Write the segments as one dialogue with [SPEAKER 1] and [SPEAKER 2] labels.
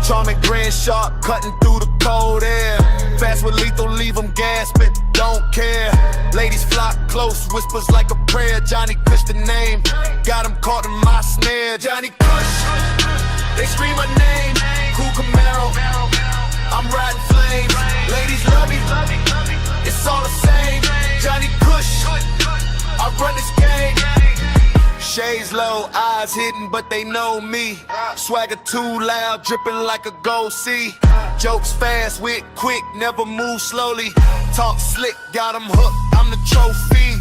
[SPEAKER 1] Charming, grand, sharp, cutting through the cold air. Fast with lethal, leave them gasping, don't care. Ladies flock close, whispers like a prayer. Johnny Kush the name, got him caught in my snare. Johnny Kush, they scream my name. Cool Camaro, I'm riding flames. Ladies love me, it's all the same. Johnny Kush, I run this game. Shades low, eyes hidden, but they know me. Swagger too loud, dripping like a gold sea. Jokes fast, wit quick, never move slowly. Talk slick, got them hooked, I'm the trophy.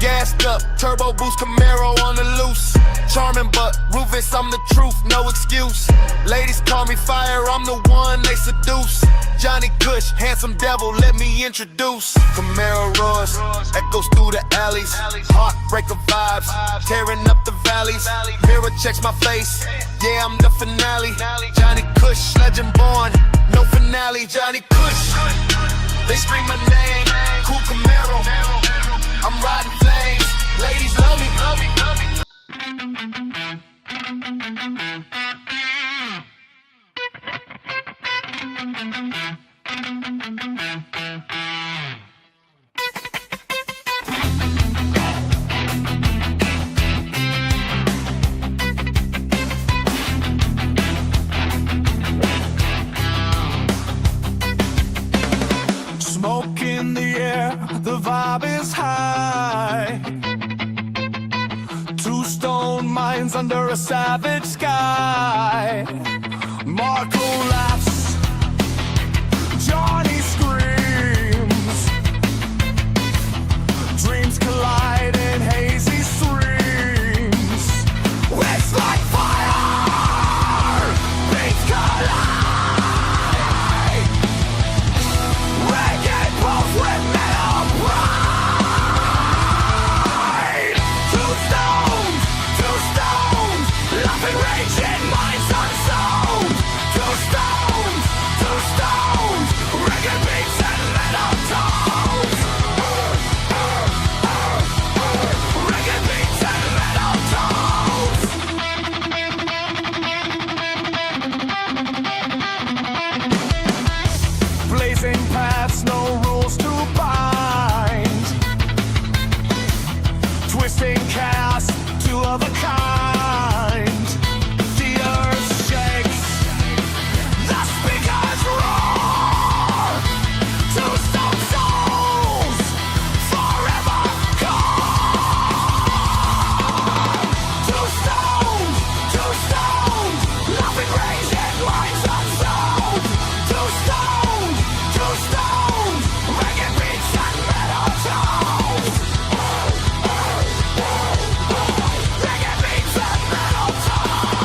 [SPEAKER 1] Gassed up, turbo boost Camaro on the loose. Charming but Rufus, I'm the truth, no excuse. Ladies call me fire, I'm the one they seduce. Johnny Kush, handsome devil, let me introduce. Camaro roars, echoes through the alleys. Heartbreaker vibes, tearing up the valleys. Mirror checks my face, yeah, I'm the finale. Johnny Kush, legend born, no finale. Johnny Kush, they scream my name. Cool Camaro, I'm riding flames. Ladies love me, love me, love me.
[SPEAKER 2] Smoke in the air, the vibe is high. Two stone minds under a savage sky. Marco laughs, Johnny screams. Dreams collide in hazy streams. It's like fire, beats collide. Reggae pulse with metal pride. Two stones, laughing, raging minds unsold. Two stones, reggae beats and metal tones. Reggae beats and metal tones. Blazing paths, no rules to bind. Twisting chaos, two of a kind. The earth shakes, the speakers roar. Two stone souls, forever gone. Two stones, laughing, raging minds unsold. Two stones, reggae beats and metal tones. Reggae beats and metal tones.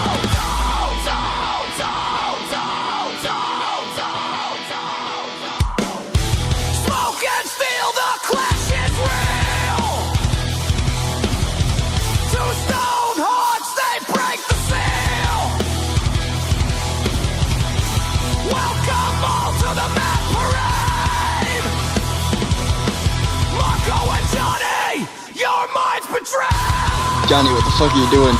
[SPEAKER 2] Smoke and steel, the clash is real. Two stone hearts, they break the seal. Welcome all to the mad parade. Marco and Johnny, your minds betrayed.
[SPEAKER 3] Johnny, what the fuck are you doing?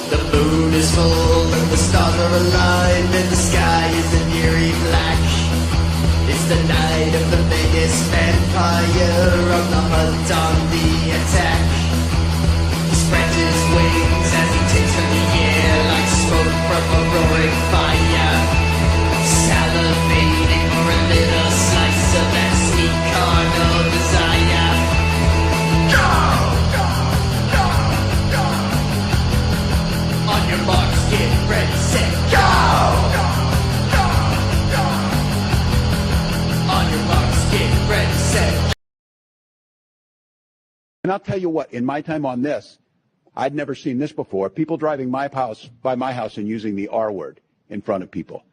[SPEAKER 4] The moon is full and the stars are aligned and the sky is an eerie black. It's the night of the biggest vampire on the hunt, on the attack. He spreads his wings as he takes from the air like smoke from a roaring fire. Salivating for a little slice of that sweet carnal desire. On your marks, get ready, set, go! On your marks, get ready, set.
[SPEAKER 5] And I'll tell you what, in my time on this, I'd never seen this before. People driving by my house and using the R word in front of people.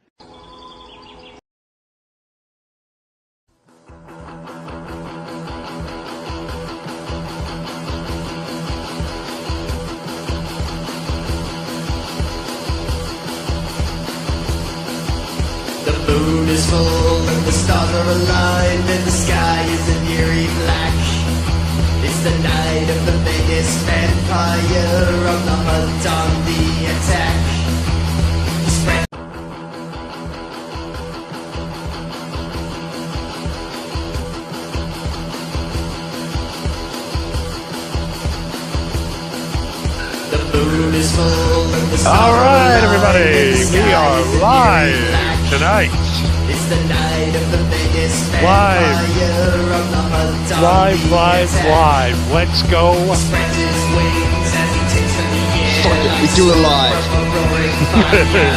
[SPEAKER 4] is full and the stars are aligned and the sky is an eerie black. It's the night of the biggest vampire of the hunt on the attack. Spread the moon is full and the stars
[SPEAKER 3] All right,
[SPEAKER 4] are aligned
[SPEAKER 3] everybody,
[SPEAKER 4] and the
[SPEAKER 3] we
[SPEAKER 4] sky
[SPEAKER 3] are
[SPEAKER 4] is an eerie
[SPEAKER 3] live
[SPEAKER 4] black.
[SPEAKER 3] tonight.
[SPEAKER 4] It's the night of the biggest
[SPEAKER 3] Live.
[SPEAKER 4] vampire of the hunt on
[SPEAKER 3] Live,
[SPEAKER 4] the
[SPEAKER 3] live,
[SPEAKER 4] attack.
[SPEAKER 3] live. Let's go.
[SPEAKER 4] Spreads his wings as he takes to the air.
[SPEAKER 6] Fuck it, we
[SPEAKER 4] like
[SPEAKER 6] do it
[SPEAKER 4] smoke
[SPEAKER 6] live.
[SPEAKER 4] from a roaring fire.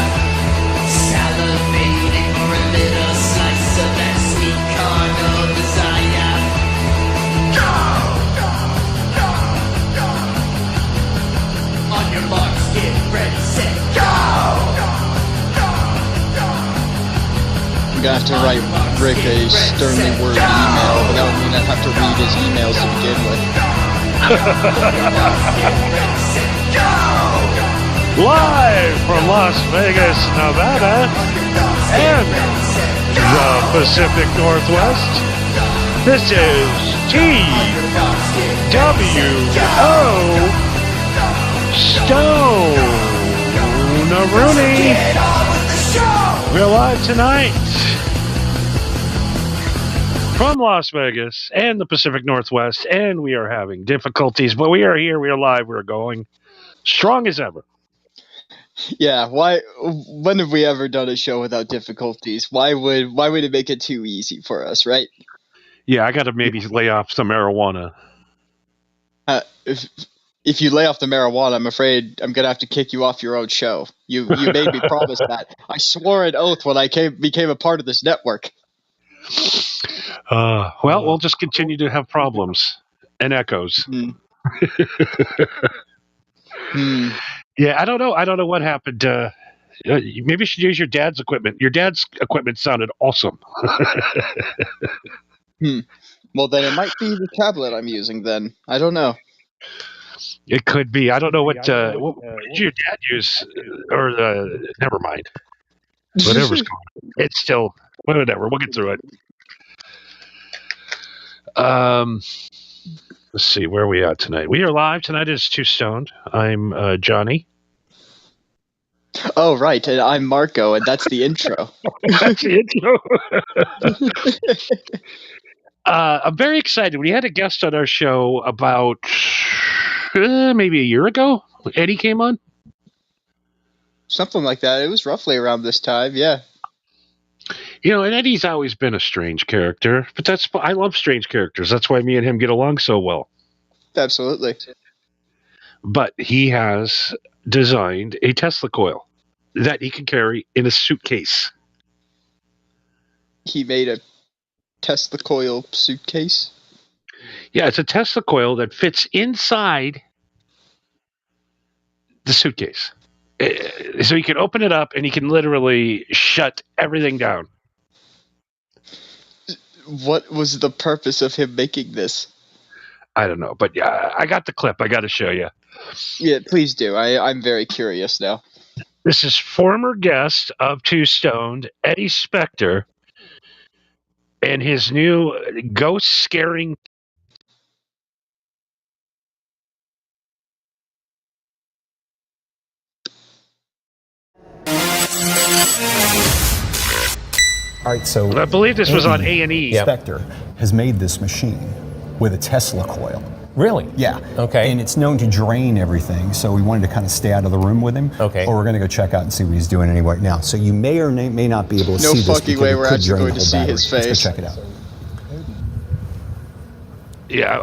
[SPEAKER 4] Salivating for a little slice of that sweet carnal desire. On your marks, get ready, set, go!
[SPEAKER 6] I'm gonna have to write Rick a sternly worded email, but that would mean I'd have to read his emails to begin with.
[SPEAKER 3] Live from Las Vegas, Nevada, and the Pacific Northwest. This is TWO Stone Rooney. We're live tonight from Las Vegas and the Pacific Northwest, and we are having difficulties, but we are here, we are live, we are going strong as ever.
[SPEAKER 6] Yeah, why? When have we ever done a show without difficulties? Why would it make it too easy for us, right?
[SPEAKER 3] Yeah, I got to maybe lay off some marijuana.
[SPEAKER 6] If you lay off the marijuana, I'm afraid I'm gonna have to kick you off your own show. You made me promise that. I swore an oath when I became a part of this network.
[SPEAKER 3] Well, we'll just continue to have problems and echoes. Yeah, I don't know. I don't know what happened. Maybe you should use your dad's equipment. Your dad's equipment sounded awesome.
[SPEAKER 6] Well, then it might be the tablet I'm using. Then I don't know.
[SPEAKER 3] It could be. I don't know what did your dad use? Or never mind. Whatever's going on. It's still whatever. We'll get through it. Let's see, where are we at tonight? We are live. Tonight is Two Stoned. I'm Johnny.
[SPEAKER 6] Oh, right, and I'm Marco, and that's the intro.
[SPEAKER 3] That's the intro. I'm very excited. We had a guest on our show about maybe a year ago. Eddie came on.
[SPEAKER 6] Something like that. It was roughly around this time, yeah.
[SPEAKER 3] You know, and Eddie's always been a strange character, but I love strange characters. That's why me and him get along so well.
[SPEAKER 6] Absolutely.
[SPEAKER 3] But he has designed a Tesla coil that he can carry in a suitcase.
[SPEAKER 6] He made a Tesla coil suitcase?
[SPEAKER 3] Yeah, it's a Tesla coil that fits inside the suitcase. So you can open it up and you can literally shut everything down.
[SPEAKER 6] What was the purpose of him making this?
[SPEAKER 3] I don't know, but yeah, I got the clip. I got to show you.
[SPEAKER 6] Yeah, please do. I'm very curious now.
[SPEAKER 3] This is former guest of Two Stoned, Eddie Spector, and his new ghost scaring.
[SPEAKER 7] All right, so
[SPEAKER 3] I believe this was on A&E.
[SPEAKER 7] Spector has made this machine with a Tesla coil.
[SPEAKER 8] Really?
[SPEAKER 7] Yeah.
[SPEAKER 8] Okay.
[SPEAKER 7] And it's known to drain everything, so we wanted to kind of stay out of the room with him.
[SPEAKER 8] Okay.
[SPEAKER 7] Or we're going to go check out and see what he's doing anyway now. So you may or may not be able to
[SPEAKER 6] No
[SPEAKER 7] see this
[SPEAKER 6] fucking
[SPEAKER 7] because
[SPEAKER 6] way
[SPEAKER 7] it
[SPEAKER 6] we're
[SPEAKER 7] could
[SPEAKER 6] actually
[SPEAKER 7] drain
[SPEAKER 6] going
[SPEAKER 7] the
[SPEAKER 6] to
[SPEAKER 7] whole
[SPEAKER 6] see
[SPEAKER 7] battery.
[SPEAKER 6] his
[SPEAKER 7] Let's
[SPEAKER 6] face.
[SPEAKER 7] go check it out.
[SPEAKER 3] Yeah,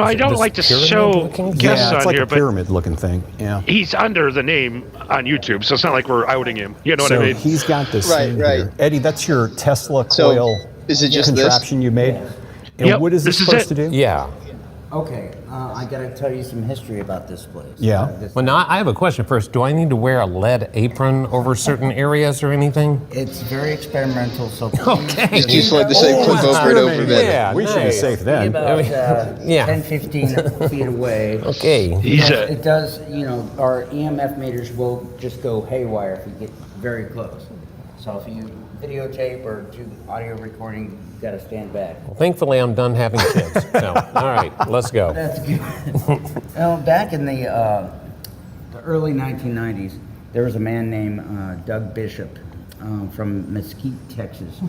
[SPEAKER 3] I don't like to show
[SPEAKER 8] pyramid-looking?
[SPEAKER 3] guests
[SPEAKER 7] Yeah, it's
[SPEAKER 3] on
[SPEAKER 7] like
[SPEAKER 3] here,
[SPEAKER 7] a
[SPEAKER 3] but
[SPEAKER 7] pyramid-looking thing. Yeah.
[SPEAKER 3] he's under the name on YouTube, so it's not like we're outing him. You know
[SPEAKER 7] So
[SPEAKER 3] what I mean?
[SPEAKER 7] he's got this
[SPEAKER 6] Right,
[SPEAKER 7] thing
[SPEAKER 6] right.
[SPEAKER 7] here. Eddie, that's your Tesla
[SPEAKER 6] So,
[SPEAKER 7] coil
[SPEAKER 6] is it just this?
[SPEAKER 7] contraption you made? And
[SPEAKER 3] Yep,
[SPEAKER 7] what is this
[SPEAKER 3] this is
[SPEAKER 7] supposed
[SPEAKER 3] it.
[SPEAKER 7] to do?
[SPEAKER 8] Yeah.
[SPEAKER 9] Okay, I gotta tell you some history about this place.
[SPEAKER 7] Yeah.
[SPEAKER 8] Well, now I have a question first. Do I need to wear a lead apron over certain areas or anything?
[SPEAKER 9] It's very experimental, so
[SPEAKER 8] Okay.
[SPEAKER 6] Just let the same clip over and over again.
[SPEAKER 8] Yeah,
[SPEAKER 7] We should be
[SPEAKER 8] nice.
[SPEAKER 7] safe
[SPEAKER 9] be
[SPEAKER 7] then.
[SPEAKER 9] about
[SPEAKER 8] yeah.
[SPEAKER 9] 10, 15 feet away.
[SPEAKER 8] Okay.
[SPEAKER 3] He's
[SPEAKER 9] Yes,
[SPEAKER 3] a,
[SPEAKER 9] it does, our EMF meters will just go haywire if you get very close. So if you videotape or do audio recording, you gotta stand back.
[SPEAKER 8] Well, thankfully, I'm done having kids. So, all right, let's go.
[SPEAKER 9] That's good. Well, back in the early 1990s, there was a man named Doug Bishop from Mesquite, Texas,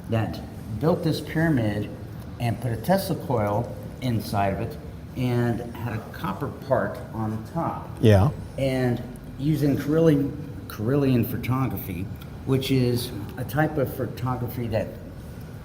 [SPEAKER 9] that built this pyramid and put a Tesla coil inside of it and had a copper part on the top.
[SPEAKER 7] Yeah.
[SPEAKER 9] And using Kirlian photography, which is a type of photography that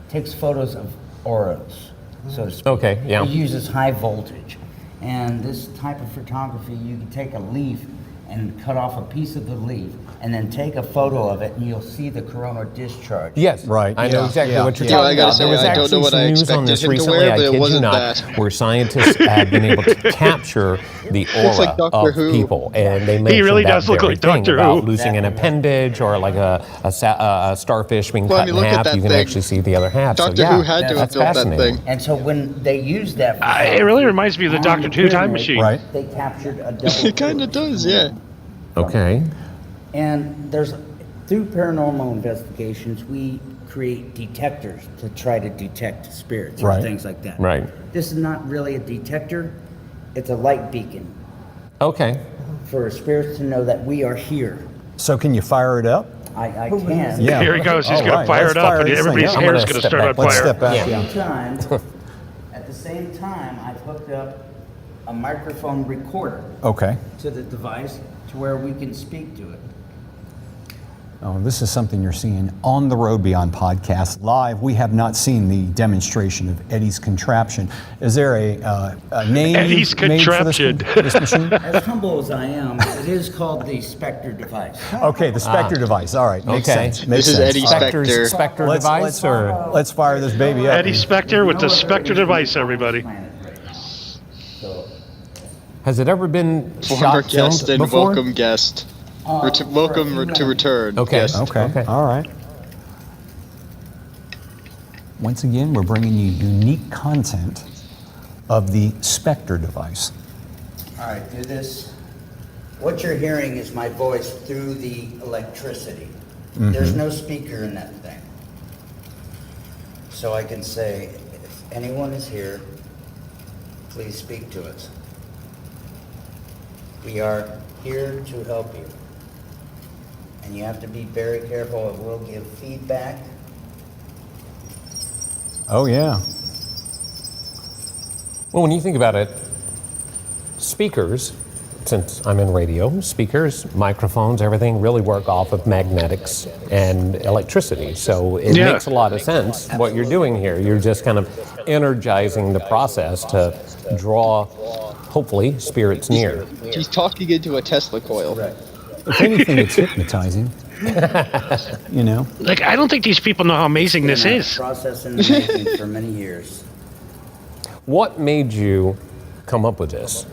[SPEAKER 9] takes photos of auras, so to speak.
[SPEAKER 8] Okay, yeah.
[SPEAKER 9] It uses high voltage. And this type of photography, you can take a leaf and cut off a piece of the leaf and then take a photo of it and you'll see the coronal discharge.
[SPEAKER 8] Yes,
[SPEAKER 7] Right,
[SPEAKER 8] I know
[SPEAKER 7] yeah,
[SPEAKER 8] exactly
[SPEAKER 7] yeah,
[SPEAKER 8] what you're
[SPEAKER 7] yeah.
[SPEAKER 8] talking
[SPEAKER 6] I gotta
[SPEAKER 8] about.
[SPEAKER 6] say,
[SPEAKER 8] There was
[SPEAKER 6] I don't know
[SPEAKER 8] actually
[SPEAKER 6] what
[SPEAKER 8] some
[SPEAKER 6] I
[SPEAKER 8] news on
[SPEAKER 6] expected
[SPEAKER 8] this
[SPEAKER 6] him to
[SPEAKER 8] recently,
[SPEAKER 6] wear,
[SPEAKER 8] I
[SPEAKER 6] but it
[SPEAKER 8] kid you
[SPEAKER 6] wasn't
[SPEAKER 8] not,
[SPEAKER 6] that.
[SPEAKER 8] where scientists have been able to capture the
[SPEAKER 6] Looks like
[SPEAKER 8] aura
[SPEAKER 6] Doctor
[SPEAKER 8] of
[SPEAKER 6] Who.
[SPEAKER 8] people, and they mentioned
[SPEAKER 3] really
[SPEAKER 8] that
[SPEAKER 3] does look
[SPEAKER 8] very
[SPEAKER 3] like
[SPEAKER 8] thing
[SPEAKER 3] Doctor
[SPEAKER 8] about
[SPEAKER 3] Who.
[SPEAKER 8] losing an appendage or like a starfish being
[SPEAKER 6] Well, I
[SPEAKER 8] cut
[SPEAKER 6] mean,
[SPEAKER 8] in
[SPEAKER 6] look at
[SPEAKER 8] half.
[SPEAKER 6] that
[SPEAKER 8] You can
[SPEAKER 6] thing.
[SPEAKER 8] actually see the other half.
[SPEAKER 6] Doctor
[SPEAKER 8] so, yeah,
[SPEAKER 6] Who had to have
[SPEAKER 8] that's
[SPEAKER 6] built that
[SPEAKER 8] fascinating.
[SPEAKER 6] thing.
[SPEAKER 9] And so when they used that,
[SPEAKER 3] It really reminds me of the
[SPEAKER 9] on
[SPEAKER 3] Doctor Who time
[SPEAKER 9] pyramid,
[SPEAKER 3] machine.
[SPEAKER 7] Right.
[SPEAKER 9] They captured a double.
[SPEAKER 6] It kind of does, yeah.
[SPEAKER 8] Okay.
[SPEAKER 9] And through paranormal investigations, we create detectors to try to detect spirits
[SPEAKER 7] Right.
[SPEAKER 9] or things like that.
[SPEAKER 8] Right.
[SPEAKER 9] This is not really a detector, it's a light beacon
[SPEAKER 8] Okay.
[SPEAKER 9] for spirits to know that we are here.
[SPEAKER 7] So can you fire it up?
[SPEAKER 9] I can.
[SPEAKER 7] Yeah.
[SPEAKER 3] Here he goes. He's
[SPEAKER 7] All
[SPEAKER 3] going
[SPEAKER 7] right,
[SPEAKER 3] to fire
[SPEAKER 7] let's
[SPEAKER 3] it up,
[SPEAKER 7] fire
[SPEAKER 3] and
[SPEAKER 7] this thing
[SPEAKER 3] everybody's
[SPEAKER 7] up.
[SPEAKER 8] I'm
[SPEAKER 3] hair is
[SPEAKER 8] gonna
[SPEAKER 3] going to
[SPEAKER 8] step
[SPEAKER 3] start on
[SPEAKER 8] back.
[SPEAKER 7] Let's
[SPEAKER 3] fire.
[SPEAKER 7] step back.
[SPEAKER 8] Yeah.
[SPEAKER 9] At the same time, I've hooked up a microphone recorder
[SPEAKER 7] Okay.
[SPEAKER 9] to the device to where we can speak to it.
[SPEAKER 7] Oh, this is something you're seeing on the Road Beyond podcast live. We have not seen the demonstration of Eddie's contraption. Is there a name
[SPEAKER 3] Eddie's
[SPEAKER 7] you've made for this,
[SPEAKER 3] contraption.
[SPEAKER 7] this machine?
[SPEAKER 9] As humble as I am, it is called the Spectre device.
[SPEAKER 7] Okay, the Spectre device. All right, makes
[SPEAKER 8] Okay.
[SPEAKER 7] sense. Makes
[SPEAKER 6] This is
[SPEAKER 7] sense.
[SPEAKER 6] Eddie
[SPEAKER 7] All right.
[SPEAKER 6] Spectre.
[SPEAKER 8] Spectre
[SPEAKER 7] Let's-
[SPEAKER 8] device
[SPEAKER 7] let's-
[SPEAKER 8] or
[SPEAKER 7] Let's fire this baby up.
[SPEAKER 3] Eddie Spectre with the Spectre device, everybody.
[SPEAKER 9] So,
[SPEAKER 8] has it ever been
[SPEAKER 6] Former
[SPEAKER 8] shot
[SPEAKER 6] guest
[SPEAKER 8] filmed
[SPEAKER 6] and
[SPEAKER 8] before?
[SPEAKER 6] welcome guest. Welcome to return.
[SPEAKER 8] Okay.
[SPEAKER 6] Guest.
[SPEAKER 7] Okay. All right. Once again, we're bringing you unique content of the Spectre device.
[SPEAKER 9] all right, do this. What you're hearing is my voice through the electricity. There's no speaker in that thing. So I can say, if anyone is here, please speak to us. We are here to help you. And you have to be very careful. It will give feedback.
[SPEAKER 7] Oh, yeah.
[SPEAKER 8] Well, when you think about it, speakers, since I'm in radio, speakers, microphones, everything really work off of magnetics and electricity. So it
[SPEAKER 3] Yeah.
[SPEAKER 8] makes a lot of sense what you're doing here. You're just kind of energizing the process to draw, hopefully, spirits near.
[SPEAKER 6] He's talking into a Tesla coil.
[SPEAKER 7] If anything, it's hypnotizing. You know?
[SPEAKER 3] Like, I don't think these people know how amazing this
[SPEAKER 9] Been a
[SPEAKER 3] is.
[SPEAKER 9] process in the making for many years.
[SPEAKER 8] What made you come up with this?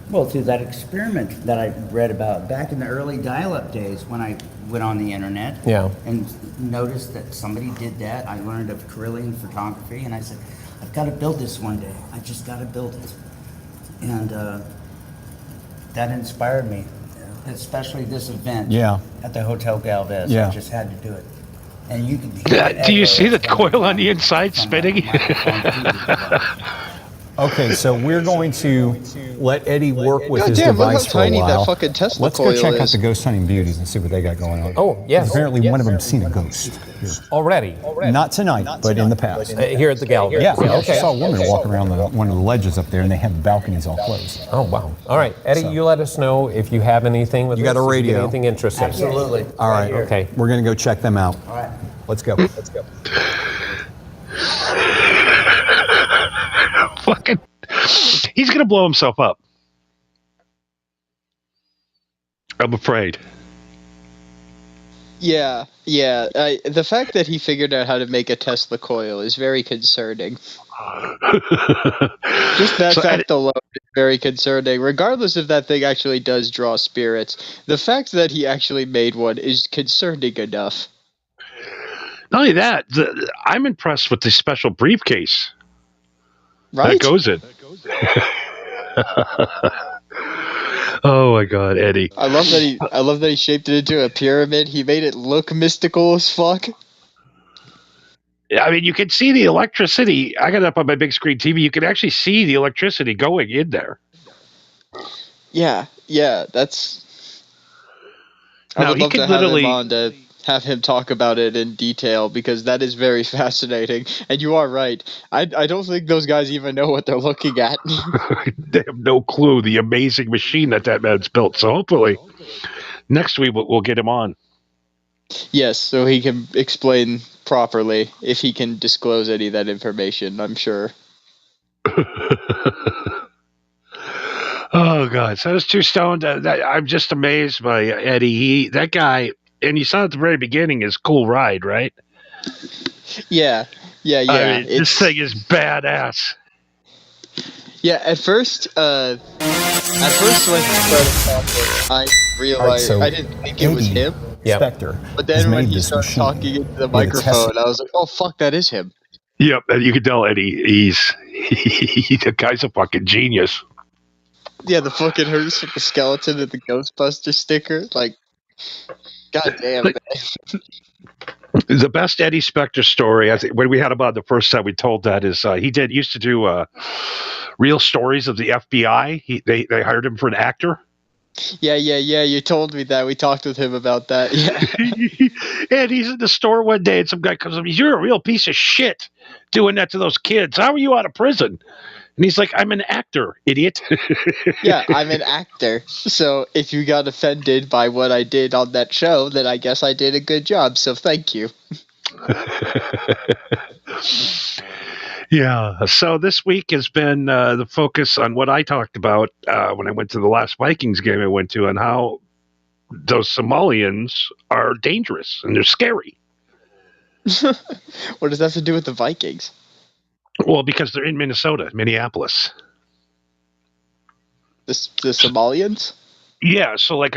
[SPEAKER 9] Well, through that experiment that I read about back in the early dial-up days when I went on the internet
[SPEAKER 8] Yeah.
[SPEAKER 9] and noticed that somebody did that. I learned of Kirlian photography and I said, I've got to build this one day. I just got to build it. And that inspired me, especially this event
[SPEAKER 7] Yeah.
[SPEAKER 9] at the Hotel Galvez.
[SPEAKER 7] Yeah.
[SPEAKER 9] I just had to do it. And you can hear
[SPEAKER 3] Do you
[SPEAKER 9] echo
[SPEAKER 3] see the
[SPEAKER 9] from
[SPEAKER 3] coil on the inside
[SPEAKER 9] from
[SPEAKER 3] spinning?
[SPEAKER 9] the microphone through the device.
[SPEAKER 7] Okay, so we're going to let Eddie work with his
[SPEAKER 6] Goddamn, look how
[SPEAKER 7] device for a
[SPEAKER 6] tiny that
[SPEAKER 7] while.
[SPEAKER 6] fucking Tesla
[SPEAKER 7] Let's go
[SPEAKER 6] coil
[SPEAKER 7] check out
[SPEAKER 6] is.
[SPEAKER 7] the Ghost Hunting Beauties and see what they got going on.
[SPEAKER 8] Oh, yes.
[SPEAKER 7] Apparently, one of them's seen a ghost.
[SPEAKER 8] Already?
[SPEAKER 7] Not tonight, but in the past.
[SPEAKER 8] Here at the gallery?
[SPEAKER 7] Yeah, I
[SPEAKER 8] Okay.
[SPEAKER 7] saw a woman walking around one of the ledges up there, and they have the balconies all closed.
[SPEAKER 8] Oh, wow. All right, Eddie, you let us know if you have anything with
[SPEAKER 7] You got
[SPEAKER 8] this,
[SPEAKER 7] a
[SPEAKER 8] if you get
[SPEAKER 7] radio.
[SPEAKER 8] anything interesting.
[SPEAKER 9] Absolutely.
[SPEAKER 7] All right,
[SPEAKER 8] Okay.
[SPEAKER 7] We're going to go check them out.
[SPEAKER 9] All right.
[SPEAKER 7] Let's go. Let's go.
[SPEAKER 3] Fucking, he's gonna blow himself up. I'm afraid.
[SPEAKER 6] Yeah. The fact that he figured out how to make a Tesla coil is very concerning. Just that
[SPEAKER 3] So,
[SPEAKER 6] fact alone is very concerning. Regardless if that thing actually does draw spirits, the fact that he actually made one is concerning enough.
[SPEAKER 3] Not only that, I'm impressed with the special briefcase
[SPEAKER 6] Right?
[SPEAKER 3] that goes in. Oh my God, Eddie!
[SPEAKER 6] I love that he shaped it into a pyramid. He made it look mystical as fuck.
[SPEAKER 3] I mean, you can see the electricity. I got it up on my big screen TV. You can actually see the electricity going in there.
[SPEAKER 6] Yeah, that's. I
[SPEAKER 3] Now,
[SPEAKER 6] would
[SPEAKER 3] he
[SPEAKER 6] love
[SPEAKER 3] could
[SPEAKER 6] to have him
[SPEAKER 3] literally-
[SPEAKER 6] on to have him talk about it in detail because that is very fascinating. And you are right. I don't think those guys even know what they're looking at.
[SPEAKER 3] They have no clue the amazing machine that man's built. So hopefully, next week we'll get him on.
[SPEAKER 6] Yes, so he can explain properly if he can disclose any of that information, I'm sure.
[SPEAKER 3] Oh God! So it's too stoned. I'm just amazed by Eddie. That guy, and you saw at the very beginning his cool ride, right?
[SPEAKER 6] Yeah.
[SPEAKER 3] I mean, this thing is badass.
[SPEAKER 6] Yeah, at first when he started talking, I realized
[SPEAKER 7] so
[SPEAKER 6] I didn't think it was
[SPEAKER 7] Eddie
[SPEAKER 6] him.
[SPEAKER 8] Yeah.
[SPEAKER 7] Spectre
[SPEAKER 6] But
[SPEAKER 7] has
[SPEAKER 6] then when
[SPEAKER 7] made
[SPEAKER 6] he
[SPEAKER 7] this
[SPEAKER 6] started
[SPEAKER 7] machine
[SPEAKER 6] talking into the
[SPEAKER 7] with a Tesla-
[SPEAKER 6] microphone, I was like, "Oh fuck, that is him."
[SPEAKER 3] Yep, and you can tell Eddie. The guy's a fucking genius.
[SPEAKER 6] Yeah, the fucking hearse with the skeleton and the Ghostbuster sticker, like, goddamn.
[SPEAKER 3] Like- The best Eddie Spectre story, I think, when we had him on the first time, we told that is he used to do real stories of the FBI. They hired him for an actor.
[SPEAKER 6] Yeah. You told me that. We talked with him about that. Yeah.
[SPEAKER 3] And he's in the store one day, and some guy comes up. You're a real piece of shit doing that to those kids. How are you out of prison? And he's like, I'm an actor, idiot.
[SPEAKER 6] Yeah, I'm an actor. So if you got offended by what I did on that show, then I guess I did a good job. So thank you.
[SPEAKER 3] Yeah. So this week has been the focus on what I talked about when I went to the last Vikings game I went to, and how those Somalians are dangerous and they're scary.
[SPEAKER 6] What does that have to do with the Vikings?
[SPEAKER 3] Well, because they're in Minneapolis.
[SPEAKER 6] The Somalians?
[SPEAKER 3] Yeah. So like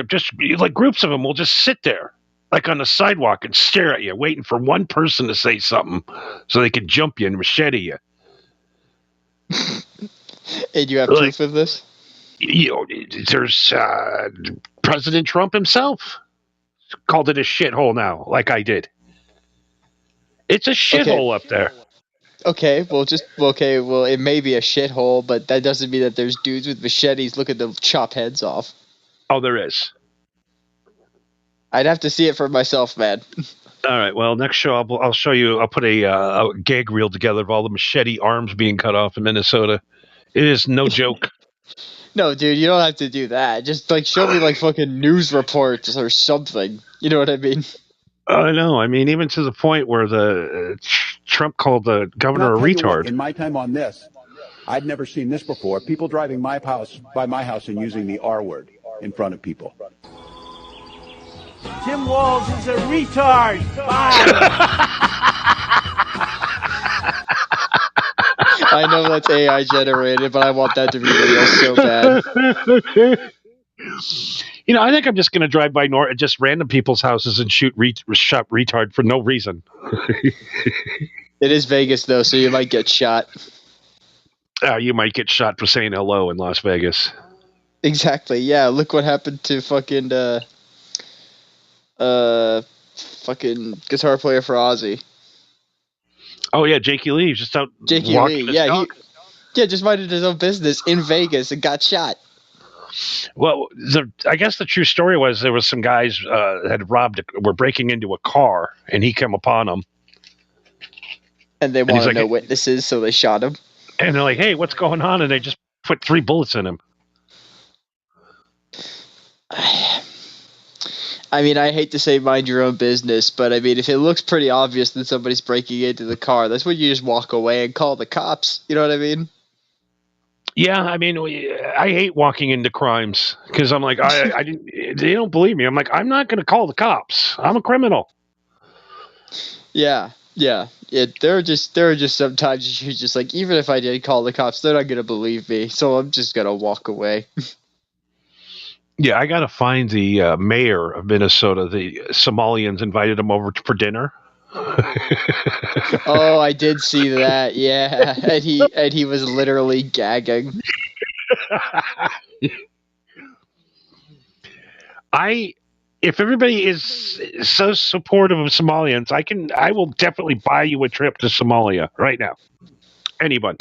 [SPEAKER 3] groups of them will just sit there, like on the sidewalk, and stare at you, waiting for one person to say something so they can jump you and machete you.
[SPEAKER 6] And you have proof of this?
[SPEAKER 3] You know, there's President Trump himself called it a shithole now, like I did. It's a shithole up there.
[SPEAKER 6] Okay, well, it may be a shithole, but that doesn't mean that there's dudes with machetes looking to chop heads off.
[SPEAKER 3] Oh, there is.
[SPEAKER 6] I'd have to see it for myself, man.
[SPEAKER 3] All right. Well, next show I'll show you. I'll put a gag reel together of all the machete arms being cut off in Minnesota. It is no joke.
[SPEAKER 6] No, dude, you don't have to do that. Just show me fucking news reports or something. You know what I mean?
[SPEAKER 3] I know. I mean, even to the point where the Trump called the governor a
[SPEAKER 5] And I'll tell you what,
[SPEAKER 3] retard.
[SPEAKER 5] in my time on this, I'd never seen this before. People driving by my house and using the R word in front of people.
[SPEAKER 2] Tim Walz is a retard.
[SPEAKER 6] I know that's AI generated, but I want that to be real so bad.
[SPEAKER 3] You know, I think I'm just going to drive by just random people's houses and shot retard for no reason.
[SPEAKER 6] It is Vegas, though, so you might get shot.
[SPEAKER 3] You might get shot for saying hello in Las Vegas.
[SPEAKER 6] Exactly, yeah. Look what happened to fucking guitar player for Ozzy.
[SPEAKER 3] Oh, yeah, Jakey Lee just out
[SPEAKER 6] Jakey
[SPEAKER 3] walking
[SPEAKER 6] Lee,
[SPEAKER 3] his dog.
[SPEAKER 6] just minded his own business in Vegas and got shot.
[SPEAKER 3] Well, I guess the true story was there was some guys were breaking into a car, and he came upon them.
[SPEAKER 6] And they
[SPEAKER 3] he's
[SPEAKER 6] wanted
[SPEAKER 3] like,
[SPEAKER 6] no witnesses, so they shot him.
[SPEAKER 3] And they're like, hey, what's going on? And they just put 3 bullets in him.
[SPEAKER 6] I mean, I hate to say mind your own business, but I mean, if it looks pretty obvious that somebody's breaking into the car, that's when you just walk away and call the cops. You know what I mean?
[SPEAKER 3] Yeah, I mean, I hate walking into crimes because I'm like, they don't believe me. I'm like, I'm not going to call the cops. I'm a criminal.
[SPEAKER 6] Yeah. There are just some times you're just like, even if I did call the cops, they're not going to believe me, so I'm just going to walk away.
[SPEAKER 3] Yeah, I got to find the mayor of Minnesota. The Somalians invited him over for dinner.
[SPEAKER 6] Oh, I did see that. Yeah, and he was literally gagging.
[SPEAKER 3] if everybody is so supportive of Somalians, I will definitely buy you a trip to Somalia right now. Anyone?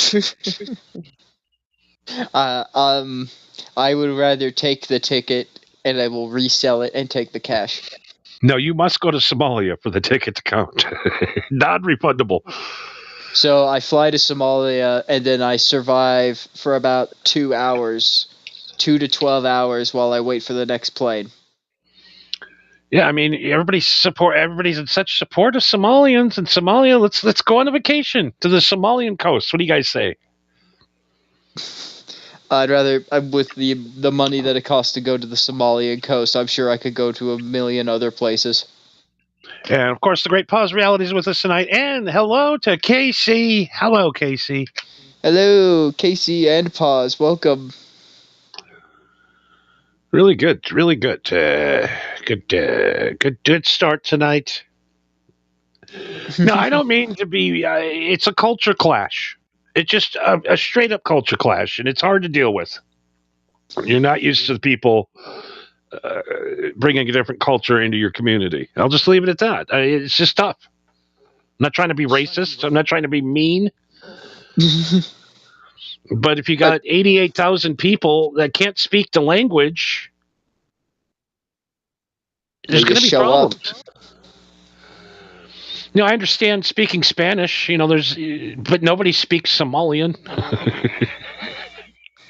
[SPEAKER 6] I would rather take the ticket and I will resell it and take the cash.
[SPEAKER 3] No, you must go to Somalia for the ticket to count. Non-refundable.
[SPEAKER 6] So I fly to Somalia and then I survive for about 2 hours, 2 to 12 hours while I wait for the next plane.
[SPEAKER 3] Yeah, I mean, everybody's in such support of Somalians in Somalia. Let's go on a vacation to the Somalian coast. What do you guys say?
[SPEAKER 6] I'd rather, with the money that it costs to go to the Somalian coast, I'm sure I could go to a million other places.
[SPEAKER 3] And of course, the Great Pause Reality is with us tonight. And hello to Casey. Hello, Casey.
[SPEAKER 6] Hello, Casey and Pause. Welcome.
[SPEAKER 3] Really good. Really good. Good start tonight. No, I don't mean to be. It's a culture clash. It's just a straight up culture clash, and it's hard to deal with. You're not used to the people bringing a different culture into your community. I'll just leave it at that. It's just tough. I'm not trying to be racist. I'm not trying to be mean. But if you got 88,000 people that can't speak the language, there's going to be problems. No, I understand speaking Spanish. But nobody speaks Somalian.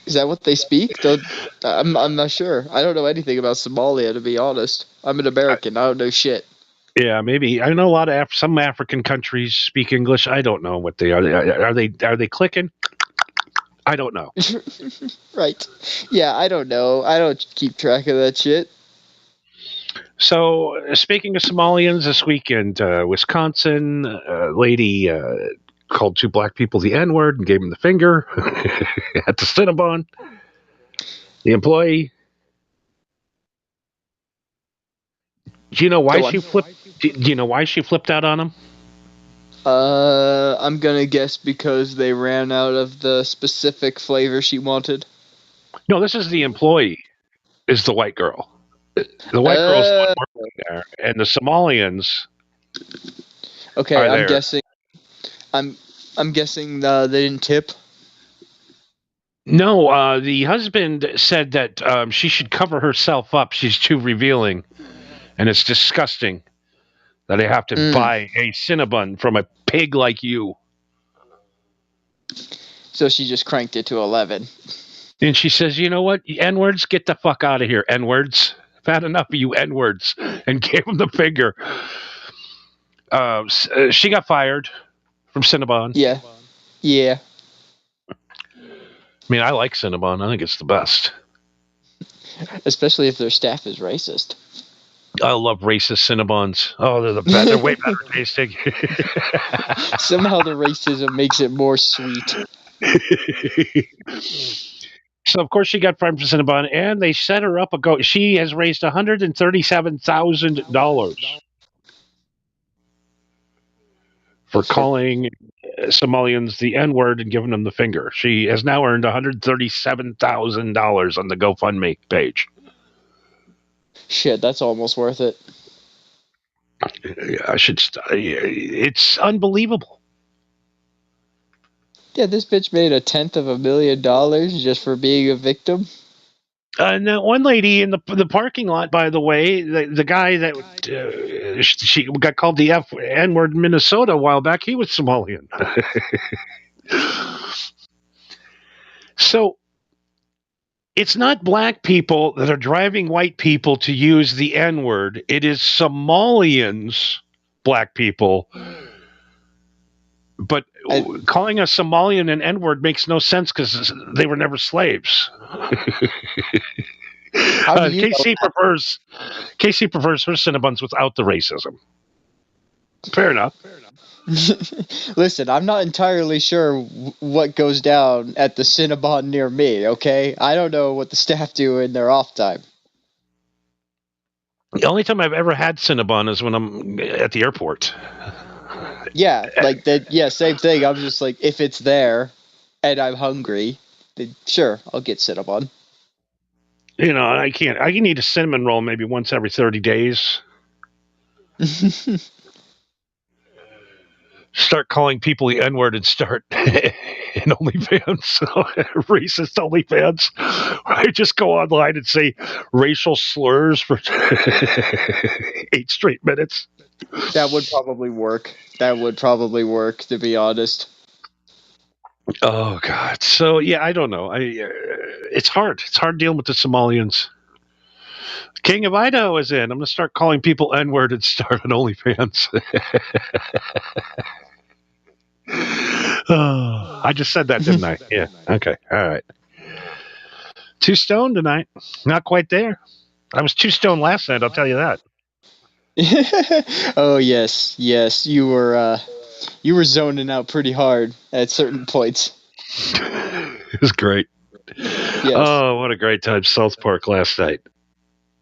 [SPEAKER 6] Is that what they speak? I'm not sure. I don't know anything about Somalia, to be honest. I'm an American. I don't know shit.
[SPEAKER 3] Yeah, maybe. I know a lot of some African countries speak English. I don't know what they are. Are they clicking? I don't know.
[SPEAKER 6] Right. Yeah, I don't know. I don't keep track of that shit.
[SPEAKER 3] So, speaking of Somalians, this weekend, Wisconsin, a lady called 2 black people the N-word and gave them the finger at the Cinnabon. The employee. Do you know why she flipped? Do you know why she flipped out on him?
[SPEAKER 6] I'm gonna guess because they ran out of the specific flavor she wanted.
[SPEAKER 3] No, this is the employee. Is the white girl. The white girl's the one working there, and the Somalians.
[SPEAKER 6] Okay, I'm guessing. I'm guessing they didn't tip.
[SPEAKER 3] No, the husband said that she should cover herself up. She's too revealing, and it's disgusting that I have to buy a Cinnabon from a pig like you.
[SPEAKER 6] So she just cranked it to 11.
[SPEAKER 3] And she says, "You know what? N-words, get the fuck out of here, N-words. I've had enough of you N-words," and gave him the finger. She got fired from Cinnabon.
[SPEAKER 6] Yeah.
[SPEAKER 3] I mean, I like Cinnabon. I think it's the best.
[SPEAKER 6] Especially if their staff is racist.
[SPEAKER 3] I love racist Cinnabons. Oh, they're the best. They're way better tasting.
[SPEAKER 6] Somehow the racism makes it more sweet.
[SPEAKER 3] So, of course, she got fired from Cinnabon, and they set her up She has raised $137,000 for calling Somalians the N-word and giving them the finger. She has now earned $137,000 on the GoFundMe page.
[SPEAKER 6] Shit, that's almost worth it.
[SPEAKER 3] It's unbelievable.
[SPEAKER 6] Yeah, this bitch made $1/10,000,000 just for being a victim.
[SPEAKER 3] And that one lady in the parking lot, by the way, the guy that she got called the N-word in Minnesota a while back, he was Somalian. So it's not black people that are driving white people to use the N-word. It is Somalians, black people. But calling a Somalian an N-word makes no sense because they were never slaves. Casey prefers her Cinnabons without the racism. Fair enough.
[SPEAKER 6] Listen, I'm not entirely sure what goes down at the Cinnabon near me, okay? I don't know what the staff do in their off time.
[SPEAKER 3] The only time I've ever had Cinnabon is when I'm at the airport.
[SPEAKER 6] Yeah, like that. Yeah, same thing. I'm just like, if it's there and I'm hungry, then sure, I'll get Cinnabon.
[SPEAKER 3] You know, I can't. I can eat a cinnamon roll maybe once every 30 days. Start calling people the N-word and start in OnlyFans, racist OnlyFans. I just go online and say racial slurs for 8 straight minutes.
[SPEAKER 6] That would probably work. To be honest.
[SPEAKER 3] Oh God! So yeah, I don't know. It's hard. It's hard dealing with the Somalians. King of Idaho is in. I'm gonna start calling people N-word and start an OnlyFans. Oh, I just said that, didn't I? Yeah. Okay. All right. 2 stone tonight. Not quite there. I was 2 stone last night. I'll tell you that.
[SPEAKER 6] Oh yes, you were zoning out pretty hard at certain points.
[SPEAKER 3] It was great.
[SPEAKER 6] Yes.
[SPEAKER 3] Oh, what a great time! South Park last night.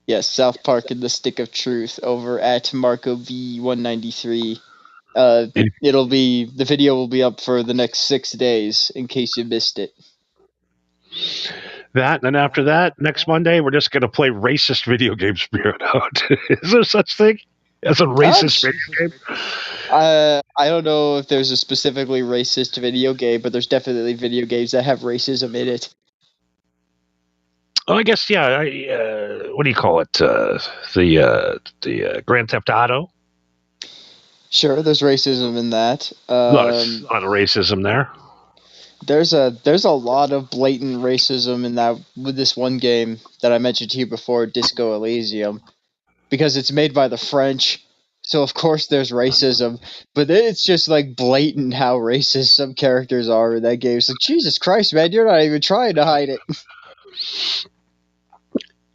[SPEAKER 6] Yes, South Park and the Stick of Truth over at Marco V193. The video will be up for the next 6 days in case you missed it.
[SPEAKER 3] That, and then after that, next Monday, we're just going to play racist video games from here on out. Is there such thing as a racist video game?
[SPEAKER 6] I don't know if there's a specifically racist video game, but there's definitely video games that have racism in it.
[SPEAKER 3] Oh, I guess, yeah. What do you call it? The Grand Theft Auto?
[SPEAKER 6] Sure, there's racism in that.
[SPEAKER 3] A lot of racism there.
[SPEAKER 6] There's a lot of blatant racism in that with this one game that I mentioned to you before, Disco Elysium, because it's made by the French, so of course there's racism, but it's just like blatant how racist some characters are in that game. It's like, Jesus Christ, man, you're not even trying to hide it.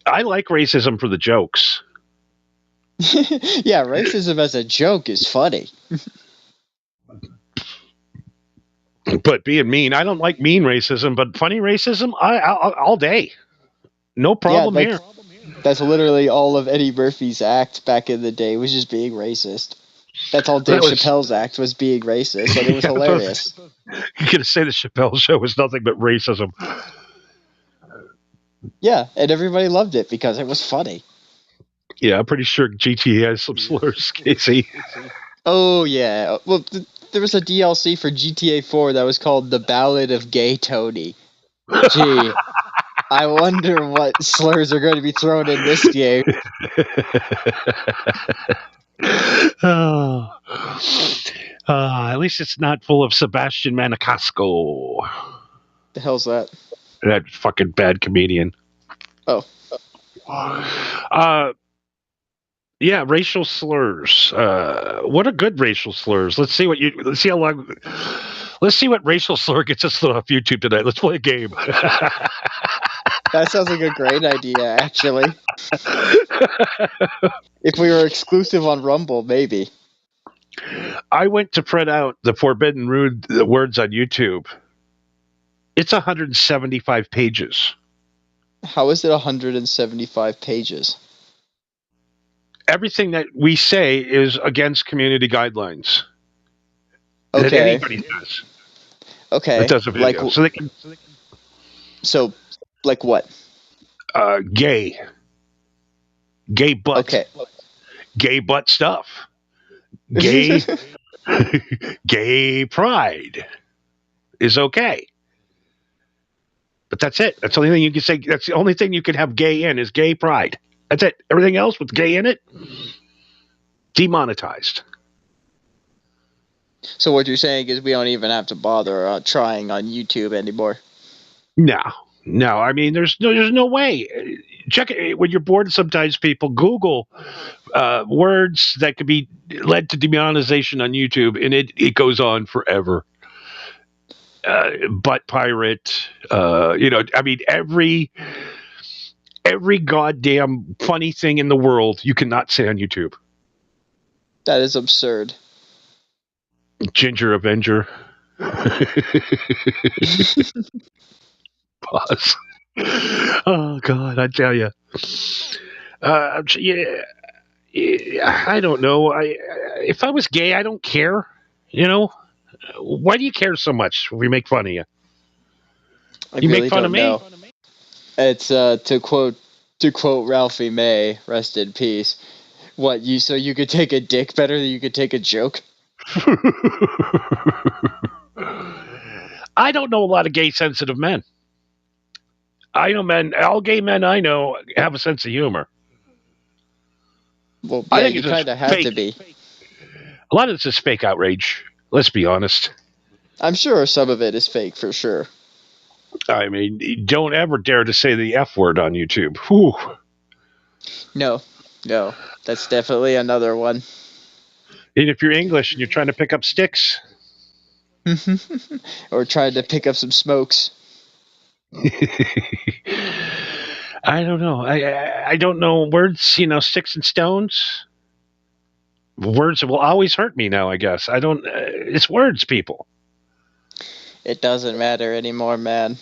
[SPEAKER 3] I like racism for the jokes.
[SPEAKER 6] Yeah, racism as a joke is funny.
[SPEAKER 3] But being mean, I don't like mean racism, but funny racism, I'll all day. No problem here.
[SPEAKER 6] That's literally all of Eddie Murphy's act back in the day, was just being racist. That's all Dave Chappelle's act was, being racist, and it was hilarious.
[SPEAKER 3] You're going to say the Chappelle Show was nothing but racism.
[SPEAKER 6] Yeah, and everybody loved it because it was funny.
[SPEAKER 3] Yeah, I'm pretty sure GTA has some slurs, Casey.
[SPEAKER 6] Oh, yeah. Well, there was a DLC for GTA 4 that was called The Ballad of Gay Tony. Gee, I wonder what slurs are going to be thrown in this game.
[SPEAKER 3] At least it's not full of Sebastian Maniscalco.
[SPEAKER 6] The hell's that?
[SPEAKER 3] That fucking bad comedian.
[SPEAKER 6] Oh.
[SPEAKER 3] Yeah, racial slurs. What are good racial slurs? Let's see what racial slur gets us off YouTube tonight. Let's play a game.
[SPEAKER 6] That sounds like a great idea, actually. If we were exclusive on Rumble, maybe.
[SPEAKER 3] I went to print out the forbidden words on YouTube. It's 175 pages.
[SPEAKER 6] How is it 175 pages?
[SPEAKER 3] Everything that we say is against community guidelines.
[SPEAKER 6] Okay.
[SPEAKER 3] That anybody does.
[SPEAKER 6] Okay.
[SPEAKER 3] That does a video.
[SPEAKER 6] Like, so, like what?
[SPEAKER 3] Gay butt.
[SPEAKER 6] Okay.
[SPEAKER 3] Gay butt stuff. Gay pride is okay. But that's it. That's the only thing you can say. That's the only thing you can have gay in is gay pride. That's it. Everything else with gay in it, demonetized.
[SPEAKER 6] So what you're saying is we don't even have to bother trying on YouTube anymore.
[SPEAKER 3] No. I mean, there's no way. Check it when you're bored. Sometimes people Google words that could be led to demonetization on YouTube, and it goes on forever. Butt pirate. I mean, every goddamn funny thing in the world you cannot say on YouTube.
[SPEAKER 6] That is absurd.
[SPEAKER 3] Ginger Avenger. Pause. Oh God, I tell you. Yeah, I don't know. If I was gay, I don't care. Why do you care so much if we make fun of you? You
[SPEAKER 6] really
[SPEAKER 3] make fun of me?
[SPEAKER 6] Know. It's to quote To quote Ralphie May, rest in peace. What, so you could take a dick better than you could take a joke?
[SPEAKER 3] I don't know a lot of gay sensitive men. I know all gay men I know have a sense of humor.
[SPEAKER 6] Well,
[SPEAKER 3] I
[SPEAKER 6] yeah,
[SPEAKER 3] think
[SPEAKER 6] you
[SPEAKER 3] it's just
[SPEAKER 6] kind of have to
[SPEAKER 3] fake.
[SPEAKER 6] be.
[SPEAKER 3] A lot of this is fake outrage. Let's be honest.
[SPEAKER 6] I'm sure some of it is fake for sure.
[SPEAKER 3] I mean, don't ever dare to say the F word on YouTube. Whew.
[SPEAKER 6] No, that's definitely another one.
[SPEAKER 3] And if you're English and you're trying to pick up sticks,
[SPEAKER 6] Or trying to pick up some smokes.
[SPEAKER 3] I don't know. I don't know words. Sticks and stones. Words will always hurt me now. I guess I don't. It's words, people.
[SPEAKER 6] It doesn't matter anymore, man.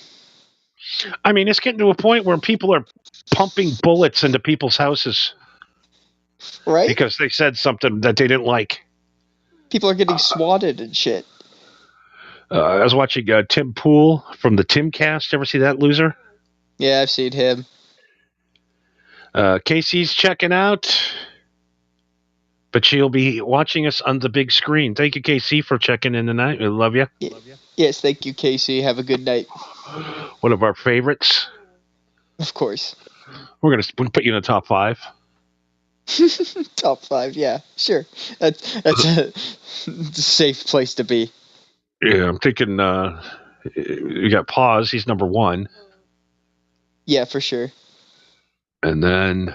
[SPEAKER 3] I mean, it's getting to a point where people are pumping bullets into people's houses,
[SPEAKER 6] right?
[SPEAKER 3] Because they said something that they didn't like.
[SPEAKER 6] People are getting swatted and shit.
[SPEAKER 3] I was watching Tim Pool from the Timcast. Ever see that loser?
[SPEAKER 6] Yeah, I've seen him.
[SPEAKER 3] Casey's checking out, but she'll be watching us on the big screen. Thank you, Casey, for checking in tonight. We love you.
[SPEAKER 6] Yes, thank you, Casey. Have a good night.
[SPEAKER 3] One of our favorites.
[SPEAKER 6] Of course.
[SPEAKER 3] We're going to put you in the top 5.
[SPEAKER 6] Top 5, yeah, sure. That's a safe place to be.
[SPEAKER 3] Yeah, I'm thinking you got Pause. He's number 1.
[SPEAKER 6] Yeah, for sure.
[SPEAKER 3] And then,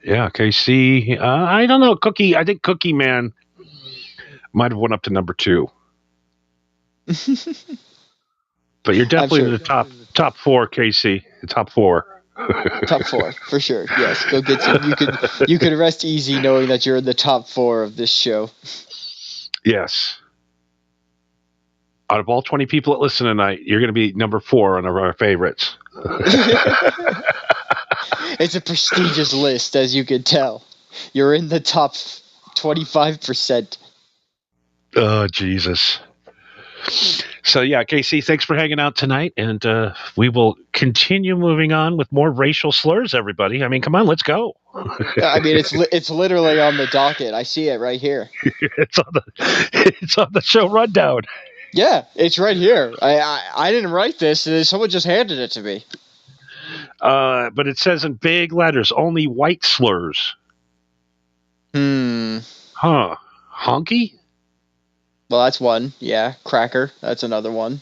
[SPEAKER 3] yeah, KC. I don't know. Cookie. I think Cookie Man might have went up to number 2. But you're definitely in the top 4, KC. The top 4.
[SPEAKER 6] Top 4 for sure. Yes, go get some. You could rest easy knowing that you're in the top 4 of this show.
[SPEAKER 3] Yes. Out of all 20 people that listen tonight, you're going to be number 4 on our favorites.
[SPEAKER 6] It's a prestigious list, as you can tell. You're in the top 25%.
[SPEAKER 3] Oh, Jesus. So, yeah, Casey, thanks for hanging out tonight, and we will continue moving on with more racial slurs, everybody. I mean, come on, let's go.
[SPEAKER 6] I mean, it's literally on the docket. I see it right here.
[SPEAKER 3] It's on the show rundown.
[SPEAKER 6] Yeah, it's right here. I didn't write this. Someone just handed it to me.
[SPEAKER 3] But it says in big letters, only white slurs. Huh. Honky?
[SPEAKER 6] Well, that's one. Yeah. Cracker. That's another one.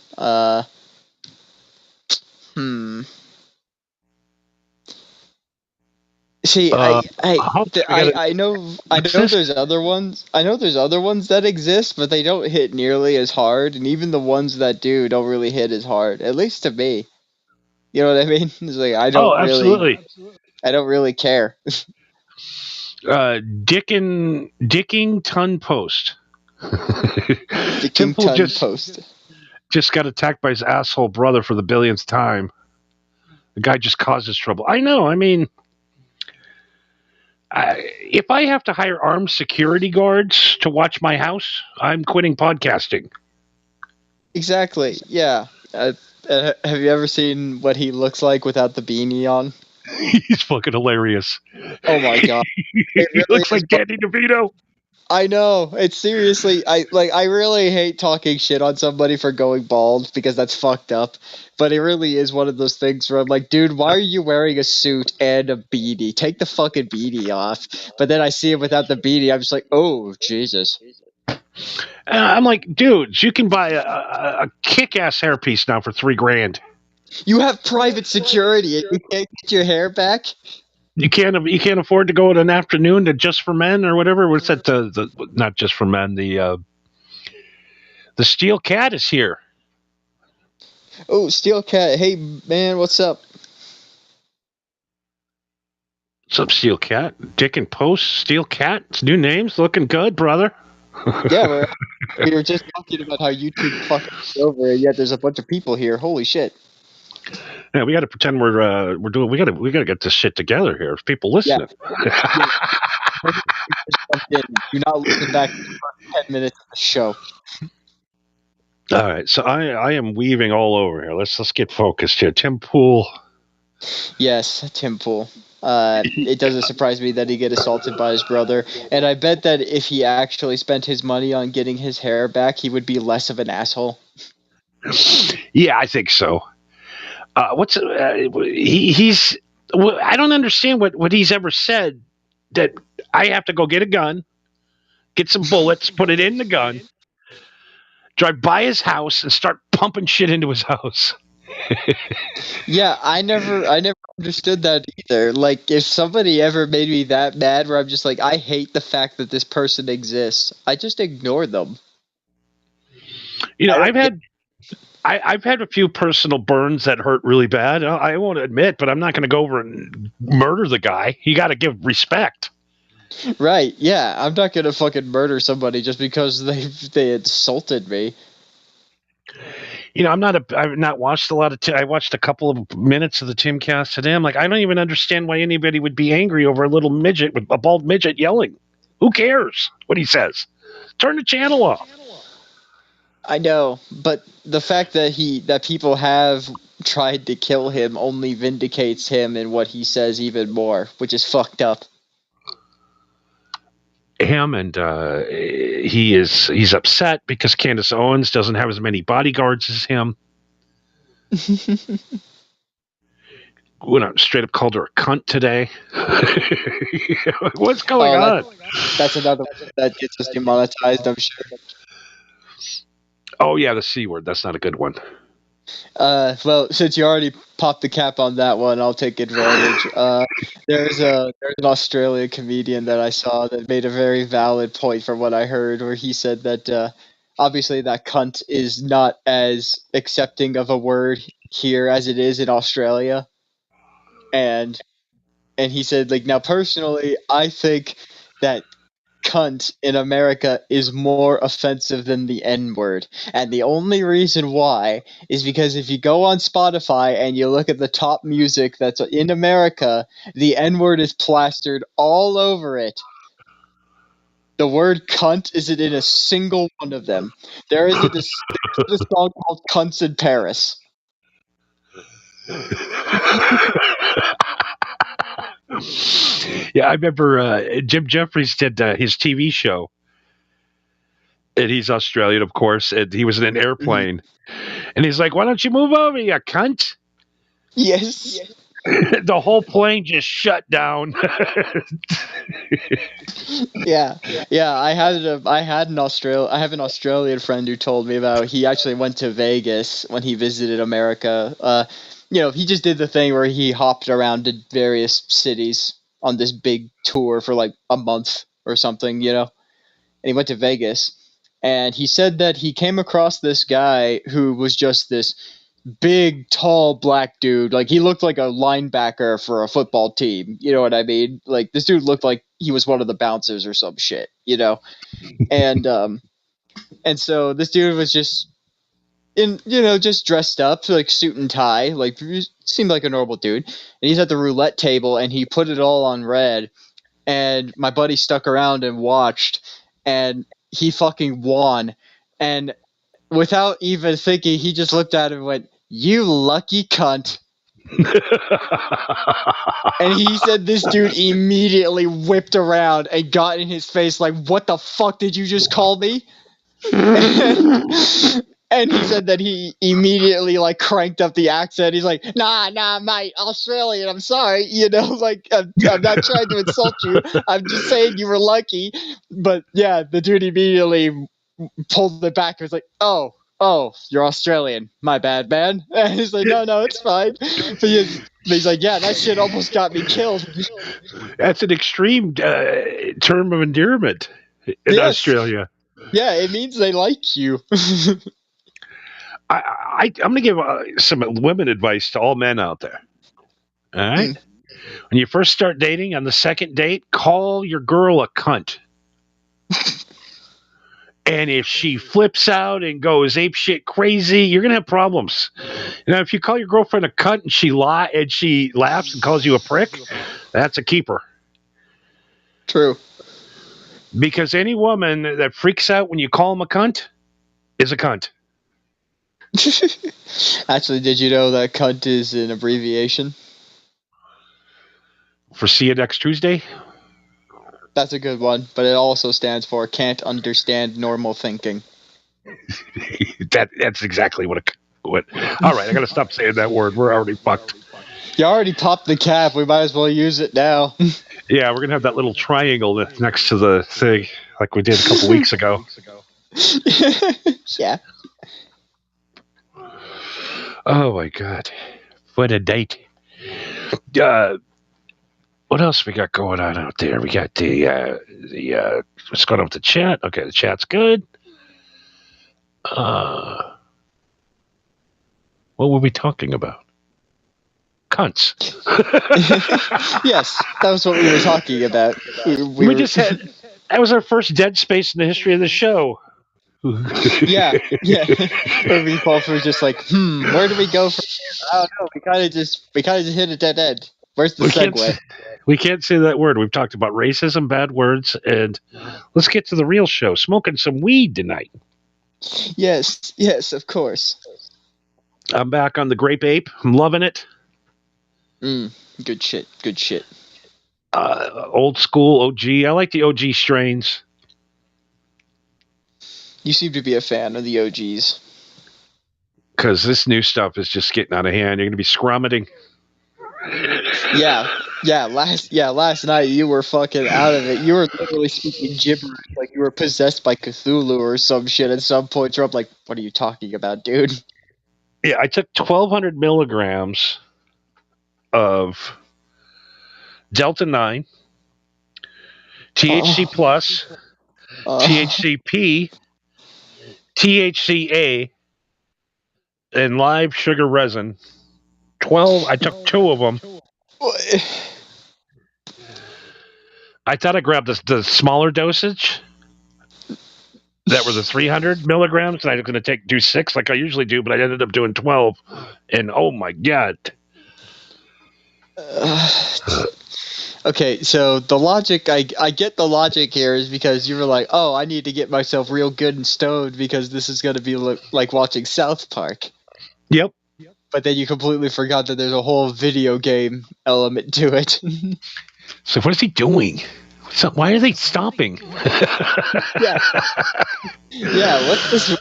[SPEAKER 6] See, I know there's other ones. I know there's other ones that exist, but they don't hit nearly as hard, and even the ones that do don't really hit as hard. At least to me. You know what I mean? It's like I don't really care.
[SPEAKER 3] Dickington Post.
[SPEAKER 6] Dickington Post.
[SPEAKER 3] Just got attacked by his asshole brother for the billionth time. The guy just causes trouble. I know. I mean, if I have to hire armed security guards to watch my house, I'm quitting podcasting.
[SPEAKER 6] Exactly. Yeah. Have you ever seen what he looks like without the beanie on?
[SPEAKER 3] He's fucking hilarious.
[SPEAKER 6] Oh my god.
[SPEAKER 3] He looks like Danny DeVito.
[SPEAKER 6] I know. It's seriously, I really hate talking shit on somebody for going bald because that's fucked up. But it really is one of those things where I'm like, dude, why are you wearing a suit and a beanie? Take the fucking beanie off. But then I see him without the beanie. I'm just like, oh, Jesus.
[SPEAKER 3] I'm like, dude, you can buy a kick-ass hairpiece now for $3,000.
[SPEAKER 6] You have private security and you can't get your hair back?
[SPEAKER 3] You can't afford to go at an afternoon to Just for Men or whatever. What's that? The not Just for Men. The Steel Cat is here.
[SPEAKER 6] Oh, Steel Cat. Hey, man, what's up?
[SPEAKER 3] What's up, Steel Cat? Dick and Post, Steel Cat. It's new names. Looking good, brother.
[SPEAKER 6] Yeah, we were just talking about how YouTube fucking over, and yet there's a bunch of people here. Holy shit.
[SPEAKER 3] Yeah, we got to pretend we're doing. We got to get this shit together here. There's people listening.
[SPEAKER 6] Yeah. Do not listen back to the first 10 minutes of the show.
[SPEAKER 3] All right, so I am weaving all over here. Let's get focused here. Tim Pool.
[SPEAKER 6] Yes, Tim Pool. It doesn't surprise me that he get assaulted by his brother, and I bet that if he actually spent his money on getting his hair back, he would be less of an asshole.
[SPEAKER 3] Yeah, I think so. He's. I don't understand what he's ever said. That I have to go get a gun, get some bullets, put it in the gun, drive by his house, and start pumping shit into his house.
[SPEAKER 6] Yeah, I never understood that either. Like, if somebody ever made me that mad, where I'm just like, I hate the fact that this person exists, I just ignore them.
[SPEAKER 3] You know,
[SPEAKER 6] I
[SPEAKER 3] I've had a few personal burns that hurt really bad. I won't admit, but I'm not going to go over and murder the guy. You got to give respect.
[SPEAKER 6] Right? Yeah, I'm not gonna fucking murder somebody just because they insulted me.
[SPEAKER 3] You know, I've not watched a lot of. I watched a couple of minutes of the Timcast today. I'm like, I don't even understand why anybody would be angry over a little midget with a bald midget yelling. Who cares what he says? Turn the channel off.
[SPEAKER 6] I know, but the fact that people have tried to kill him only vindicates him in what he says even more, which is fucked up.
[SPEAKER 3] Him and he's upset because Candace Owens doesn't have as many bodyguards as him. Went out straight up called her a cunt today. What's going on?
[SPEAKER 6] That's another one that gets us demonetized, I'm sure.
[SPEAKER 3] Oh yeah, the C word. That's not a good one.
[SPEAKER 6] Well, since you already popped the cap on that one, I'll take advantage. There's an Australian comedian that I saw that made a very valid point from what I heard, where he said that obviously that cunt is not as accepting of a word here as it is in Australia, and he said, like, now personally, I think that cunt in America is more offensive than the N-word. And the only reason why is because if you go on Spotify and you look at the top music that's in America, the N-word is plastered all over it. The word cunt isn't in a single one of them. There is a song called Cunts in Paris.
[SPEAKER 3] Yeah, I remember Jim Jeffries did his TV show, and he's Australian, of course, and he was in an airplane, and he's like, "Why don't you move over, you cunt?"
[SPEAKER 6] Yes.
[SPEAKER 3] The whole plane just shut down.
[SPEAKER 6] Yeah. I have an Australian friend who told me about. He actually went to Vegas when he visited America. He just did the thing where he hopped around to various cities on this big tour for like a month or something, and he went to Vegas, and he said that he came across this guy who was just this big, tall black dude. Like, he looked like a linebacker for a football team. You know what I mean? Like, this dude looked like he was one of the bouncers or some shit, And so this dude was just just dressed up, like suit and tie, like seemed like a normal dude. And he's at the roulette table and he put it all on red. And my buddy stuck around and watched, and he fucking won. And without even thinking, he just looked at him and went, "You lucky cunt." And he said this dude immediately whipped around and got in his face like, "What the fuck did you just call me?" And he said that he immediately like cranked up the accent. He's like, nah, mate, Australian, I'm sorry. Like, I'm not trying to insult you. I'm just saying you were lucky. But yeah, the dude immediately pulled it back and was like, oh, you're Australian. My bad, man. And he's like, no, it's fine. But he's like, yeah, that shit almost got me killed.
[SPEAKER 3] That's an extreme term of endearment in Australia.
[SPEAKER 6] Yeah, it means they like you.
[SPEAKER 3] I'm going to give some women advice to all men out there. All right? When you first start dating, on the second date, call your girl a cunt. And if she flips out and goes apeshit crazy, you're going to have problems. If you call your girlfriend a cunt and she laughs and calls you a prick, that's a keeper.
[SPEAKER 6] True.
[SPEAKER 3] Because any woman that freaks out when you call them a cunt is a cunt.
[SPEAKER 6] Actually, did you know that cunt is an abbreviation?
[SPEAKER 3] for See You Next Tuesday.
[SPEAKER 6] That's a good one, but it also stands for can't understand normal thinking.
[SPEAKER 3] That's exactly what. All right, I gotta stop saying that word. We're already fucked.
[SPEAKER 6] You already popped the cap. We might as well use it now.
[SPEAKER 3] Yeah, we're gonna have that little triangle that's next to the thing, like we did a couple weeks ago.
[SPEAKER 6] Yeah.
[SPEAKER 3] Oh my god, what a date! What else we got going on out there? We got the what's going on with the chat? Okay, the chat's good. What were we talking about? Cunts.
[SPEAKER 6] Yes, that was what we were talking about.
[SPEAKER 3] We just had. That was our first dead space in the history of the show.
[SPEAKER 6] Yeah. Where we both were just like, where do we go from here? I don't know. We kind of just hit a dead end. Where's the segue?
[SPEAKER 3] We can't say that word. We've talked about racism, bad words, and let's get to the real show. Smoking some weed tonight.
[SPEAKER 6] Yes, of course.
[SPEAKER 3] I'm back on the Grape Ape. I'm loving it.
[SPEAKER 6] Good shit.
[SPEAKER 3] Old school OG. I like the OG strains.
[SPEAKER 6] You seem to be a fan of the OGs.
[SPEAKER 3] Because this new stuff is just getting out of hand. You're going to be scrummeting.
[SPEAKER 6] Yeah. Last night you were fucking out of it. You were literally speaking gibberish like you were possessed by Cthulhu or some shit at some point. You're up like, what are you talking about, dude?
[SPEAKER 3] Yeah, I took 1,200 milligrams of Delta 9, THC plus, THCP, THCA, and live sugar resin. 12. I took 2 of them. I thought I grabbed the smaller dosage. That were the 300 milligrams, and I was going to do 6 like I usually do, but I ended up doing 12. And oh my god.
[SPEAKER 6] Okay, so the logic, I get the logic here is because you were like, oh, I need to get myself real good and stoned because this is going to be like watching South Park.
[SPEAKER 3] Yep.
[SPEAKER 6] But then you completely forgot that there's a whole video game element to it.
[SPEAKER 3] So what is he doing? So why are they stopping?
[SPEAKER 6] Yeah, what's this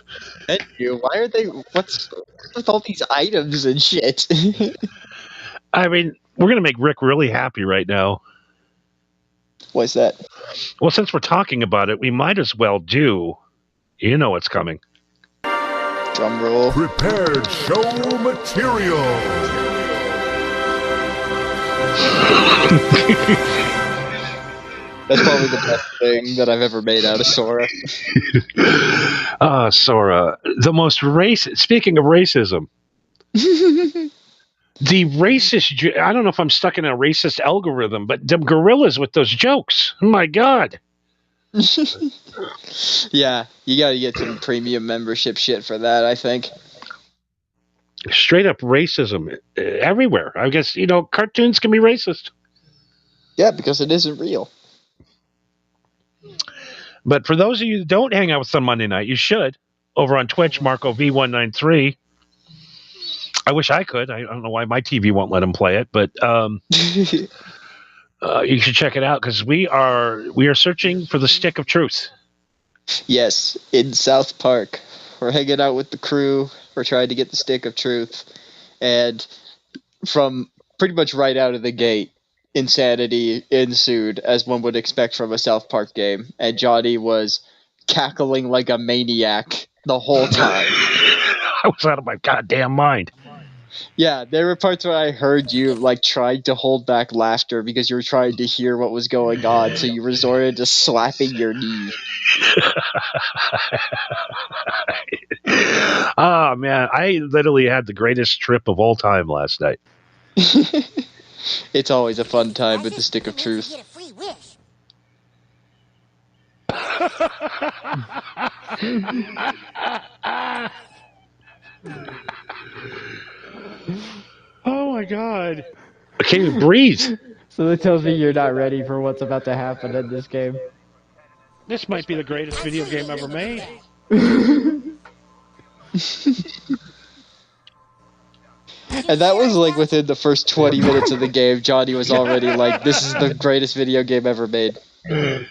[SPEAKER 6] menu? Why are they, what's with all these items and shit?
[SPEAKER 3] I mean, we're going to make Rick really happy right now.
[SPEAKER 6] What's that?
[SPEAKER 3] Well, since we're talking about it, we might as well do, you know what's coming.
[SPEAKER 6] Drum roll.
[SPEAKER 2] Prepared show material.
[SPEAKER 6] That's probably the best thing that I've ever made out of Sora.
[SPEAKER 3] Sora, the most racist. Speaking of racism, the racist. I don't know if I'm stuck in a racist algorithm, but them gorillas with those jokes. Oh my god.
[SPEAKER 6] Yeah, you gotta get some premium membership shit for that, I think.
[SPEAKER 3] Straight up racism everywhere. I guess, cartoons can be racist.
[SPEAKER 6] Yeah, because it isn't real.
[SPEAKER 3] But for those of you that don't hang out with us on Monday night, you should. Over on Twitch, Marco V193. I wish I could. I don't know why my TV won't let him play it, but you should check it out because we are searching for the stick of truth.
[SPEAKER 6] Yes, in South Park. We're hanging out with the crew. We're trying to get the stick of truth. And from pretty much right out of the gate, insanity ensued, as one would expect from a South Park game. And Johnny was cackling like a maniac the whole time.
[SPEAKER 3] I was out of my goddamn mind.
[SPEAKER 6] Yeah, there were parts where I heard you trying to hold back laughter because you were trying to hear what was going on, so you resorted to slapping your knee.
[SPEAKER 3] Oh man, I literally had the greatest trip of all time last night.
[SPEAKER 6] It's always a fun time with the stick of truth.
[SPEAKER 3] Oh my god. I can't even breathe.
[SPEAKER 10] So that tells me you're not ready for what's about to happen in this game.
[SPEAKER 3] This might be the greatest video game ever made.
[SPEAKER 6] And that was like within the first 20 minutes of the game. Johnny was already like, "This is the greatest video game ever made."
[SPEAKER 3] It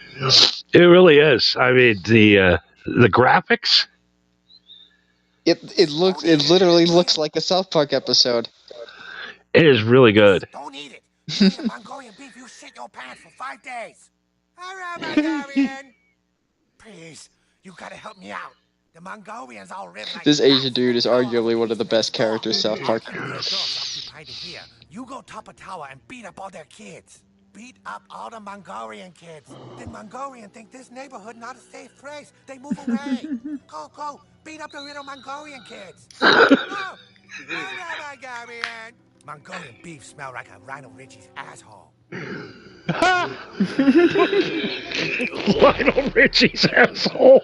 [SPEAKER 3] really is. I mean, the graphics.
[SPEAKER 6] It literally looks like a South Park episode.
[SPEAKER 3] It is really good.
[SPEAKER 2] Don't eat it. You eat a Mongolian beef, you shit your pants for 5 days. All right, Mongolian. Please, you gotta help me out. The Mongolians all live like
[SPEAKER 6] This Asian dude is arguably one of the best characters South Park.
[SPEAKER 2] Here. You go top a tower and beat up all their kids. Beat up all the Mongolian kids. The Mongolian think this neighborhood not a safe place. They move away. Go. Beat up the little Mongolian kids. Go. Mongolian. Mongolian beef smell like a Rhino Richie's asshole.
[SPEAKER 3] Lionel Richie's asshole.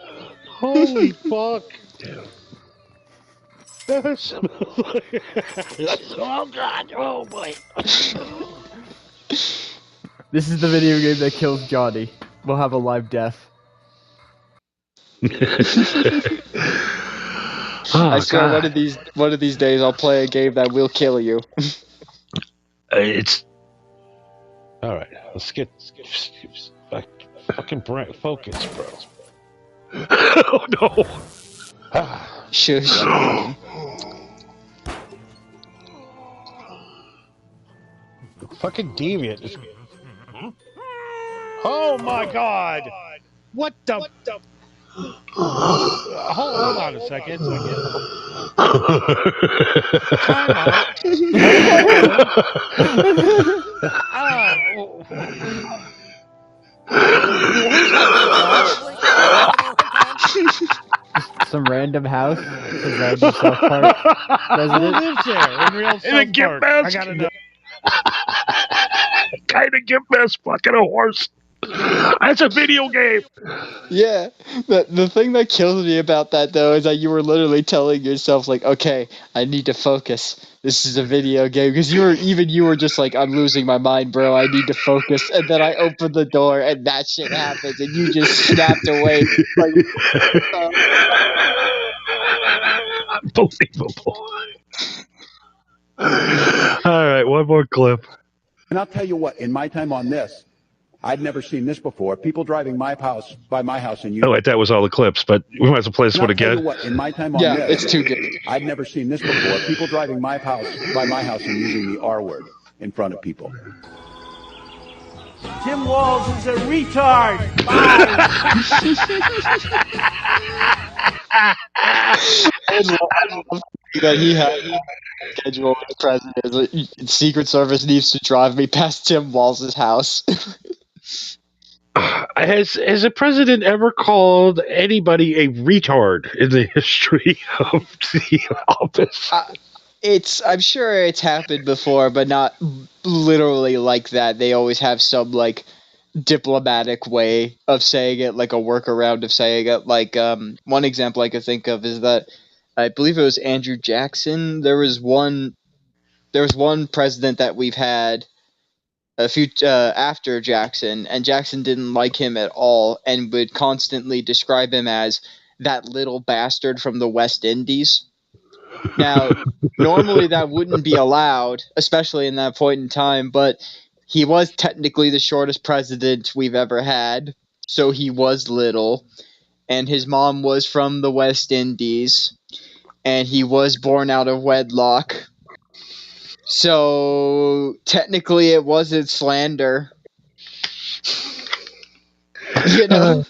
[SPEAKER 3] Holy fuck. Oh god, oh boy.
[SPEAKER 10] This is the video game that kills Johnny. We'll have a live death.
[SPEAKER 6] I swear, one of these days, I'll play a game that will kill you.
[SPEAKER 3] It's all right. Let's get back. Fucking focus, bro. Oh no!
[SPEAKER 6] Shush.
[SPEAKER 3] Fucking deviant. Oh my god! What the? Hold on a second. Time out.
[SPEAKER 10] Some random house. Some random South Park president.
[SPEAKER 3] Who lives there in real South Park? I gotta know. Kind of get messed fucking a horse. That's a video game.
[SPEAKER 6] Yeah, the thing that kills me about that though is that you were literally telling yourself like, okay, I need to focus. This is a video game because you were just like, I'm losing my mind, bro. I need to focus. And then I opened the door and that shit happens and you just snapped away. Like,
[SPEAKER 3] unbelievable. All right, one more clip.
[SPEAKER 5] And I'll tell you what, in my time on this, I'd never seen this before. People driving by my house and
[SPEAKER 3] Oh wait, that was all the clips, but we might as well play this one again.
[SPEAKER 5] What, in my time on
[SPEAKER 6] yeah,
[SPEAKER 5] this,
[SPEAKER 6] it's too good.
[SPEAKER 5] I'd never seen this before. People driving by my house and using the R word in front of people.
[SPEAKER 2] Tim Walz is a retard.
[SPEAKER 6] I love that he had schedule with the president. Secret Service needs to drive me past Tim Walz's house.
[SPEAKER 3] Has a president ever called anybody a retard in the history of the office?
[SPEAKER 6] I'm sure it's happened before, but not literally like that. They always have some like diplomatic way of saying it, like a workaround of saying it. Like one example I could think of is that I believe it was Andrew Jackson. There was one president that we've had a few after Jackson, and Jackson didn't like him at all and would constantly describe him as that little bastard from the West Indies. Now, normally that wouldn't be allowed, especially in that point in time, but he was technically the shortest president we've ever had, so he was little, and his mom was from the West Indies, and he was born out of wedlock. So, technically it wasn't slander. You know?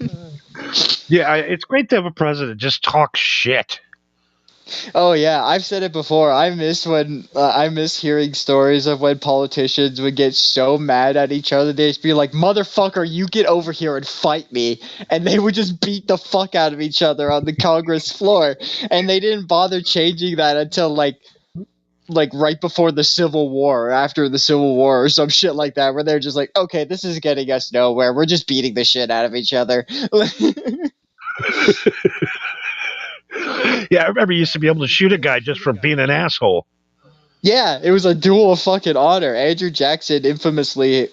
[SPEAKER 3] Yeah, it's great to have a president just talk shit.
[SPEAKER 6] Oh yeah, I've said it before. I miss hearing stories of when politicians would get so mad at each other. They'd just be like, "Motherfucker, you get over here and fight me," and they would just beat the fuck out of each other on the Congress floor. And they didn't bother changing that until like right before the Civil War, or after the Civil War, or some shit like that, where they're just like, "Okay, this is getting us nowhere. We're just beating the shit out of each other."
[SPEAKER 3] Yeah, I remember you used to be able to shoot a guy just for being an asshole.
[SPEAKER 6] Yeah, it was a duel of fucking honor. Andrew Jackson infamously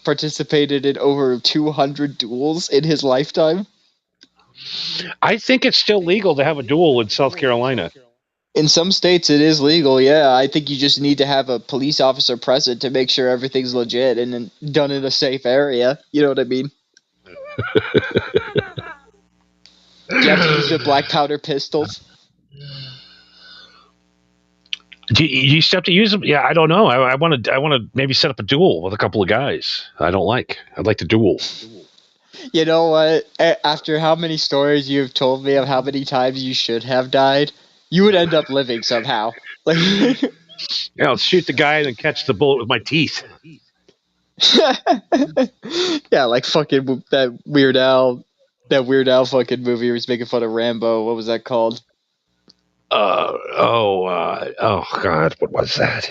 [SPEAKER 6] participated in over 200 duels in his lifetime.
[SPEAKER 3] I think it's still legal to have a duel in South Carolina.
[SPEAKER 6] In some states, it is legal. Yeah, I think you just need to have a police officer present to make sure everything's legit and then done in a safe area. You know what I mean? Do you have to use the black powder pistols?
[SPEAKER 3] Do you still have to use them? Yeah, I don't know. I want to maybe set up a duel with a couple of guys. I'd like to duel.
[SPEAKER 6] You know what? After how many stories you've told me of how many times you should have died, you would end up living somehow. Like,
[SPEAKER 3] Yeah, I'll shoot the guy and then catch the bullet with my teeth.
[SPEAKER 6] yeah, like fucking that Weird Al fucking movie where he's making fun of Rambo. What was that called?
[SPEAKER 3] Oh God, what was that?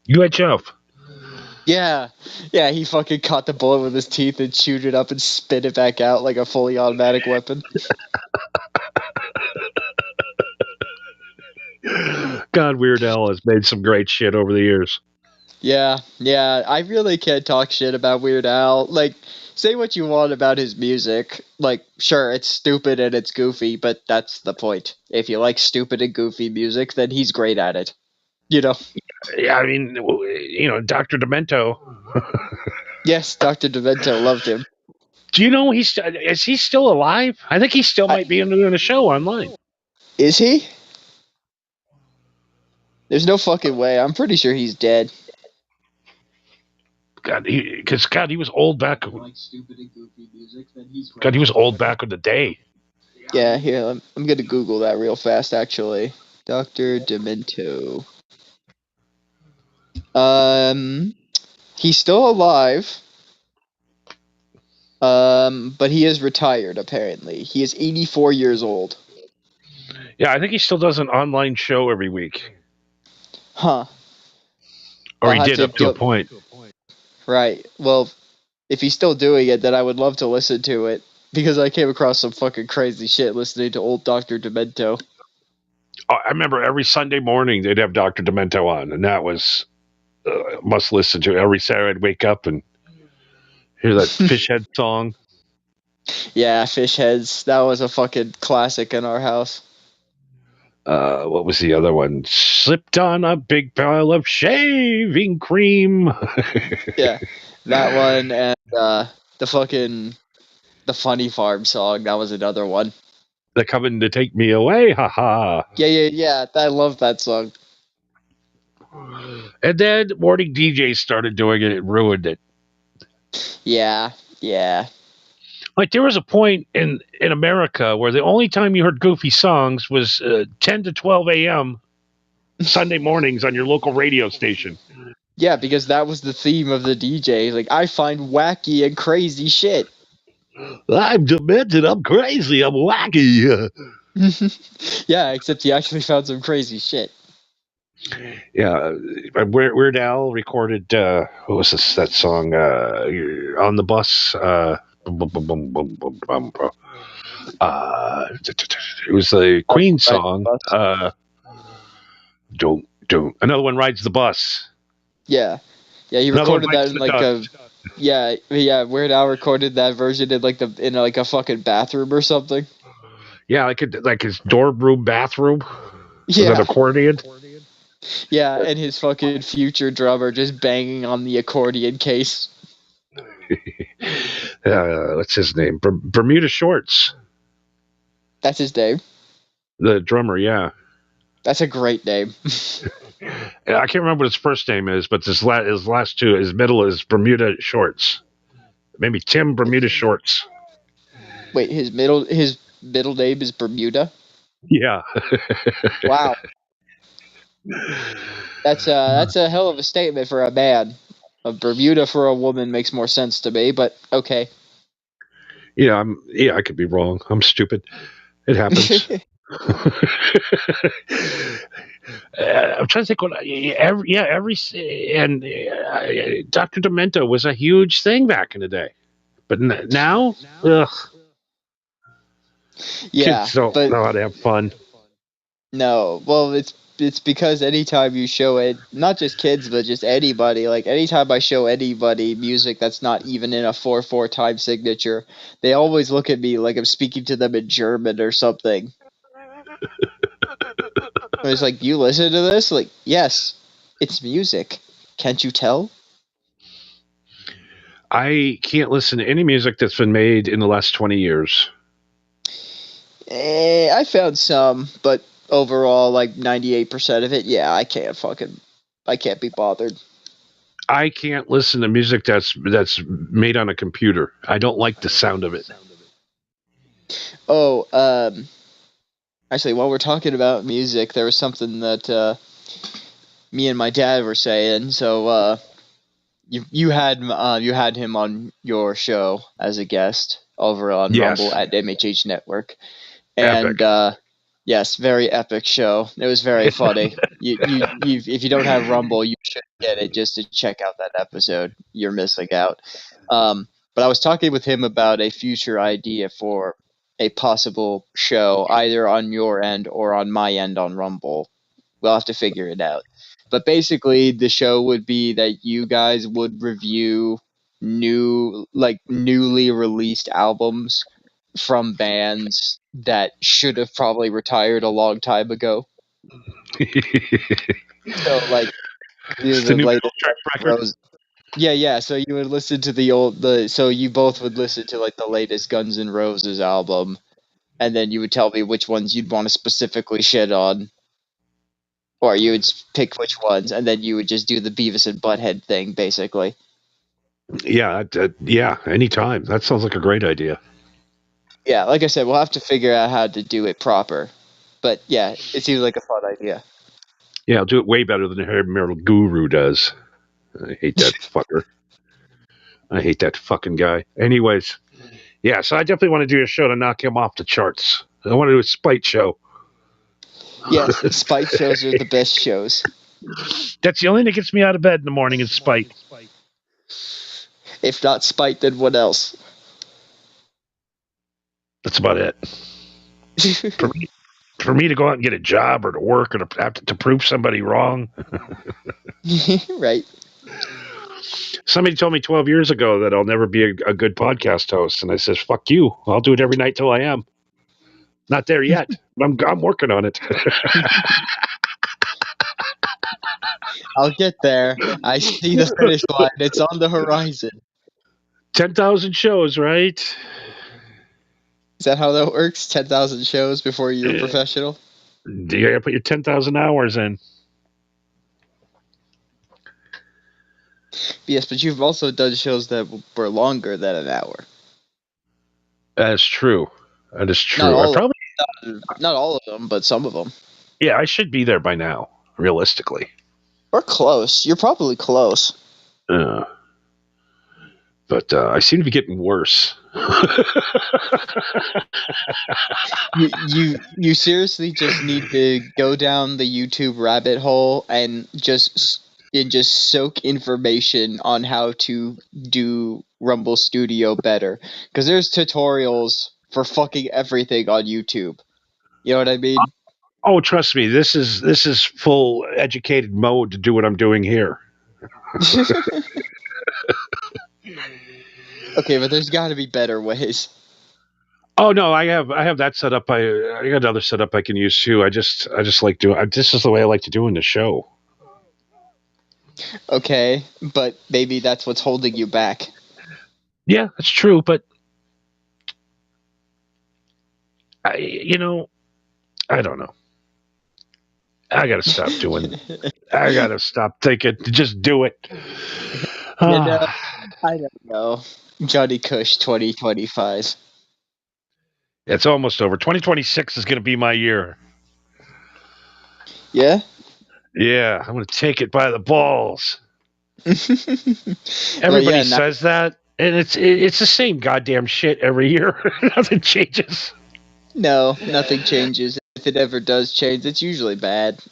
[SPEAKER 3] UHF.
[SPEAKER 6] Yeah, he fucking caught the bullet with his teeth and chewed it up and spit it back out like a fully automatic weapon.
[SPEAKER 3] God, Weird Al has made some great shit over the years.
[SPEAKER 6] Yeah, I really can't talk shit about Weird Al. Like, say what you want about his music. Like, sure, it's stupid and it's goofy, but that's the point. If you like stupid and goofy music, then he's great at it. You know?
[SPEAKER 3] Yeah, I mean, Dr. Demento.
[SPEAKER 6] Yes, Dr. Demento loved him.
[SPEAKER 3] Do you know is he still alive? I think he still might be doing a show online.
[SPEAKER 6] Is he? There's no fucking way. I'm pretty sure he's dead.
[SPEAKER 3] God, he was old back.
[SPEAKER 6] Stupid and goofy music, then he's
[SPEAKER 3] God, he was old back in the day.
[SPEAKER 6] Yeah, here, I'm gonna Google that real fast, actually. Dr. Demento. He's still alive. But he is retired, apparently. He is 84 years old.
[SPEAKER 3] Yeah, I think he still does an online show every week.
[SPEAKER 6] Huh.
[SPEAKER 3] Or he did up to a point.
[SPEAKER 6] Right. Well, if he's still doing it, then I would love to listen to it. Because I came across some fucking crazy shit listening to old Dr. Demento.
[SPEAKER 3] Oh, I remember every Sunday morning they'd have Dr. Demento on, and that was must listen to. Every Saturday I'd wake up and hear that Fishhead song.
[SPEAKER 6] Yeah, Fishheads. That was a fucking classic in our house.
[SPEAKER 3] What was the other one? Slipped on a big pile of shaving cream.
[SPEAKER 6] Yeah, that one and the Funny Farm song. That was another one.
[SPEAKER 3] They're coming to take me away, haha.
[SPEAKER 6] Yeah. I love that song.
[SPEAKER 3] And then morning DJs started doing it and ruined it.
[SPEAKER 6] Yeah.
[SPEAKER 3] Like there was a point in America where the only time you heard goofy songs was 10 to 12 a.m. Sunday mornings on your local radio station.
[SPEAKER 6] Yeah, because that was the theme of the DJ. Like, I find wacky and crazy shit.
[SPEAKER 3] I'm demented, I'm crazy, I'm wacky.
[SPEAKER 6] Yeah, except he actually found some crazy shit.
[SPEAKER 3] Yeah, Weird Al recorded, what was that song? On the Bus. It was the Queen song. Don't. Another one, Rides the Bus.
[SPEAKER 6] Yeah, he recorded that in like a. Yeah. Weird Al recorded that version in a fucking bathroom or something.
[SPEAKER 3] Yeah, like his dorm room bathroom.
[SPEAKER 6] Yeah.
[SPEAKER 3] With an accordion.
[SPEAKER 6] Yeah, and his fucking future drummer just banging on the accordion case.
[SPEAKER 3] What's his name? Bermuda Shorts.
[SPEAKER 6] That's his name.
[SPEAKER 3] The drummer, yeah.
[SPEAKER 6] That's a great name.
[SPEAKER 3] I can't remember what his first name is, but his last two, his middle is Bermuda Shorts. Maybe Tim Bermuda Shorts.
[SPEAKER 6] Wait, his middle name is Bermuda?
[SPEAKER 3] Yeah.
[SPEAKER 6] Wow. That's a hell of a statement for a man. A Bermuda for a woman makes more sense to me, but okay.
[SPEAKER 3] Yeah, I could be wrong. I'm stupid. It happens. I'm trying to think Dr. Demento was a huge thing back in the day, but now, ugh.
[SPEAKER 6] Yeah,
[SPEAKER 3] kids don't know how to have fun.
[SPEAKER 6] No, well, it's because anytime you show it, not just kids, but just anybody, like anytime I show anybody music that's not even in a 4/4 time signature, they always look at me like I'm speaking to them in German or something. I was like, you listen to this? Like, yes, it's music. Can't you tell?
[SPEAKER 3] I can't listen to any music that's been made in the last 20 years.
[SPEAKER 6] I found some, but overall, like 98% of it, yeah, I can't be bothered.
[SPEAKER 3] I can't listen to music that's made on a computer. I don't like the sound of it.
[SPEAKER 6] Oh, actually, while we're talking about music, there was something that me and my dad were saying. So, you had him on your show as a guest over on
[SPEAKER 3] Yes.
[SPEAKER 6] Rumble at MHH Network, and yes, very epic show. It was very funny. If you don't have Rumble, you should get it just to check out that episode. You're missing out. But I was talking with him about a future idea for a possible show, either on your end or on my end on Rumble. We'll have to figure it out. But basically, the show would be that you guys would review newly released albums from bands that should have probably retired a long time ago. So, like,
[SPEAKER 3] It's the new
[SPEAKER 6] latest
[SPEAKER 3] track record.
[SPEAKER 6] Rose. Yeah. So you would listen to so you both would listen to like the latest Guns N' Roses album, and then you would tell me which ones you'd want to specifically shit on. Or you would pick which ones, and then you would just do the Beavis and Butthead thing, basically.
[SPEAKER 3] Yeah, anytime. That sounds like a great idea.
[SPEAKER 6] Yeah, like I said, we'll have to figure out how to do it proper. But yeah, it seems like a fun idea.
[SPEAKER 3] Yeah, I'll do it way better than the hair metal guru does. I hate that fucker. I hate that fucking guy. Anyways, yeah, so I definitely want to do a show to knock him off the charts. I want to do a spite show.
[SPEAKER 6] Yes, spite shows are the best shows.
[SPEAKER 3] That's the only thing that gets me out of bed in the morning is spite.
[SPEAKER 6] If not spite, then what else?
[SPEAKER 3] That's about it. For me to go out and get a job or to work or to have to prove somebody wrong.
[SPEAKER 6] Right.
[SPEAKER 3] Somebody told me 12 years ago that I'll never be a good podcast host, and I says, "Fuck you! I'll do it every night till I am." Not there yet. I'm working on it.
[SPEAKER 6] I'll get there. I see the finish line. It's on the horizon.
[SPEAKER 3] 10,000 shows, right?
[SPEAKER 6] Is that how that works? 10,000 shows before you're a professional?
[SPEAKER 3] You gotta put your 10,000 hours in.
[SPEAKER 6] Yes, but you've also done shows that were longer than an hour.
[SPEAKER 3] That's true. That is true.
[SPEAKER 6] Not all of them, but some of them.
[SPEAKER 3] Yeah, I should be there by now, realistically.
[SPEAKER 6] Or close. You're probably close.
[SPEAKER 3] But I seem to be getting worse.
[SPEAKER 6] You seriously just need to go down the YouTube rabbit hole and just soak information on how to do Rumble Studio better. Because there's tutorials for fucking everything on YouTube. You know what I mean?
[SPEAKER 3] Oh, trust me, this is full educated mode to do what I'm doing here.
[SPEAKER 6] Okay, but there's got to be better ways.
[SPEAKER 3] Oh no, I have that set up. I got another setup I can use too. I just like doing. This is the way I like to do in the show.
[SPEAKER 6] Okay, but maybe that's what's holding you back.
[SPEAKER 3] Yeah, that's true. But I don't know. I gotta stop doing. I gotta stop thinking. Just do it.
[SPEAKER 6] I don't know. Johnny Cush 2025.
[SPEAKER 3] It's almost over. 2026 is going to be my year.
[SPEAKER 6] Yeah?
[SPEAKER 3] Yeah, I'm going to take it by the balls. Everybody says that, and it's the same goddamn shit every year. Nothing changes.
[SPEAKER 6] No, nothing changes. If it ever does change, it's usually bad.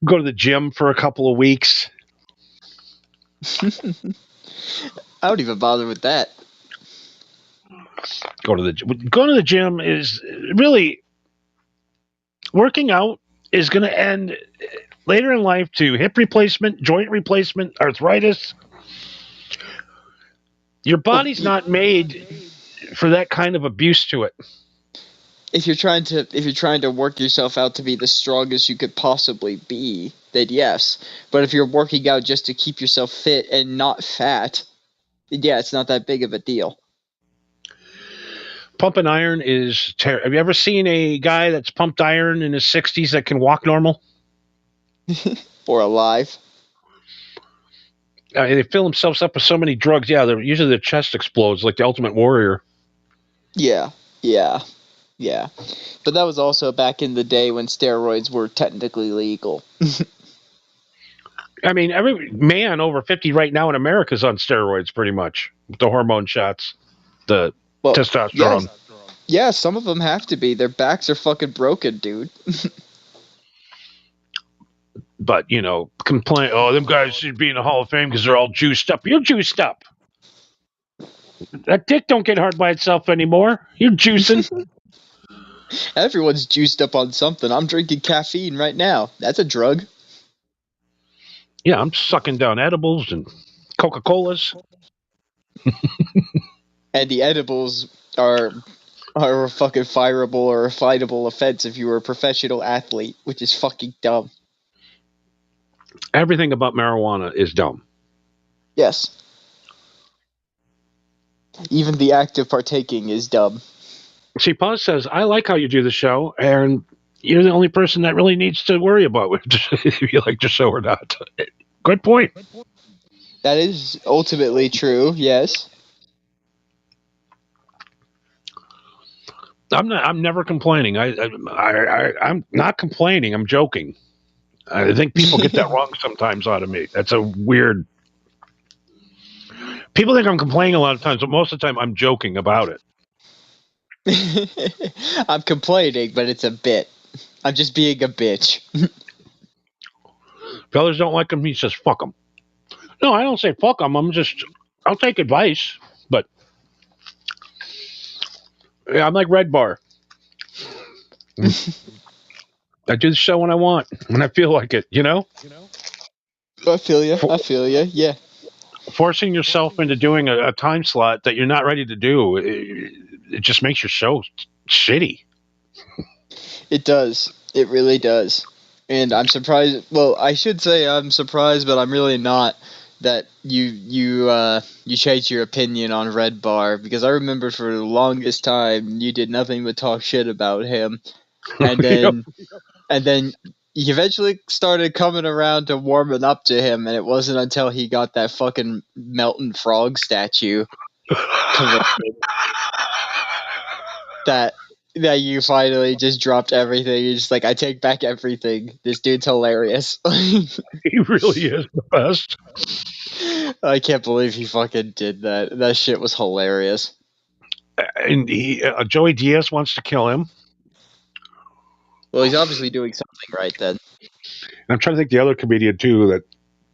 [SPEAKER 3] Go to the gym for a couple of weeks.
[SPEAKER 6] I don't even bother with that.
[SPEAKER 3] Going to the gym is really working out is going to end later in life to hip replacement, joint replacement, arthritis. Your body's not made for that kind of abuse to it.
[SPEAKER 6] if you're trying to work yourself out to be the strongest you could possibly be, then yes. But if you're working out just to keep yourself fit and not fat, yeah, it's not that big of a deal.
[SPEAKER 3] Pumping iron is terrible. Have you ever seen a guy that's pumped iron in his 60s that can walk normal?
[SPEAKER 6] Or alive.
[SPEAKER 3] They fill themselves up with so many drugs. Yeah, usually their chest explodes like the Ultimate Warrior.
[SPEAKER 6] Yeah. But that was also back in the day when steroids were technically legal.
[SPEAKER 3] I mean, every man over 50 right now in America is on steroids, pretty much. The hormone shots, the testosterone.
[SPEAKER 6] Yeah, some of them have to be. Their backs are fucking broken, dude.
[SPEAKER 3] But, complain, them guys should be in the Hall of Fame because they're all juiced up. You're juiced up. That dick don't get hard by itself anymore. You're juicing.
[SPEAKER 6] Everyone's juiced up on something. I'm drinking caffeine right now. That's a drug.
[SPEAKER 3] Yeah, I'm sucking down edibles and Coca-Colas.
[SPEAKER 6] And the edibles are a fucking fireable or a fightable offense if you were a professional athlete, which is fucking dumb.
[SPEAKER 3] Everything about marijuana is dumb.
[SPEAKER 6] Yes. Even the act of partaking is dumb.
[SPEAKER 3] See, Paz says, I like how you do the show, and you're the only person that really needs to worry about if you like the show or not. Good point.
[SPEAKER 6] That is ultimately true, yes.
[SPEAKER 3] I'm never complaining. I'm not complaining. I'm joking. I think people get that wrong sometimes out of me. That's a weird... People think I'm complaining a lot of times, but most of the time I'm joking about it.
[SPEAKER 6] I'm complaining, but it's a bit. I'm just being a bitch.
[SPEAKER 3] If others don't like him, he says, fuck him. No, I don't say fuck him. I'll take advice, but yeah, I'm like Red Bar. I do the show when I want, when I feel like it,
[SPEAKER 6] I feel you, yeah.
[SPEAKER 3] Forcing yourself into doing a time slot that you're not ready to do, it just makes your show shitty.
[SPEAKER 6] It does. It really does. And I'm surprised. Well, I should say I'm surprised, but I'm really not that you changed your opinion on Red Bar, because I remember for the longest time you did nothing but talk shit about him, and then and then you eventually started coming around to warming up to him, and it wasn't until he got that fucking Melton Frog statue that you finally just dropped everything. You're just like, I take back everything. This dude's hilarious.
[SPEAKER 3] He really is the best.
[SPEAKER 6] I can't believe he fucking did that. That shit was hilarious.
[SPEAKER 3] And Joey Diaz wants to kill him.
[SPEAKER 6] Well, he's obviously doing something right then.
[SPEAKER 3] And I'm trying to think the other comedian too that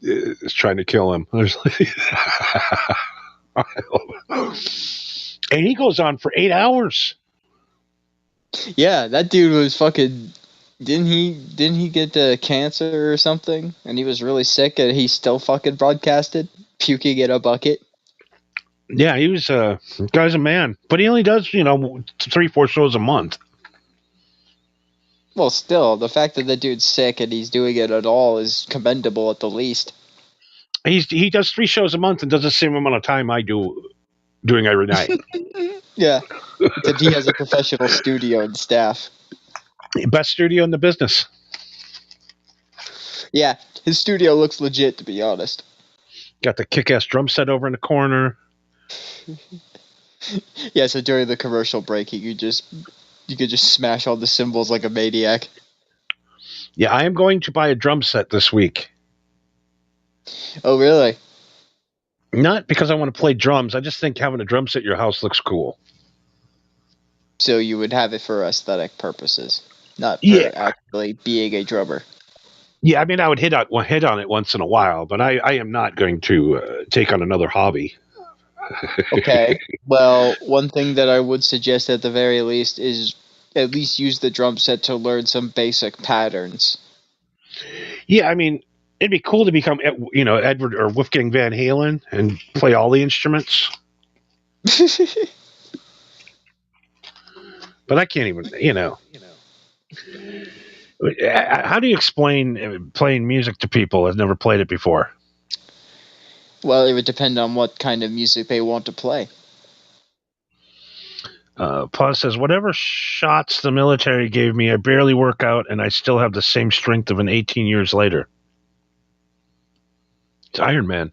[SPEAKER 3] is trying to kill him. And he goes on for 8 hours.
[SPEAKER 6] Yeah, that dude was fucking. Didn't he get cancer or something? And he was really sick, and he still fucking broadcasted, puking in a bucket.
[SPEAKER 3] Yeah, he was guy's a man, but he only does 3-4 shows a month.
[SPEAKER 6] Well, still, the fact that the dude's sick and he's doing it at all is commendable at the least.
[SPEAKER 3] He does 3 shows a month and does the same amount of time I do doing every night.
[SPEAKER 6] Yeah, except he has a professional studio and staff.
[SPEAKER 3] Best studio in the business.
[SPEAKER 6] Yeah, his studio looks legit, to be honest.
[SPEAKER 3] Got the kick-ass drum set over in the corner.
[SPEAKER 6] Yeah, so during the commercial break, you could just smash all the cymbals like a maniac.
[SPEAKER 3] Yeah, I am going to buy a drum set this week.
[SPEAKER 6] Oh, really?
[SPEAKER 3] Not because I want to play drums. I just think having a drum set at your house looks cool.
[SPEAKER 6] So you would have it for aesthetic purposes, not for actually being a drummer.
[SPEAKER 3] Yeah, I mean, I would hit on it once in a while, but I am not going to take on another hobby.
[SPEAKER 6] Okay. Well, one thing that I would suggest at the very least is at least use the drum set to learn some basic patterns.
[SPEAKER 3] Yeah, I mean, it'd be cool to become, Edward or Wolfgang Van Halen and play all the instruments. But I can't even, How do you explain playing music to people who've never played it before?
[SPEAKER 6] Well, it would depend on what kind of music they want to play.
[SPEAKER 3] Pause says, whatever shots the military gave me, I barely work out, and I still have the same strength of an 18 years later. It's Iron Man.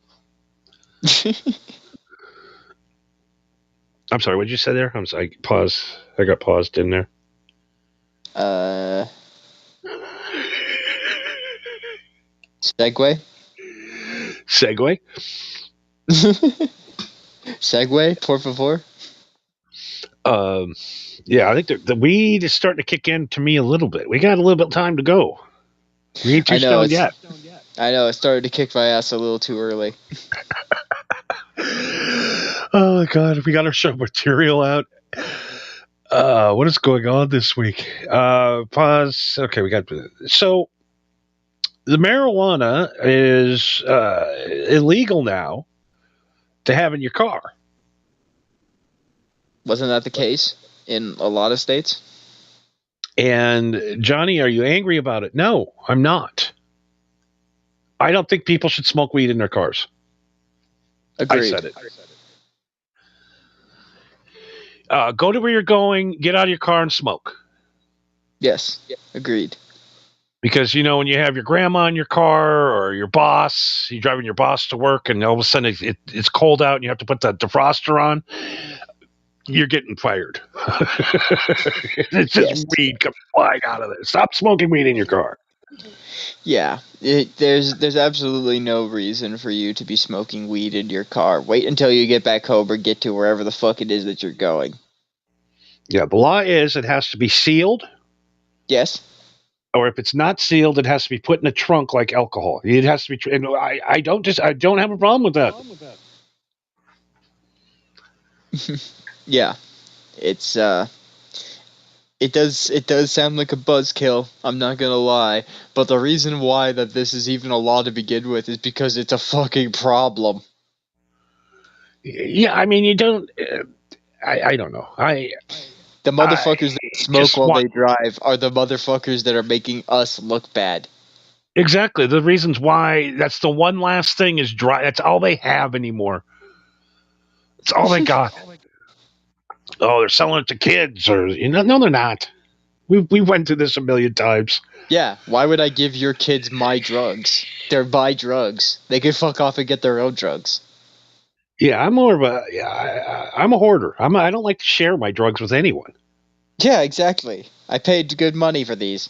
[SPEAKER 3] I'm sorry, what did you say there? I'm sorry, pause. I got paused in there.
[SPEAKER 6] Segway?
[SPEAKER 3] Segway?
[SPEAKER 6] Segway, por favor?
[SPEAKER 3] Yeah, I think the weed is starting to kick in to me a little bit. We got a little bit of time to go. We ain't too stoned yet.
[SPEAKER 6] I know, it started to kick my ass a little too early.
[SPEAKER 3] Oh, God, we got our show material out. What is going on this week? Pause. Okay, we got... So, the marijuana is illegal now to have in your car.
[SPEAKER 6] Wasn't that the case in a lot of states?
[SPEAKER 3] And, Johnny, are you angry about it? No, I'm not. I don't think people should smoke weed in their cars.
[SPEAKER 6] Agreed.
[SPEAKER 3] I said it. Go to where you're going, get out of your car and smoke.
[SPEAKER 6] Yes, agreed.
[SPEAKER 3] Because, when you have your grandma in your car or your boss, you're driving your boss to work and all of a sudden it's cold out and you have to put the defroster on, you're getting fired. It's just weed comes flying out of it. Stop smoking weed in your car.
[SPEAKER 6] Yeah, there's absolutely no reason for you to be smoking weed in your car. Wait until you get back home or get to wherever the fuck it is that you're going.
[SPEAKER 3] Yeah, the law is it has to be sealed.
[SPEAKER 6] Yes.
[SPEAKER 3] Or if it's not sealed, it has to be put in a trunk like alcohol. It has to be. And I don't have a problem with that.
[SPEAKER 6] Yeah, it's it does sound like a buzzkill. I'm not gonna lie, but the reason why that this is even a law to begin with is because it's a fucking problem.
[SPEAKER 3] Yeah, I mean, you don't. I don't know.
[SPEAKER 6] The motherfuckers that smoke while they drive are the motherfuckers that are making us look bad.
[SPEAKER 3] Exactly. The reasons why that's the one last thing is dry. That's all they have anymore. It's all they got. Oh, they're selling it to kids, or no, they're not. We went through this a million times.
[SPEAKER 6] Yeah, why would I give your kids my drugs? They're my drugs. They can fuck off and get their own drugs.
[SPEAKER 3] Yeah, I'm more of a I'm a hoarder. I don't like to share my drugs with anyone.
[SPEAKER 6] Yeah, exactly. I paid good money for these.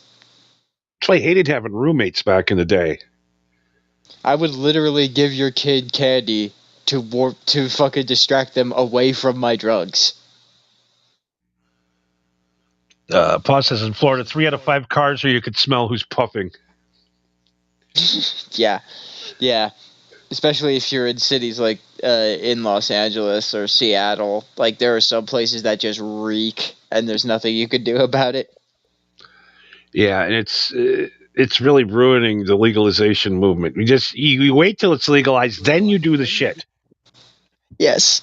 [SPEAKER 3] So I hated having roommates back in the day.
[SPEAKER 6] I would literally give your kid candy to fucking distract them away from my drugs.
[SPEAKER 3] Paul says in Florida, 3 out of 5 cars where you could smell who's puffing.
[SPEAKER 6] Yeah. Especially if you're in cities like in Los Angeles or Seattle. Like, there are some places that just reek, and there's nothing you could do about it.
[SPEAKER 3] Yeah, and it's really ruining the legalization movement. You wait till it's legalized, then you do the shit.
[SPEAKER 6] Yes.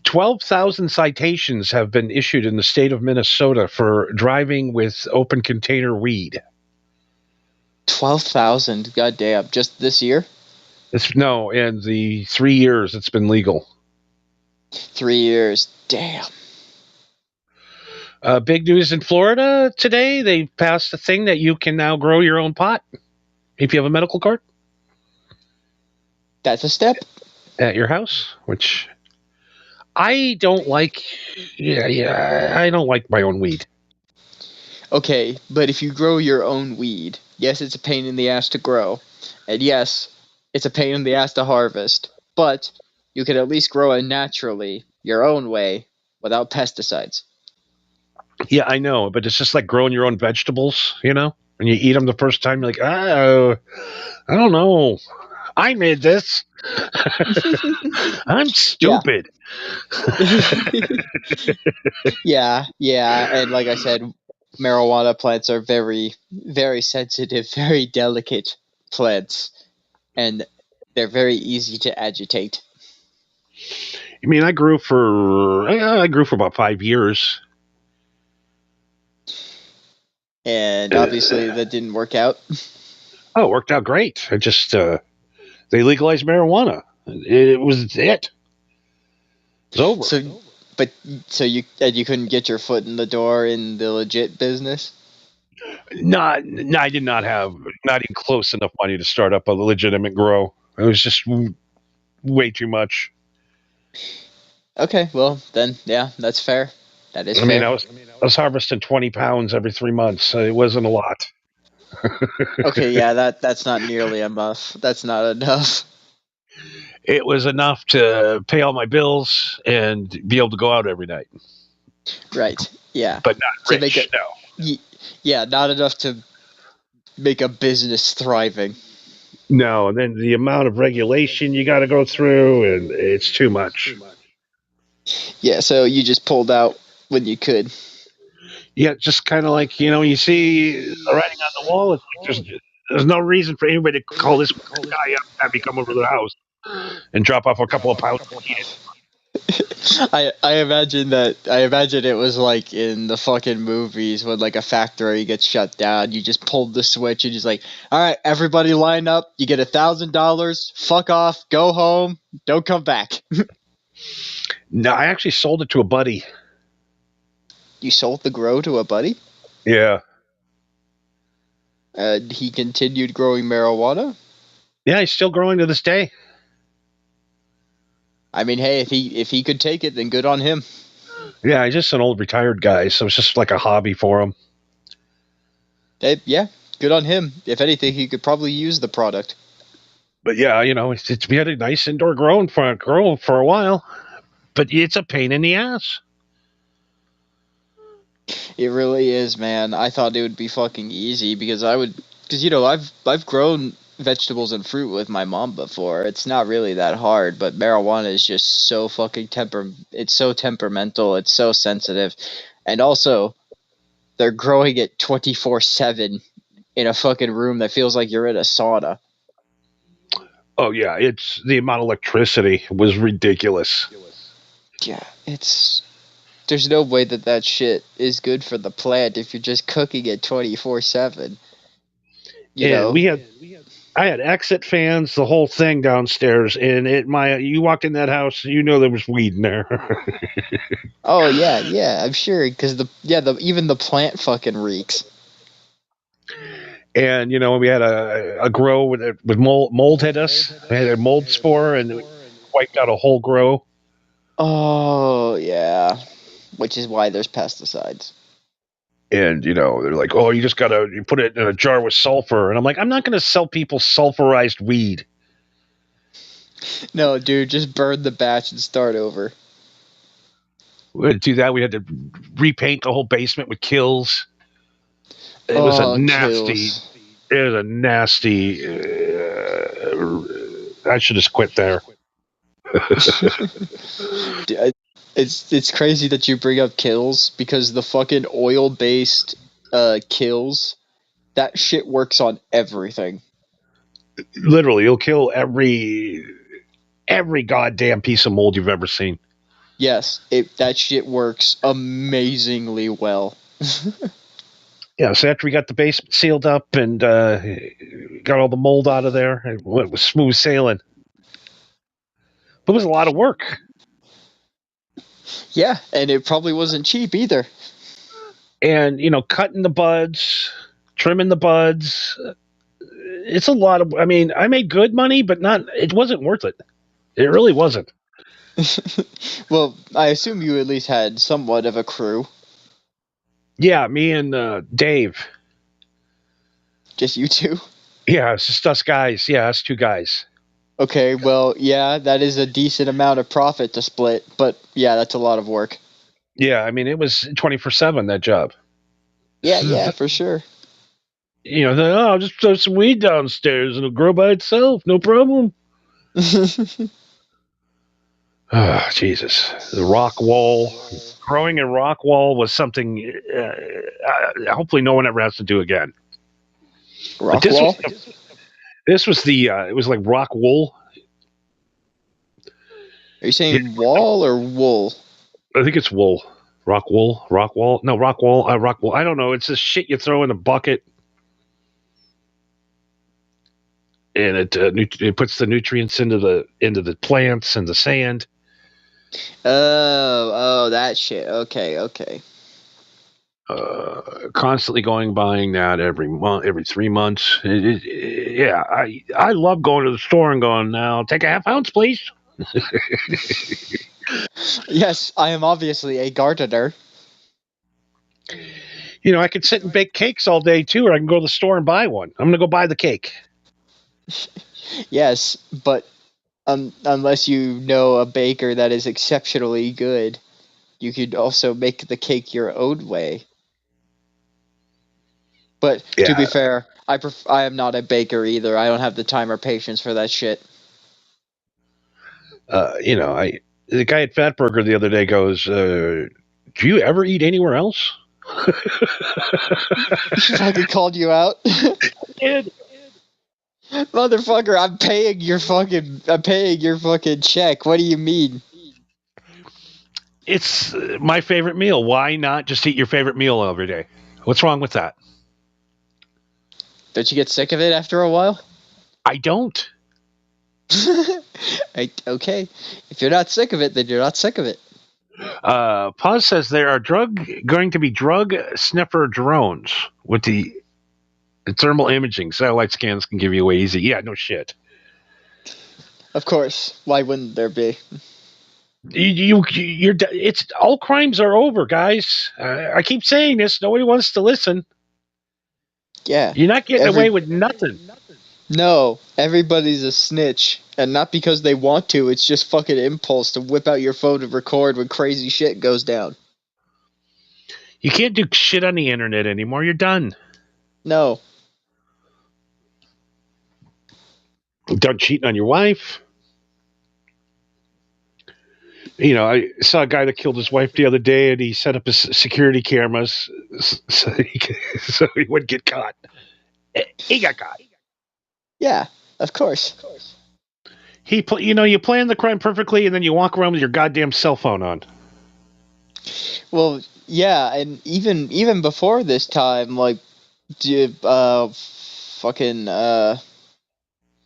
[SPEAKER 3] 12,000 citations have been issued in the state of Minnesota for driving with open container weed.
[SPEAKER 6] 12,000, goddamn! Just this year?
[SPEAKER 3] In the 3 years it's been legal.
[SPEAKER 6] 3 years, damn.
[SPEAKER 3] Big news in Florida today. They passed a thing that you can now grow your own pot if you have a medical card.
[SPEAKER 6] That's a step.
[SPEAKER 3] At your house, which I don't like. Yeah, I don't like my own weed.
[SPEAKER 6] Okay, but if you grow your own weed, yes, it's a pain in the ass to grow, and yes, it's a pain in the ass to harvest, but you can at least grow it naturally, your own way, without pesticides.
[SPEAKER 3] Yeah, I know, but it's just like growing your own vegetables, and you eat them the first time, you're like, oh, I don't know. I made this. I'm stupid.
[SPEAKER 6] Yeah, and like I said, marijuana plants are very, very sensitive, very delicate plants, and they're very easy to agitate.
[SPEAKER 3] I mean, I grew for about 5 years.
[SPEAKER 6] And obviously that didn't work out.
[SPEAKER 3] Oh, it worked out great. I just they legalized marijuana. It was it. It's over.
[SPEAKER 6] So you couldn't get your foot in the door in the legit business?
[SPEAKER 3] No, I did not have not even close enough money to start up a legitimate grow. It was just way too much.
[SPEAKER 6] Okay, well then, yeah, that's fair. That is
[SPEAKER 3] I
[SPEAKER 6] fair.
[SPEAKER 3] mean, I was harvesting 20 pounds every 3 months. So it wasn't a lot.
[SPEAKER 6] Okay, yeah, that's not nearly enough. That's not enough.
[SPEAKER 3] It was enough to pay all my bills and be able to go out every night.
[SPEAKER 6] Right. Yeah.
[SPEAKER 3] But not rich, no.
[SPEAKER 6] Yeah, not enough to make a business thriving.
[SPEAKER 3] No, and then the amount of regulation you got to go through, and it's too much.
[SPEAKER 6] Yeah, so you just pulled out when you could.
[SPEAKER 3] Yeah, just kind of like, you see the writing on the wall. It's like there's no reason for anybody to call this guy up, have me come over to the house and drop off a couple of pounds.
[SPEAKER 6] I imagine it was like in the fucking movies when like a factory gets shut down. You just pulled the switch and just like, all right, everybody line up. You get $1,000. Fuck off. Go home. Don't come back.
[SPEAKER 3] No, I actually sold it to a buddy.
[SPEAKER 6] You sold the grow to a buddy?
[SPEAKER 3] Yeah.
[SPEAKER 6] And he continued growing marijuana?
[SPEAKER 3] Yeah, he's still growing to this day.
[SPEAKER 6] I mean, hey, if he could take it, then good on him.
[SPEAKER 3] Yeah, he's just an old retired guy, so it's just like a hobby for him.
[SPEAKER 6] Hey, yeah, good on him. If anything, he could probably use the product.
[SPEAKER 3] But yeah, we had a nice indoor grow for a while, but it's a pain in the ass.
[SPEAKER 6] It really is, man. I thought it would be fucking easy because I've grown vegetables and fruit with my mom before. It's not really that hard, but marijuana is just so fucking it's so temperamental, it's so sensitive. And also, they're growing it 24/7 in a fucking room that feels like you're in a sauna.
[SPEAKER 3] Oh yeah, it's the amount of electricity was ridiculous.
[SPEAKER 6] Yeah, there's no way that shit is good for the plant if you're just cooking it 24/7.
[SPEAKER 3] I had exit fans, the whole thing downstairs, and you walked in that house, there was weed in there.
[SPEAKER 6] Oh yeah, I'm sure because even the plant fucking reeks.
[SPEAKER 3] And we had a grow with mold hit us. We had a mold spore and it wiped out a whole grow.
[SPEAKER 6] Oh yeah, which is why there's pesticides.
[SPEAKER 3] And they're like, "Oh, you just you put it in a jar with sulfur." And I'm like, "I'm not going to sell people sulfurized weed."
[SPEAKER 6] No, dude, just burn the batch and start over.
[SPEAKER 3] We had to do that. We had to repaint the whole basement with kills. It was a nasty.
[SPEAKER 6] Kills.
[SPEAKER 3] It was a nasty. I should just quit there.
[SPEAKER 6] It's crazy that you bring up kills because the fucking oil-based kills, that shit works on everything.
[SPEAKER 3] Literally, it'll kill every goddamn piece of mold you've ever seen.
[SPEAKER 6] Yes, that shit works amazingly well.
[SPEAKER 3] Yeah, so after we got the basement sealed up and got all the mold out of there, it was smooth sailing. But it was a lot of work.
[SPEAKER 6] Yeah, and it probably wasn't cheap either.
[SPEAKER 3] And, cutting the buds, trimming the buds, it's a lot of, I made good money, but it wasn't worth it. It really wasn't.
[SPEAKER 6] Well, I assume you at least had somewhat of a crew.
[SPEAKER 3] Yeah, me and Dave.
[SPEAKER 6] Just you two?
[SPEAKER 3] Yeah, it's just us guys. Yeah, us two guys.
[SPEAKER 6] Okay, well, yeah, that is a decent amount of profit to split, but yeah, that's a lot of work.
[SPEAKER 3] Yeah, it was 24/7, that job.
[SPEAKER 6] Yeah, for sure.
[SPEAKER 3] I'll just throw some weed downstairs and it'll grow by itself, no problem. Oh, Jesus. The rock wall. Growing in rock wall was something hopefully no one ever has to do again.
[SPEAKER 6] Rock wall?
[SPEAKER 3] This was it was like rock wool.
[SPEAKER 6] Are you saying wall or wool?
[SPEAKER 3] I think it's wool. Rock wool? Rock wall? No, rock wall. Rock wool. I don't know. It's this shit you throw in a bucket. And it puts the nutrients into the plants and the sand.
[SPEAKER 6] Oh, that shit. Okay.
[SPEAKER 3] Constantly buying that every month, every 3 months. Yeah, I love going to the store and going, now take a half ounce, please.
[SPEAKER 6] Yes, I am obviously a gardener.
[SPEAKER 3] You know, I could sit and bake cakes all day too, or I can go to the store and buy one. I'm gonna go buy the cake.
[SPEAKER 6] Yes, but unless you know a baker that is exceptionally good, you could also make the cake your own way. But to be fair, I am not a baker either. I don't have the time or patience for that shit.
[SPEAKER 3] You know, the guy at Fatburger the other day goes, "Do you ever eat anywhere else?"
[SPEAKER 6] He fucking called you out.
[SPEAKER 3] Did.
[SPEAKER 6] Motherfucker, I'm paying your fucking check. What do you mean?
[SPEAKER 3] It's my favorite meal. Why not just eat your favorite meal every day? What's wrong with that?
[SPEAKER 6] Don't you get sick of it after a while?
[SPEAKER 3] I don't.
[SPEAKER 6] Okay. If you're not sick of it, then you're not sick of it.
[SPEAKER 3] Paz says there are going to be drug sniffer drones with the thermal imaging. Satellite scans can give you away easy. Yeah, no shit.
[SPEAKER 6] Of course. Why wouldn't there be?
[SPEAKER 3] It's all crimes are over, guys. I keep saying this. Nobody wants to listen.
[SPEAKER 6] Yeah.
[SPEAKER 3] You're not getting away with nothing.
[SPEAKER 6] No, everybody's a snitch. And not because they want to, it's just fucking impulse to whip out your phone to record when crazy shit goes down.
[SPEAKER 3] You can't do shit on the internet anymore. You're done.
[SPEAKER 6] No.
[SPEAKER 3] You're done cheating on your wife. You know, I saw a guy that killed his wife the other day, and he set up his security cameras so he wouldn't get caught. He got caught.
[SPEAKER 6] Yeah, of course.
[SPEAKER 3] You plan the crime perfectly, and then you walk around with your goddamn cell phone on.
[SPEAKER 6] Well, yeah, and even before this time, like, you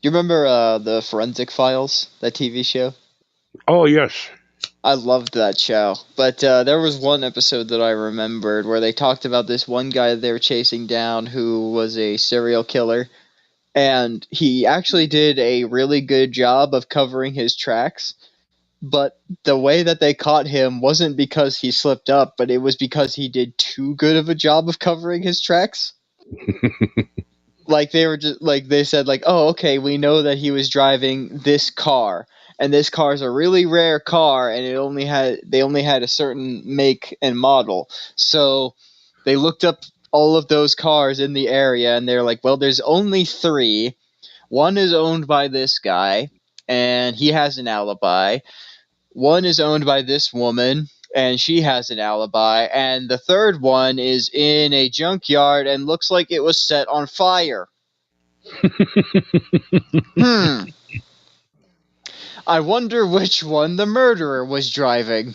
[SPEAKER 6] remember the Forensic Files, that TV show?
[SPEAKER 3] Oh, yes.
[SPEAKER 6] I loved that show. But there was one episode that I remembered where they talked about this one guy that they were chasing down who was a serial killer. And he actually did a really good job of covering his tracks. But the way that they caught him wasn't because he slipped up, but it was because he did too good of a job of covering his tracks. Like they said, like, oh, okay, we know that he was driving this car, and this car is a really rare car, and they only had a certain make and model. So they looked up all of those cars in the area, and they're like, well, there's only 3. One is owned by this guy, and he has an alibi. One is owned by this woman, and she has an alibi. And the third one is in a junkyard and looks like it was set on fire. I wonder which one the murderer was driving.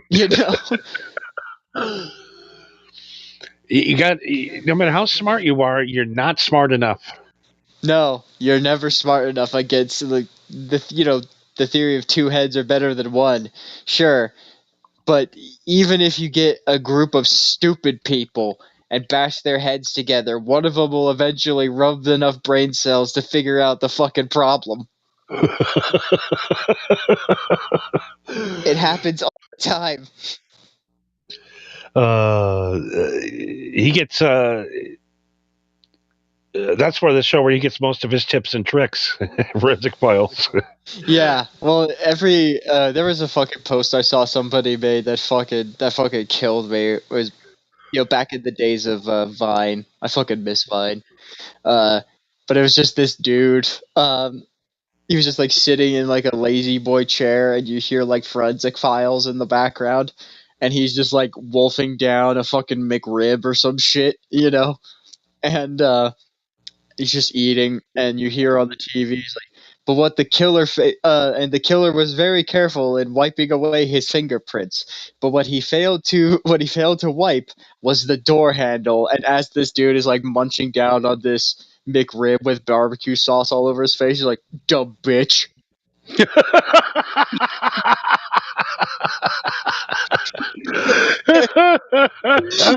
[SPEAKER 6] You know?
[SPEAKER 3] No matter how smart you are, you're not smart enough.
[SPEAKER 6] No, you're never smart enough against the theory of 2 heads are better than 1. Sure. But even if you get a group of stupid people and bash their heads together, one of them will eventually rub enough brain cells to figure out the fucking problem. It happens all the time.
[SPEAKER 3] He gets that's where the show where he gets most of his tips and tricks. Forensic Files.
[SPEAKER 6] Yeah, well, there was a fucking post I saw somebody made that fucking killed me. It was, back in the days of Vine. I fucking miss Vine. But it was just this dude. He was just like sitting in like a lazy boy chair, and you hear like Forensic Files in the background, and he's just like wolfing down a fucking McRib or some shit, and he's just eating, and you hear on the TV, he's like, But what the killer and the killer was very careful in wiping away his fingerprints. But what he failed to wipe was the door handle. And as this dude is like munching down on this McRib with barbecue sauce all over his face, he's like, "Dumb bitch."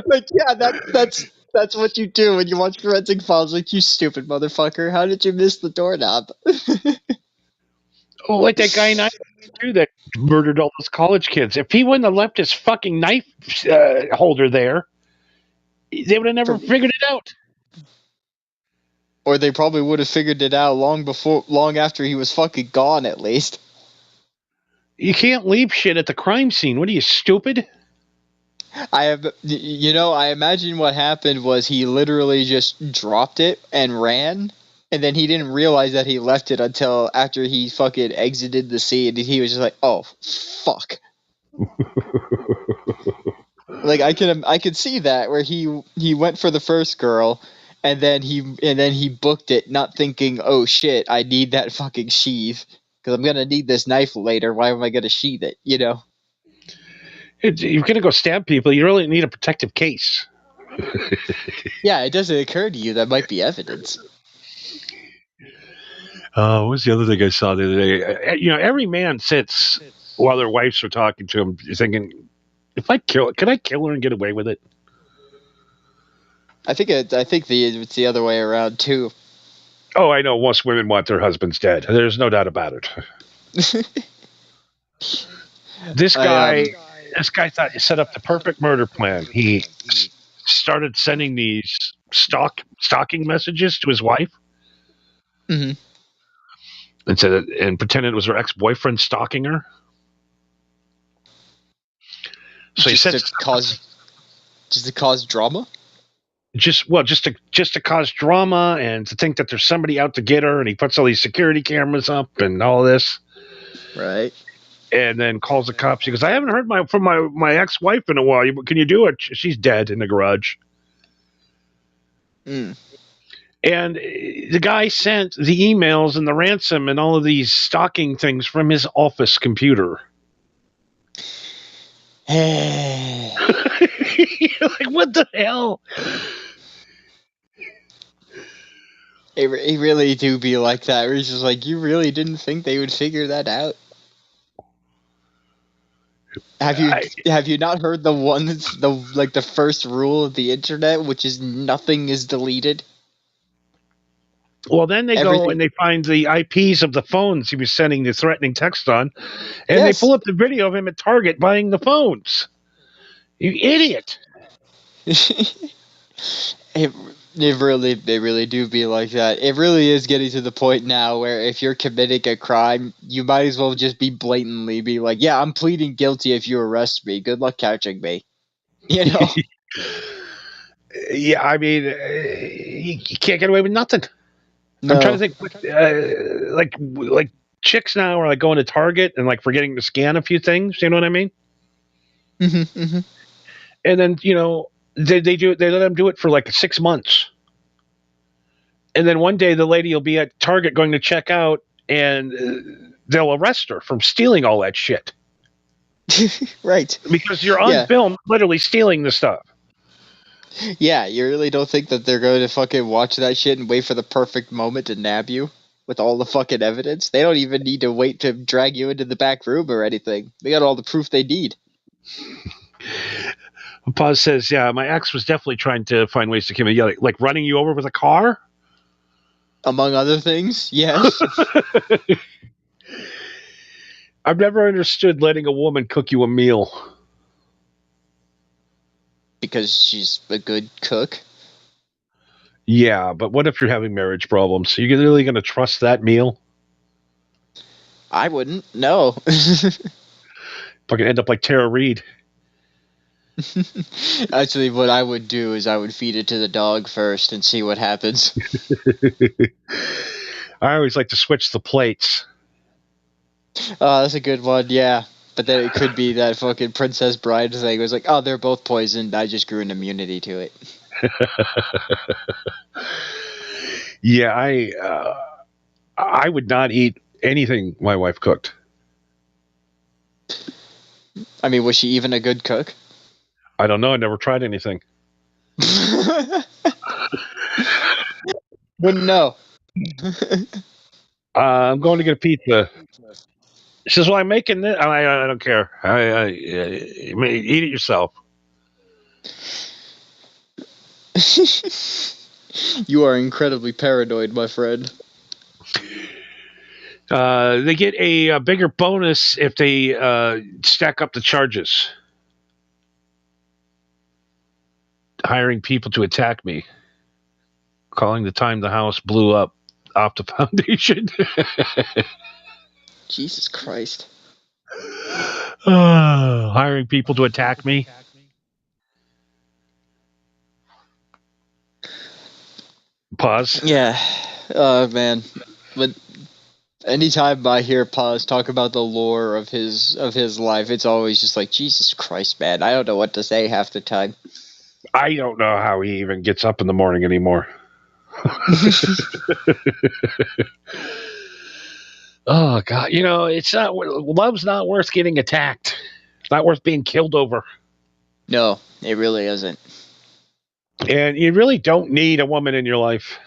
[SPEAKER 6] Like, yeah, that's what you do when you watch Forensic Files. Like, you stupid motherfucker, how did you miss the doorknob?
[SPEAKER 3] Oh, like that guy in I-2 that murdered all those college kids. If he wouldn't have left his fucking knife holder there, they would have never figured it out.
[SPEAKER 6] Or they probably would have figured it out long after he was fucking gone, at least.
[SPEAKER 3] You can't leave shit at the crime scene. What are you, stupid?
[SPEAKER 6] I imagine what happened was he literally just dropped it and ran, and then he didn't realize that he left it until after he fucking exited the scene. He was just like, "Oh, fuck." Like, I could see that where he went for the first girl, and then he booked it, not thinking, "Oh shit, I need that fucking sheath because I'm gonna need this knife later. Why am I gonna sheath it?" You know.
[SPEAKER 3] You're going to go stab people. You really need a protective case.
[SPEAKER 6] Yeah, it doesn't occur to you that might be evidence.
[SPEAKER 3] What was the other thing I saw the other day? Every man sits while their wives are talking to him, thinking, can I kill her and get away with it?
[SPEAKER 6] I think it's the other way around too.
[SPEAKER 3] Oh, I know. Most women want their husbands dead. There's no doubt about it. This guy thought he set up the perfect murder plan. He started sending these stalking messages to his wife,
[SPEAKER 6] mm-hmm.
[SPEAKER 3] and pretended it was her ex-boyfriend stalking her. So he said
[SPEAKER 6] to cause drama.
[SPEAKER 3] Just to cause drama and to think that there's somebody out to get her, and he puts all these security cameras up and all this.
[SPEAKER 6] Right.
[SPEAKER 3] And then calls the cops. He goes, "I haven't heard from my ex-wife in a while. Can you do it? She's dead in the garage."
[SPEAKER 6] Mm.
[SPEAKER 3] And the guy sent the emails and the ransom and all of these stalking things from his office computer. Like, what the hell?
[SPEAKER 6] It really do be like that. Where he's just like, you really didn't think they would figure that out? Have you not heard the first rule of the internet, which is nothing is deleted?
[SPEAKER 3] Well, then they go and they find the IPs of the phones he was sending the threatening text on, and
[SPEAKER 6] Yes.
[SPEAKER 3] they pull up the video of him at Target buying the phones. You idiot!
[SPEAKER 6] They really do be like that. It really is getting to the point now where if you're committing a crime, you might as well just blatantly be like, "Yeah, I'm pleading guilty if you arrest me. Good luck catching me." You know?
[SPEAKER 3] Yeah, I mean, you can't get away with nothing.
[SPEAKER 6] No.
[SPEAKER 3] I'm trying to think, like chicks now are like going to Target and like forgetting to scan a few things. You know what I mean?
[SPEAKER 6] Mm-hmm, mm-hmm.
[SPEAKER 3] And then they let them do it for like 6 months, and then one day the lady will be at Target going to check out, and they'll arrest her from stealing all that shit.
[SPEAKER 6] Right.
[SPEAKER 3] Because you're on film, literally stealing the stuff.
[SPEAKER 6] Yeah, you really don't think that they're going to fucking watch that shit and wait for the perfect moment to nab you with all the fucking evidence? They don't even need to wait to drag you into the back room or anything. They got all the proof they need.
[SPEAKER 3] Paz says, "Yeah, my ex was definitely trying to find ways to kill me. Yeah, like running you over with a car,
[SPEAKER 6] among other things." Yes.
[SPEAKER 3] I've never understood letting a woman cook you a meal.
[SPEAKER 6] Because she's a good cook?
[SPEAKER 3] Yeah, but what if you're having marriage problems? Are you really going to trust that meal?
[SPEAKER 6] I wouldn't. No.
[SPEAKER 3] Fucking end up like Tara Reid.
[SPEAKER 6] Actually, what I would do is I would feed it to the dog first and see what happens.
[SPEAKER 3] I always like to switch the plates.
[SPEAKER 6] Oh, that's a good one, yeah. But then it could be that fucking Princess Bride thing. It was like, oh, they're both poisoned. I just grew an immunity to it.
[SPEAKER 3] Yeah, I would not eat anything my wife cooked.
[SPEAKER 6] I mean, was she even a good cook?
[SPEAKER 3] I don't know. I never tried anything.
[SPEAKER 6] Wouldn't know.
[SPEAKER 3] I'm going to get a pizza. She says, "Well, I'm making this." I don't care. Eat it yourself.
[SPEAKER 6] You are incredibly paranoid, my friend.
[SPEAKER 3] They get a bigger bonus if they stack up the charges. Hiring people to attack me. Calling the time the house blew up off the foundation.
[SPEAKER 6] Jesus Christ.
[SPEAKER 3] Hiring people to attack me. Pause.
[SPEAKER 6] Yeah. Man. But anytime I hear Paz talk about the lore of his life, it's always just like, Jesus Christ, man. I don't know what to say half the time.
[SPEAKER 3] I don't know how he even gets up in the morning anymore. Oh God! It's not. Love's not worth getting attacked. It's not worth being killed over.
[SPEAKER 6] No, it really isn't.
[SPEAKER 3] And you really don't need a woman in your life.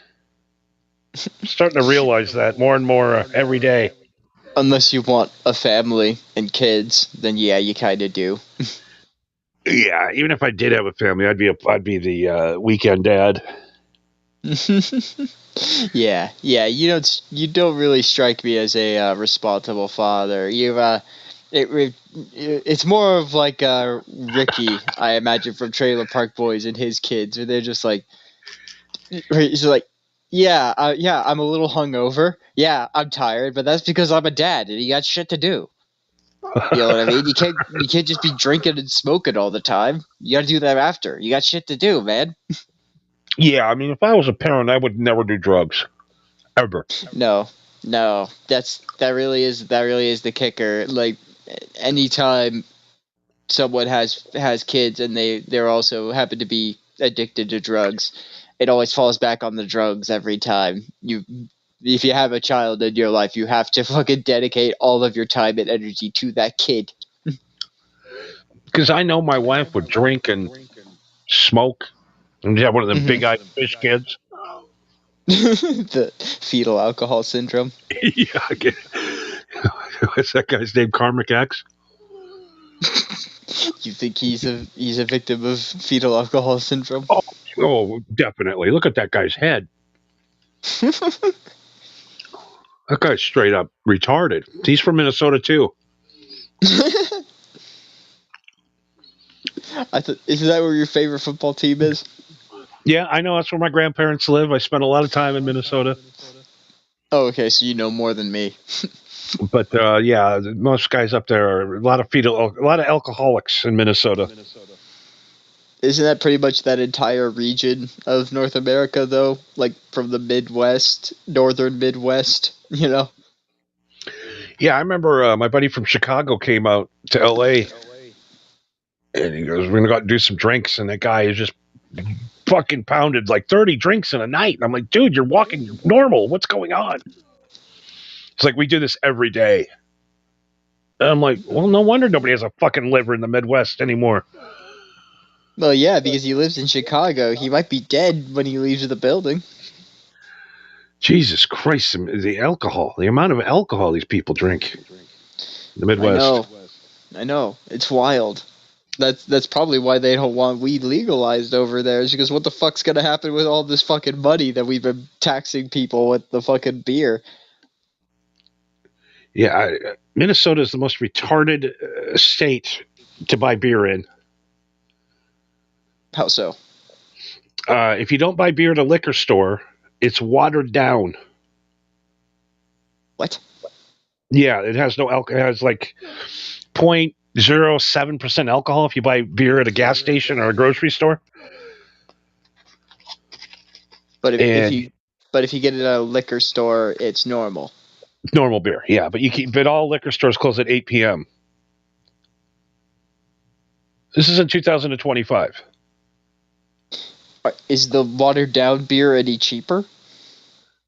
[SPEAKER 3] I'm starting to realize that more and more every day.
[SPEAKER 6] Unless you want a family and kids, then yeah, you kind of do.
[SPEAKER 3] Yeah, even if I did have a family, I'd be the weekend dad.
[SPEAKER 6] Yeah. You don't really strike me as a responsible father. It's more of like Ricky, I imagine, from Trailer Park Boys and his kids, where they're just like, he's like, yeah, I'm a little hungover. Yeah, I'm tired, but that's because I'm a dad and you got shit to do. You know what I mean? You can't just be drinking and smoking all the time. You got to do that after. You got shit to do, man.
[SPEAKER 3] Yeah, I mean, if I was a parent, I would never do drugs, ever.
[SPEAKER 6] No, that really is the kicker. Like, anytime someone has kids and they're also happen to be addicted to drugs, it always falls back on the drugs every time. If you have a child in your life, you have to fucking dedicate all of your time and energy to that kid.
[SPEAKER 3] Because I know my wife would drink and smoke and have one of them big-eyed fish kids.
[SPEAKER 6] The fetal alcohol syndrome.
[SPEAKER 3] Yeah, what's that guy's name? Karmic X?
[SPEAKER 6] You think he's a victim of fetal alcohol syndrome?
[SPEAKER 3] Oh, definitely. Look at that guy's head. That guy's straight up retarded. He's from Minnesota too.
[SPEAKER 6] Isn't that where your favorite football team is?
[SPEAKER 3] Yeah, I know. That's where my grandparents live. I spent a lot of time in Minnesota.
[SPEAKER 6] Oh, okay, so you know more than me.
[SPEAKER 3] But yeah, most guys up there are a lot of alcoholics in Minnesota.
[SPEAKER 6] Isn't that pretty much that entire region of North America, though? Like from the Midwest, northern Midwest, you know?
[SPEAKER 3] Yeah, I remember my buddy from Chicago came out to L.A. and he goes, "We're gonna go out and do some drinks." And that guy is just fucking pounded like 30 drinks in a night. And I'm like, dude, you're walking normal. What's going on? It's like, we do this every day. And I'm like, well, no wonder nobody has a fucking liver in the Midwest anymore.
[SPEAKER 6] Well, yeah, because he lives in Chicago. He might be dead when he leaves the building.
[SPEAKER 3] Jesus Christ, the alcohol, the amount of alcohol these people drink in the Midwest.
[SPEAKER 6] I know. It's wild. That's probably why they don't want weed legalized over there, is because what the fuck's gonna happen with all this fucking money that we've been taxing people with the fucking beer?
[SPEAKER 3] Yeah, Minnesota is the most retarded state to buy beer in.
[SPEAKER 6] How so?
[SPEAKER 3] If you don't buy beer at a liquor store, it's watered down.
[SPEAKER 6] What?
[SPEAKER 3] Yeah, it has no alcohol. It has like 0.07% alcohol if you buy beer at a gas station or a grocery store.
[SPEAKER 6] But if you get it at a liquor store, it's normal.
[SPEAKER 3] Normal beer, yeah, but all liquor stores close at 8 p.m. This is in 2025.
[SPEAKER 6] Is the watered down beer any cheaper?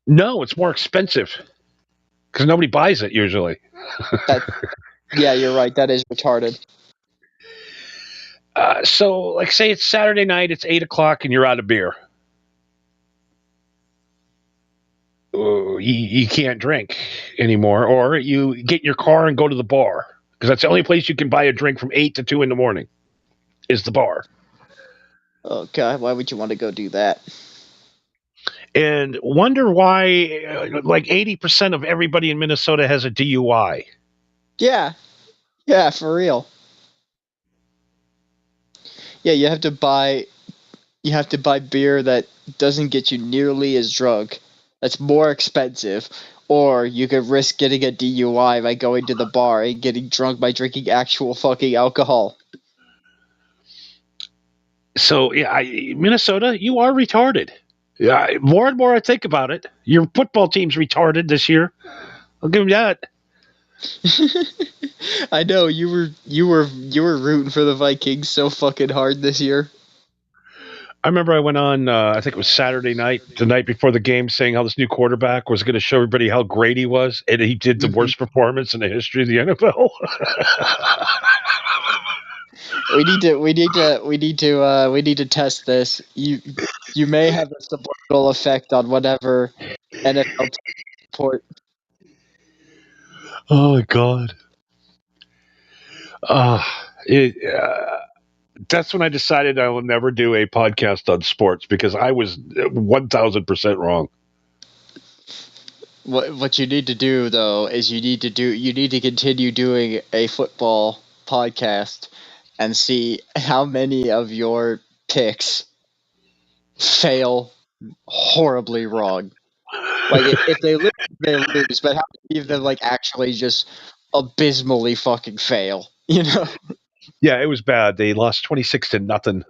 [SPEAKER 3] No, it's more expensive. because nobody buys it usually.
[SPEAKER 6] Yeah, you're right. That is retarded.
[SPEAKER 3] So, like, say it's Saturday night, it's 8:00, and you're out of beer. You can't drink anymore, or you get in your car and go to the bar, because that's the only place you can buy a drink from 8 to 2 in the morning is the bar.
[SPEAKER 6] Oh God, why would you want to go do that?
[SPEAKER 3] And wonder why, like 80% of everybody in Minnesota has a DUI.
[SPEAKER 6] Yeah, for real. Yeah, you have to buy beer that doesn't get you nearly as drunk. That's more expensive. Or you could risk getting a DUI by going to the bar and getting drunk by drinking actual fucking alcohol.
[SPEAKER 3] So, yeah, Minnesota, you are retarded. Yeah, more and more I think about it. Your football team's retarded this year. I'll give them that.
[SPEAKER 6] I know you were rooting for the Vikings so fucking hard this year.
[SPEAKER 3] I remember I went on, I think it was Saturday night, the night before the game, saying how this new quarterback was going to show everybody how great he was, and he did the worst performance in the history of the NFL.
[SPEAKER 6] We need to test this. You may have a subliminal effect on whatever NFL report.
[SPEAKER 3] Oh my God. That's when I decided I will never do a podcast on sports, because I was 1,000% wrong.
[SPEAKER 6] What you need to do though is you need to continue doing a football podcast and see how many of your picks fail horribly wrong. Like if they lose, they lose, but how many of them like actually just abysmally fucking fail? You know?
[SPEAKER 3] Yeah, it was bad. They lost 26-0.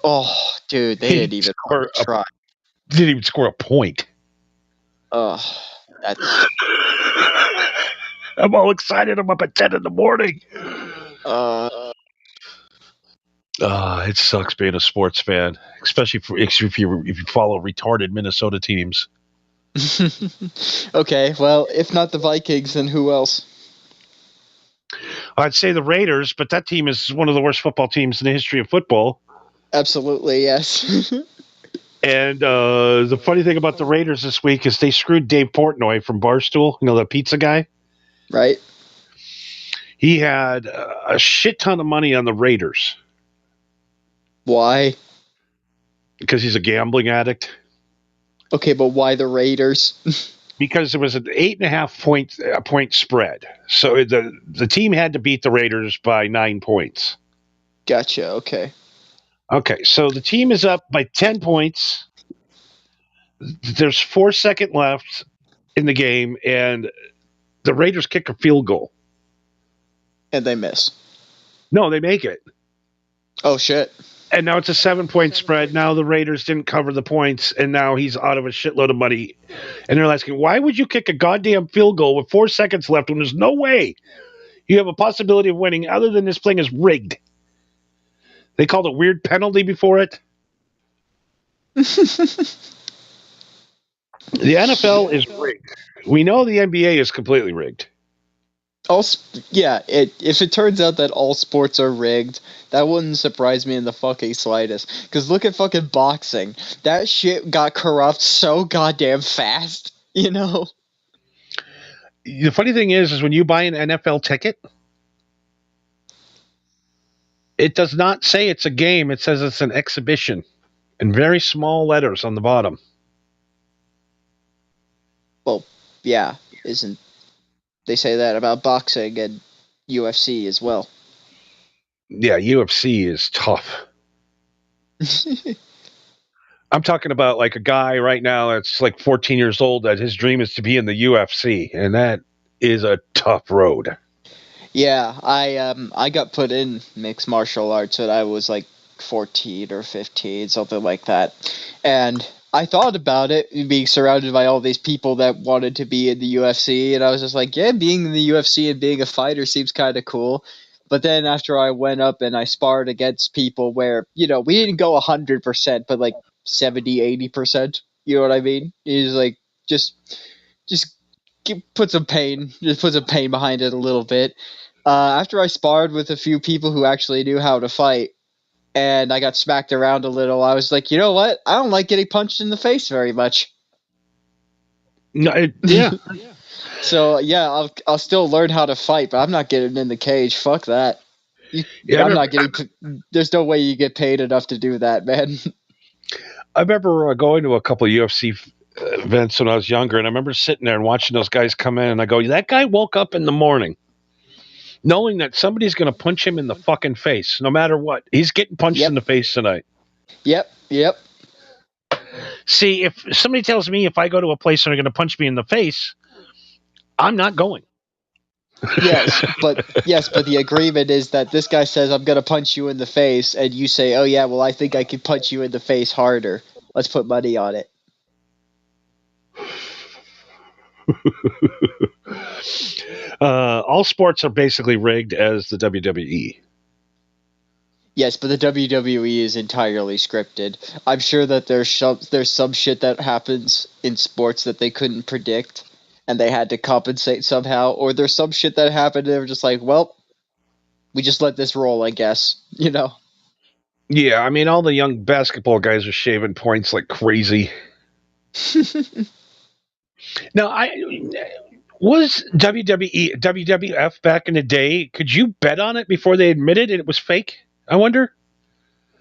[SPEAKER 6] Oh, dude, they didn't even try.
[SPEAKER 3] Didn't even score a point.
[SPEAKER 6] Oh,
[SPEAKER 3] I'm all excited. I'm up at 10 in the morning. It sucks being a sports fan, especially if you follow retarded Minnesota teams.
[SPEAKER 6] Okay, well, if not the Vikings, then who else?
[SPEAKER 3] I'd say the Raiders, but that team is one of the worst football teams in the history of football.
[SPEAKER 6] Absolutely, yes.
[SPEAKER 3] And the funny thing about the Raiders this week is they screwed Dave Portnoy from Barstool, the pizza guy.
[SPEAKER 6] Right.
[SPEAKER 3] He had a shit ton of money on the Raiders.
[SPEAKER 6] Why?
[SPEAKER 3] Because he's a gambling addict.
[SPEAKER 6] Okay, but why the Raiders?
[SPEAKER 3] Because it was an 8.5 point spread. So the team had to beat the Raiders by 9 points.
[SPEAKER 6] Gotcha, okay.
[SPEAKER 3] Okay, so the team is up by 10 points. There's 4 seconds left in the game, and the Raiders kick a field goal.
[SPEAKER 6] And they miss.
[SPEAKER 3] No, they make it.
[SPEAKER 6] Oh, shit.
[SPEAKER 3] And now it's a 7-point spread. Now the Raiders didn't cover the points, and now he's out of a shitload of money. And they're asking, why would you kick a goddamn field goal with 4 seconds left when there's no way you have a possibility of winning other than this thing is rigged? They called a weird penalty before it. The NFL is rigged. We know the NBA is completely rigged.
[SPEAKER 6] If it turns out that all sports are rigged, that wouldn't surprise me in the fucking slightest. Because look at fucking boxing. That shit got corrupt so goddamn fast, you know?
[SPEAKER 3] The funny thing is when you buy an NFL ticket, it does not say it's a game. It says it's an exhibition in very small letters on the bottom.
[SPEAKER 6] Well, yeah, isn't... They say that about boxing and UFC as well.
[SPEAKER 3] Yeah, UFC is tough. I'm talking about like a guy right now that's like 14 years old that his dream is to be in the UFC, and that is a tough road.
[SPEAKER 6] Yeah, I got put in mixed martial arts when I was like 14 or 15, something like that. And I thought about it, being surrounded by all these people that wanted to be in the UFC, and I was just like, yeah, being in the UFC and being a fighter seems kind of cool. But then after I went up and I sparred against people where, we didn't go 100%, but like 70, 80%, you know what I mean? He's like, just put some pain behind it a little bit. After I sparred with a few people who actually knew how to fight, and I got smacked around a little, I was like, you know what? I don't like getting punched in the face very much.
[SPEAKER 3] No, yeah.
[SPEAKER 6] So yeah, I'll still learn how to fight, but I'm not getting in the cage. Fuck that.
[SPEAKER 3] Yeah,
[SPEAKER 6] I'm not getting. There's no way you get paid enough to do that, man.
[SPEAKER 3] I remember going to a couple of UFC events when I was younger, and I remember sitting there and watching those guys come in, and I go, that guy woke up in the morning knowing that somebody's going to punch him in the fucking face, no matter what. He's getting punched in the face tonight.
[SPEAKER 6] Yep.
[SPEAKER 3] See, if somebody tells me if I go to a place and they're going to punch me in the face, I'm not going.
[SPEAKER 6] Yes, but the agreement is that this guy says I'm gonna punch you in the face, and you say, "Oh yeah, well I think I can punch you in the face harder. Let's put money on it."
[SPEAKER 3] All sports are basically rigged as the WWE.
[SPEAKER 6] Yes, but the WWE is entirely scripted. I'm sure that there's some shit that happens in sports that they couldn't predict, and they had to compensate somehow, or there's some shit that happened and they were just like, well, we just let this roll, I guess, you know?
[SPEAKER 3] Yeah, I mean, all the young basketball guys are shaving points like crazy. Now, was WWF back in the day, could you bet on it before they admitted it was fake? I wonder.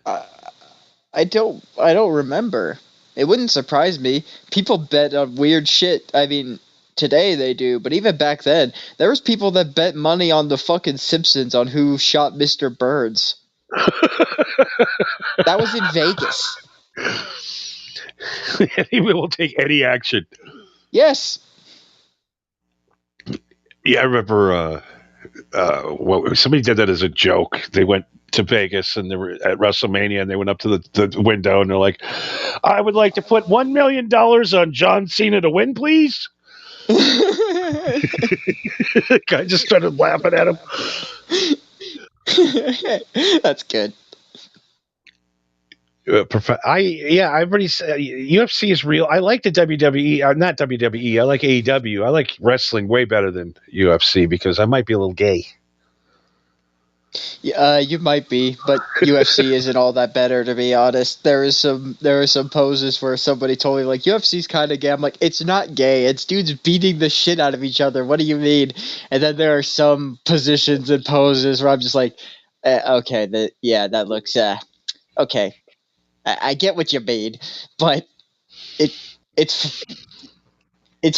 [SPEAKER 6] I don't remember. It wouldn't surprise me. People bet on weird shit. I mean, today they do, but even back then, there was people that bet money on the fucking Simpsons on who shot Mr. Burns. That was in Vegas.
[SPEAKER 3] He will take any action.
[SPEAKER 6] Yes.
[SPEAKER 3] Yeah, I remember somebody did that as a joke. They went to Vegas and they were at WrestleMania and they went up to the window and they're like, I would like to put $1 million on John Cena to win, please. The guy just started laughing at him.
[SPEAKER 6] That's good.
[SPEAKER 3] I've already said UFC is real. I like the WWE, not WWE. I like AEW. I like wrestling way better than UFC because I might be a little gay.
[SPEAKER 6] Yeah, you might be, but UFC isn't all that better, to be honest. There are some poses where somebody told me like UFC's kind of gay. I'm like, it's not gay. It's dudes beating the shit out of each other. What do you mean? And then there are some positions and poses where I'm just like, okay, that looks okay. I get what you mean, but it's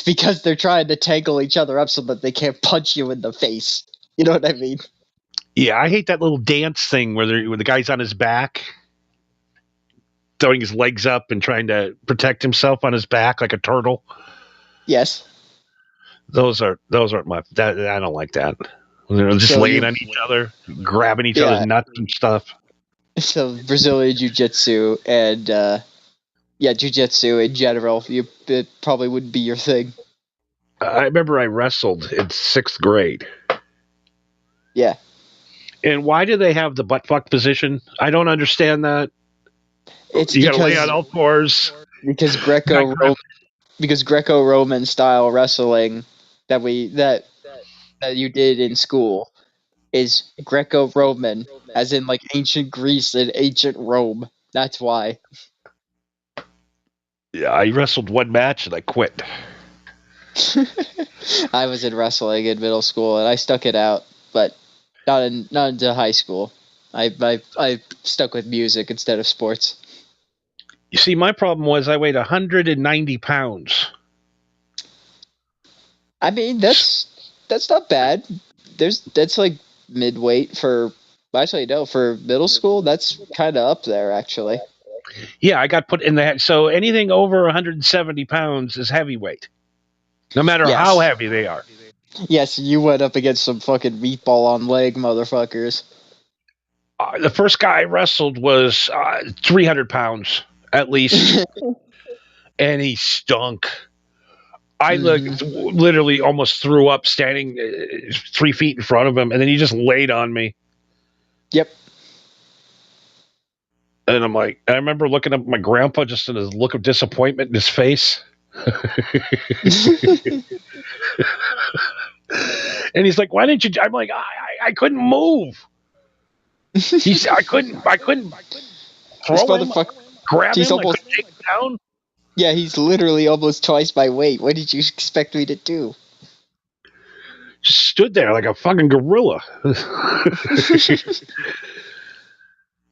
[SPEAKER 6] because they're trying to tangle each other up so that they can't punch you in the face. You know what I mean?
[SPEAKER 3] Yeah, I hate that little dance thing where the guy's on his back, throwing his legs up and trying to protect himself on his back like a turtle.
[SPEAKER 6] Yes.
[SPEAKER 3] Those aren't my. I don't like that. They're just laying on each other, grabbing each other's nuts and stuff.
[SPEAKER 6] So Brazilian Jiu-Jitsu and Jiu-Jitsu in general, it probably wouldn't be your thing.
[SPEAKER 3] I remember I wrestled in 6th grade.
[SPEAKER 6] Yeah.
[SPEAKER 3] And why do they have the butt fuck position? I don't understand that.
[SPEAKER 6] It's
[SPEAKER 3] you gotta lay on all fours.
[SPEAKER 6] Because Greco-Roman style wrestling that you did in school is Greco-Roman, as in like ancient Greece and ancient Rome. That's why.
[SPEAKER 3] Yeah, I wrestled one match and I quit.
[SPEAKER 6] I was in wrestling in middle school and I stuck it out, but not into high school. I stuck with music instead of sports.
[SPEAKER 3] You see, my problem was I weighed 190 pounds.
[SPEAKER 6] I mean, that's not bad. That's like mid-weight for middle school. That's kind of up there, actually.
[SPEAKER 3] Yeah, I got put in the so anything over 170 pounds is heavyweight, no matter how heavy they are.
[SPEAKER 6] Yes, you went up against some fucking meatball on leg motherfuckers.
[SPEAKER 3] The first guy I wrestled was 300 pounds at least, and he stunk. I literally almost threw up standing 3 feet in front of him, and then he just laid on me.
[SPEAKER 6] Yep.
[SPEAKER 3] And I'm like, I remember looking up at my grandpa just in his look of disappointment in his face. And he's like, "Why didn't you?" I'm like, "I couldn't move." He said, "I couldn't
[SPEAKER 6] This
[SPEAKER 3] throw him,
[SPEAKER 6] motherfucker,
[SPEAKER 3] grab
[SPEAKER 6] he's
[SPEAKER 3] him, I
[SPEAKER 6] almost,
[SPEAKER 3] couldn't take him down."
[SPEAKER 6] yeah, he's literally almost twice my weight. What did you expect me to do?
[SPEAKER 3] Just stood there like a fucking gorilla.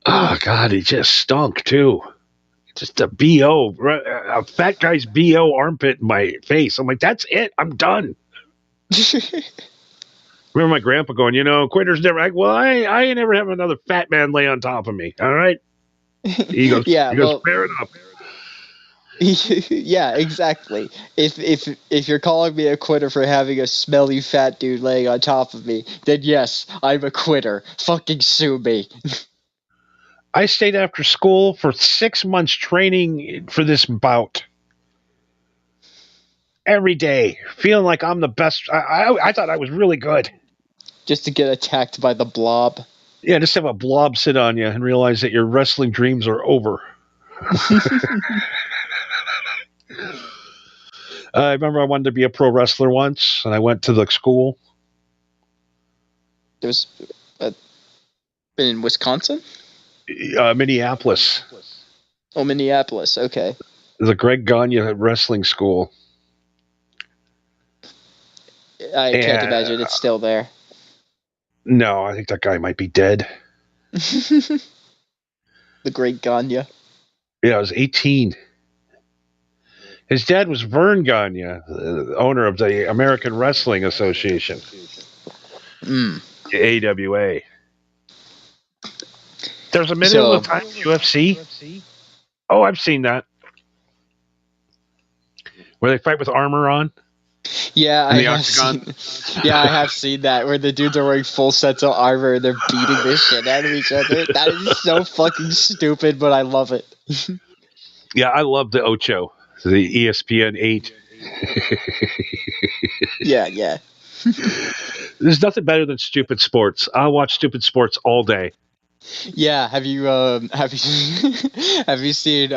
[SPEAKER 3] Oh God, he just stunk too. Just a BO, a fat guy's BO armpit in my face. I'm like, that's it. I'm done. Remember my grandpa going, quitters never. I ain't never have another fat man lay on top of me. All right. He goes,
[SPEAKER 6] Yeah, well,
[SPEAKER 3] fair enough.
[SPEAKER 6] yeah, exactly. If you're calling me a quitter for having a smelly fat dude laying on top of me, then yes, I'm a quitter. Fucking sue me.
[SPEAKER 3] I stayed after school for 6 months training for this bout. Every day, feeling like I'm the best. I thought I was really good.
[SPEAKER 6] Just to get attacked by the blob.
[SPEAKER 3] Yeah, just have a blob sit on you and realize that your wrestling dreams are over. I remember I wanted to be a pro wrestler once, and I went to the school.
[SPEAKER 6] There's in Wisconsin?
[SPEAKER 3] Minneapolis.
[SPEAKER 6] Oh, Minneapolis. Okay.
[SPEAKER 3] There's a Greg Gagne wrestling school.
[SPEAKER 6] I can't imagine it's still there.
[SPEAKER 3] No, I think that guy might be dead.
[SPEAKER 6] The Great Gagne.
[SPEAKER 3] Yeah, I was 18. His dad was Vern Gagne, owner of the American Wrestling Association. AWA. There's a minute of the time UFC. Oh, I've seen that. Where they fight with armor on.
[SPEAKER 6] Yeah, I have seen that, where the dudes are wearing full sets of armor and they're beating the shit out of each other. That is so fucking stupid, but I love it.
[SPEAKER 3] Yeah, I love the Ocho, the ESPN 8.
[SPEAKER 6] Yeah.
[SPEAKER 3] There's nothing better than stupid sports. I'll watch stupid sports all day.
[SPEAKER 6] Yeah, have you seen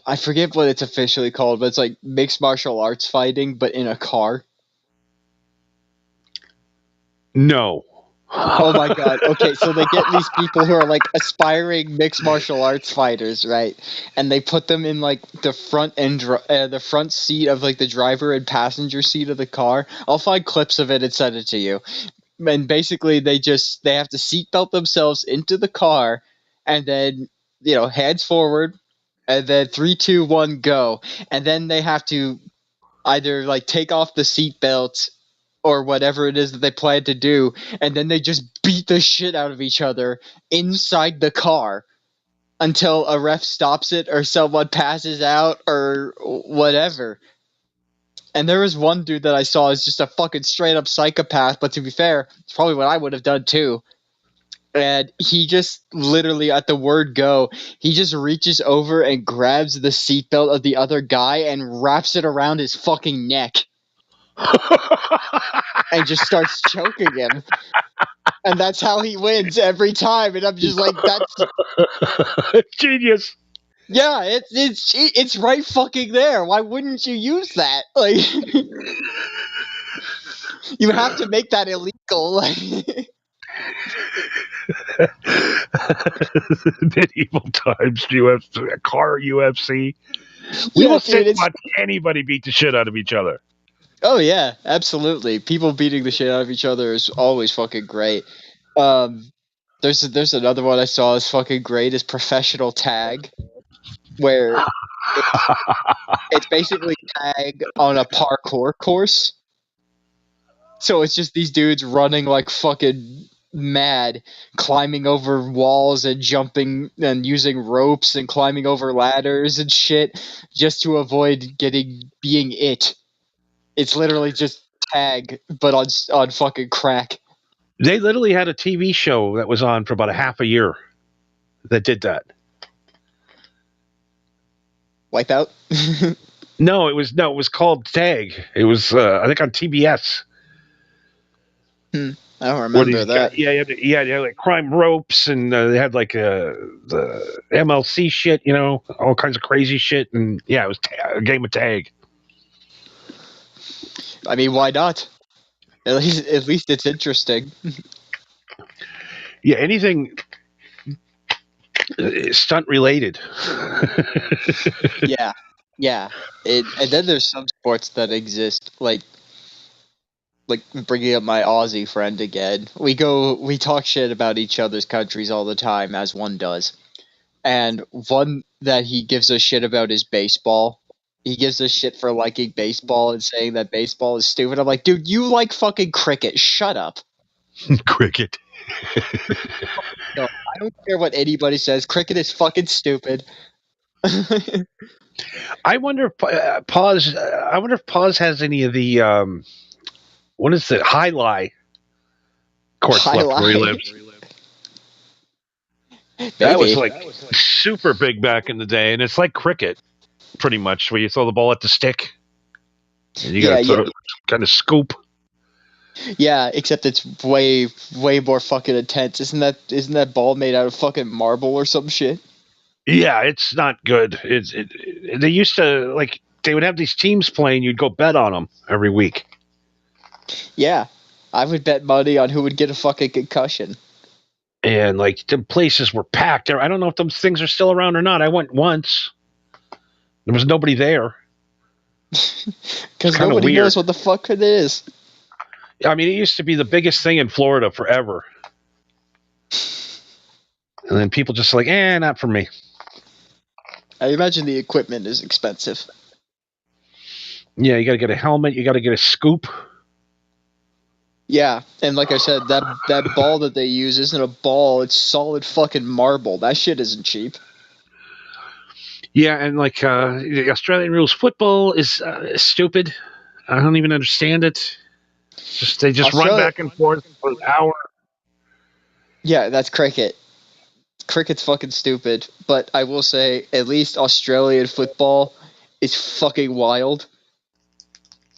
[SPEAKER 6] I forget what it's officially called, but it's like mixed martial arts fighting, but in a car?
[SPEAKER 3] No.
[SPEAKER 6] Oh my god. Okay, so they get these people who are like aspiring mixed martial arts fighters, right? And they put them in like the front the front seat of like the driver and passenger seat of the car. I'll find clips of it and send it to you. And basically they have to seatbelt themselves into the car, and then hands forward, and then 3, 2, 1, go. And then they have to either like take off the seatbelt or whatever it is that they plan to do, and then they just beat the shit out of each other inside the car until a ref stops it or someone passes out or whatever. And there was one dude that I saw is just a fucking straight up psychopath, but to be fair, it's probably what I would have done too. And he just literally, at the word go, he just reaches over and grabs the seatbelt of the other guy and wraps it around his fucking neck. And just starts choking him. And that's how he wins every time. And I'm just like, that's
[SPEAKER 3] genius.
[SPEAKER 6] Yeah, it's right fucking there. Why wouldn't you use that? Like, you have to make that illegal.
[SPEAKER 3] Medieval times UFC, car UFC. We will sit and watch anybody beat the shit out of each other.
[SPEAKER 6] Oh yeah, absolutely. People beating the shit out of each other is always fucking great. There's another one I saw is fucking great, is professional tag, where it's basically tag on a parkour course. So it's just these dudes running like fucking mad, climbing over walls and jumping and using ropes and climbing over ladders and shit just to avoid being it. It's literally just tag, but on fucking crack.
[SPEAKER 3] They literally had a TV show that was on for about a half a year that did that.
[SPEAKER 6] Wipeout?
[SPEAKER 3] No, it was called Tag. It was I think on TBS.
[SPEAKER 6] I don't remember that.
[SPEAKER 3] You had like crime ropes, and they had like the MLC shit, all kinds of crazy shit, and yeah, it was a game of tag.
[SPEAKER 6] I mean, why not? At least it's interesting.
[SPEAKER 3] Yeah, anything stunt related.
[SPEAKER 6] Yeah, yeah. And then there's some sports that exist, like bringing up my Aussie friend again. We talk shit about each other's countries all the time, as one does. And one that he gives a shit about is baseball. He gives a shit for liking baseball and saying that baseball is stupid. I'm like, dude, you like fucking cricket. Shut up.
[SPEAKER 3] Cricket.
[SPEAKER 6] No, I don't care what anybody says. Cricket is fucking stupid.
[SPEAKER 3] I wonder if Pause. I wonder if Pause has any of the what is it? Highlight courts left where he lives. That was like super big back in the day, and it's like cricket, pretty much, where you throw the ball at the stick, and you gotta sort of kind of scoop.
[SPEAKER 6] Yeah, except it's way more fucking intense. Isn't that ball made out of fucking marble or some shit?
[SPEAKER 3] Yeah, it's not good. They used to they would have these teams playing. You'd go bet on them every week.
[SPEAKER 6] Yeah, I would bet money on who would get a fucking concussion.
[SPEAKER 3] And the places were packed. I don't know if those things are still around or not. I went once. There was nobody there.
[SPEAKER 6] Because nobody knows what the fuck it is.
[SPEAKER 3] I mean, it used to be the biggest thing in Florida forever. And then people just not for me.
[SPEAKER 6] I imagine the equipment is expensive.
[SPEAKER 3] Yeah, you got to get a helmet. You got to get a scoop.
[SPEAKER 6] Yeah, and like I said, that ball that they use isn't a ball. It's solid fucking marble. That shit isn't cheap.
[SPEAKER 3] Yeah, and the Australian rules football is stupid. I don't even understand it. They just run back and forth for an hour.
[SPEAKER 6] Yeah, that's cricket. Cricket's fucking stupid, but I will say at least Australian football is fucking wild.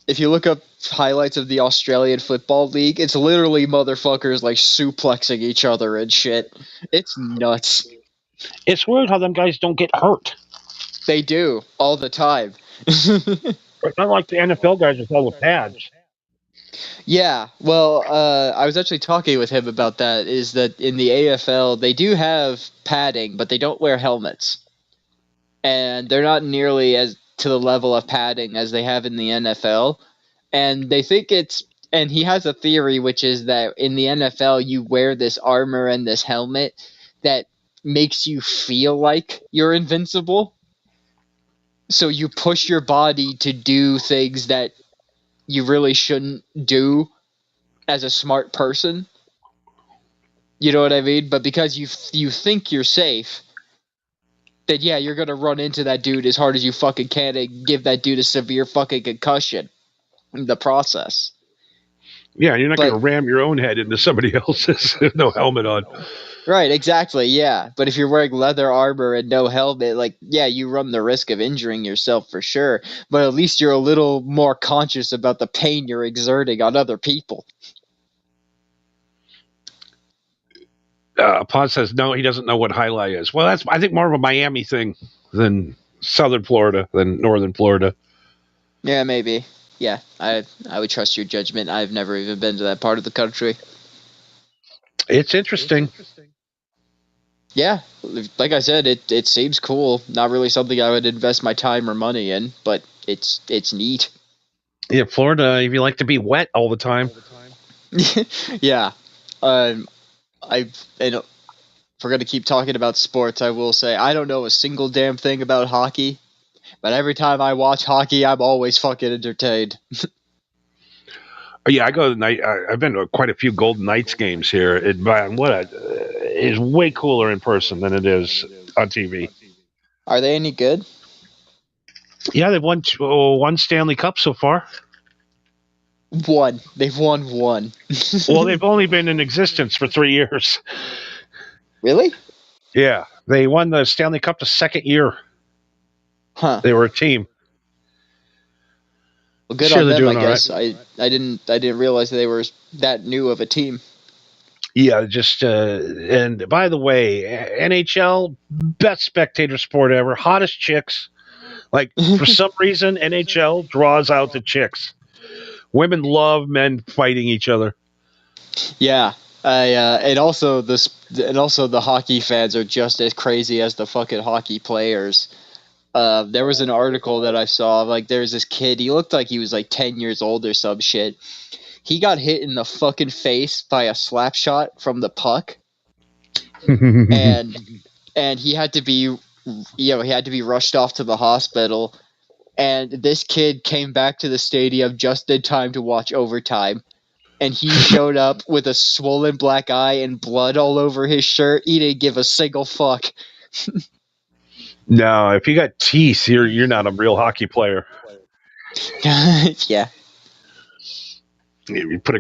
[SPEAKER 6] If you look up highlights of the Australian Football League, it's literally motherfuckers suplexing each other and shit. It's nuts.
[SPEAKER 3] It's weird how them guys don't get hurt.
[SPEAKER 6] They do all the time.
[SPEAKER 3] It's not like the NFL guys with all the pads.
[SPEAKER 6] Yeah, well, I was actually talking with him about that, is that in the AFL, they do have padding, but they don't wear helmets. And they're not nearly as to the level of padding as they have in the NFL. And they think and he has a theory, which is that in the NFL, you wear this armor and this helmet that makes you feel like you're invincible. So you push your body to do things that you really shouldn't do as a smart person. You know what I mean? But because you think you're safe, then yeah, you're gonna run into that dude as hard as you fucking can and give that dude a severe fucking concussion in the process.
[SPEAKER 3] Yeah, you're not gonna ram your own head into somebody else's with no helmet on.
[SPEAKER 6] Right, exactly, yeah. But if you're wearing leather armor and no helmet, yeah, you run the risk of injuring yourself for sure. But at least you're a little more conscious about the pain you're exerting on other people.
[SPEAKER 3] Paz says no, he doesn't know what highlight is. Well, that's I think more of a Miami thing than Southern Florida than Northern Florida.
[SPEAKER 6] Yeah, maybe. Yeah, I would trust your judgment. I've never even been to that part of the country.
[SPEAKER 3] It's interesting.
[SPEAKER 6] Yeah, like I said, it seems cool. Not really something I would invest my time or money in, but it's neat.
[SPEAKER 3] Yeah, Florida, if you like to be wet all the time.
[SPEAKER 6] Yeah. And if we're going to keep talking about sports, I will say I don't know a single damn thing about hockey, but every time I watch hockey, I'm always fucking entertained.
[SPEAKER 3] Yeah, I go to night. I've been to quite a few Golden Knights games here. It's way cooler in person than it is on TV.
[SPEAKER 6] Are they any good?
[SPEAKER 3] Yeah, they've won one Stanley Cup so far.
[SPEAKER 6] One. They've won one.
[SPEAKER 3] Well, they've only been in existence for 3 years.
[SPEAKER 6] Really?
[SPEAKER 3] Yeah, they won the Stanley Cup the second year.
[SPEAKER 6] Huh.
[SPEAKER 3] They were a team.
[SPEAKER 6] Well, good on them, I guess. Right. I didn't realize they were that new of a team.
[SPEAKER 3] Yeah, just and by the way, NHL, best spectator sport ever, hottest chicks. For some reason, NHL draws out the chicks. Women love men fighting each other.
[SPEAKER 6] Yeah, and also the hockey fans are just as crazy as the fucking hockey players. There was an article that I saw, like, there's this kid, he looked like he was like 10 years old or some shit. He got hit in the fucking face by a slap shot from the puck, and he had to be, he had to be rushed off to the hospital. And this kid came back to the stadium just in time to watch overtime. And he showed up with a swollen black eye and blood all over his shirt. He didn't give a single fuck.
[SPEAKER 3] No, if you got teeth, you're not a real hockey player.
[SPEAKER 6] Yeah.
[SPEAKER 3] You put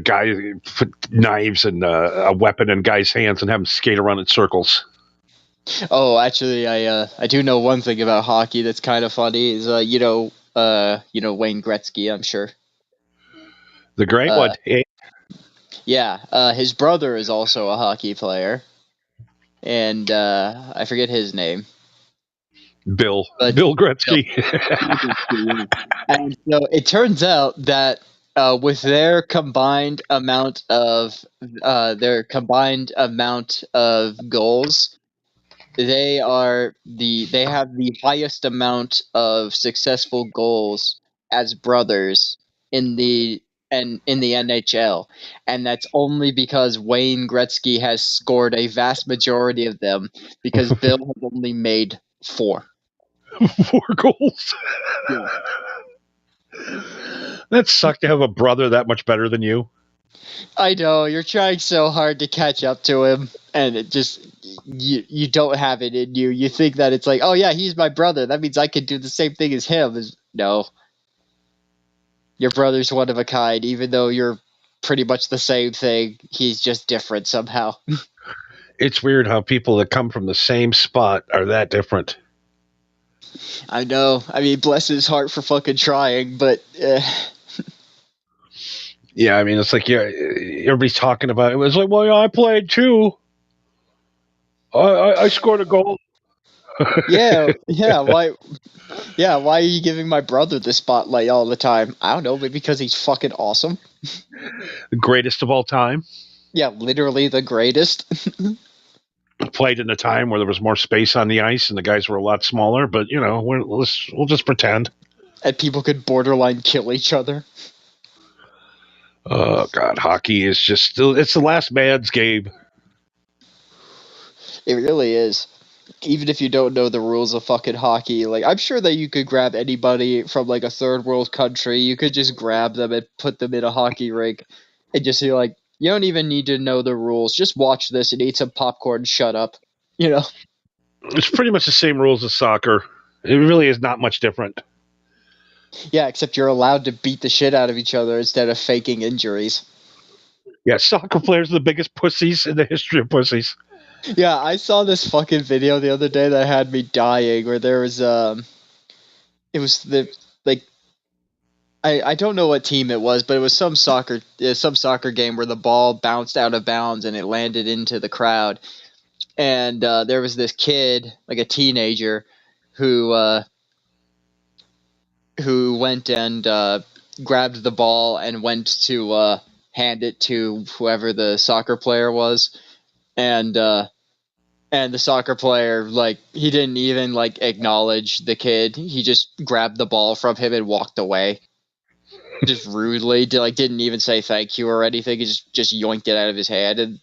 [SPEAKER 3] knives and a weapon in guys' hands and have them skate around in circles.
[SPEAKER 6] Oh, actually, I do know one thing about hockey that's kind of funny. Is you know Wayne Gretzky, I'm sure.
[SPEAKER 3] The great one.
[SPEAKER 6] Yeah, his brother is also a hockey player, and I forget his name.
[SPEAKER 3] Bill Gretzky.
[SPEAKER 6] And so it turns out that with their combined amount of goals, they have the highest amount of successful goals as brothers in the NHL, and that's only because Wayne Gretzky has scored a vast majority of them, because Bill has only made 4.
[SPEAKER 3] 4 goals.
[SPEAKER 6] Yeah.
[SPEAKER 3] That sucked to have a brother that much better than you.
[SPEAKER 6] I know, you're trying so hard to catch up to him, and it just you don't have it in you. You think that it's like, oh yeah, he's my brother, that means I can do the same thing as him. No. Your brother's one of a kind, even though you're pretty much the same thing. He's just different somehow.
[SPEAKER 3] It's weird how people that come from the same spot are that different.
[SPEAKER 6] I know. I mean, bless his heart for fucking trying, but...
[SPEAKER 3] Yeah, I mean, it's like, yeah, everybody's talking about it. It was like, well, yeah, I played too. I scored a goal.
[SPEAKER 6] yeah, why are you giving my brother the spotlight all the time? I don't know, maybe because he's fucking awesome.
[SPEAKER 3] The greatest of all time.
[SPEAKER 6] Yeah, literally the greatest.
[SPEAKER 3] Played in a time where there was more space on the ice and the guys were a lot smaller, but, you know, we'll just pretend.
[SPEAKER 6] And people could borderline kill each other.
[SPEAKER 3] Oh, God, hockey is just still, it's the last man's game.
[SPEAKER 6] It really is. Even if you don't know the rules of fucking hockey, like, I'm sure that you could grab anybody from, like, a third world country. You could just grab them and put them in a hockey rink and just be like, you don't even need to know the rules. Just watch this and eat some popcorn and shut up. You know?
[SPEAKER 3] It's pretty much the same rules as soccer. It really is not much different.
[SPEAKER 6] Yeah, except you're allowed to beat the shit out of each other instead of faking injuries.
[SPEAKER 3] Yeah, soccer players are the biggest pussies in the history of pussies.
[SPEAKER 6] Yeah, I saw this fucking video the other day that had me dying, where there was it was the, like, I don't know what team it was, but it was some soccer game where the ball bounced out of bounds and it landed into the crowd. And there was this kid, like a teenager, who went and grabbed the ball and went to hand it to whoever the soccer player was, and the soccer player, like, he didn't even, like, acknowledge the kid. He just grabbed the ball from him and walked away, just rudely. Didn't even say thank you or anything. He just yoinked it out of his hand,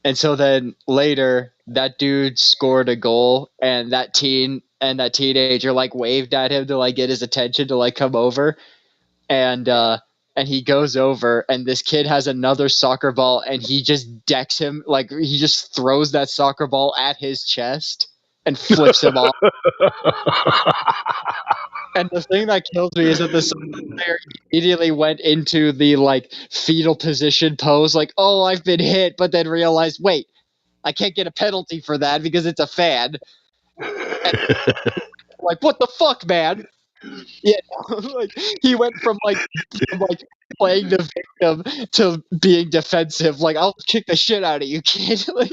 [SPEAKER 6] and so then later that dude scored a goal, and that teenager, like, waved at him to, like, get his attention to, like, come over, and he goes over, and this kid has another soccer ball, and he just decks him, like, he just throws that soccer ball at his chest and flips him off. And the thing that kills me is that the soccer player immediately went into the, like, fetal position pose, like, oh, I've been hit, but then realized, wait, I can't get a penalty for that because it's a fan. And, like, what the fuck, man? Yeah, like, he went from playing the victim to being defensive. Like, I'll kick the shit out of you, kid. Like,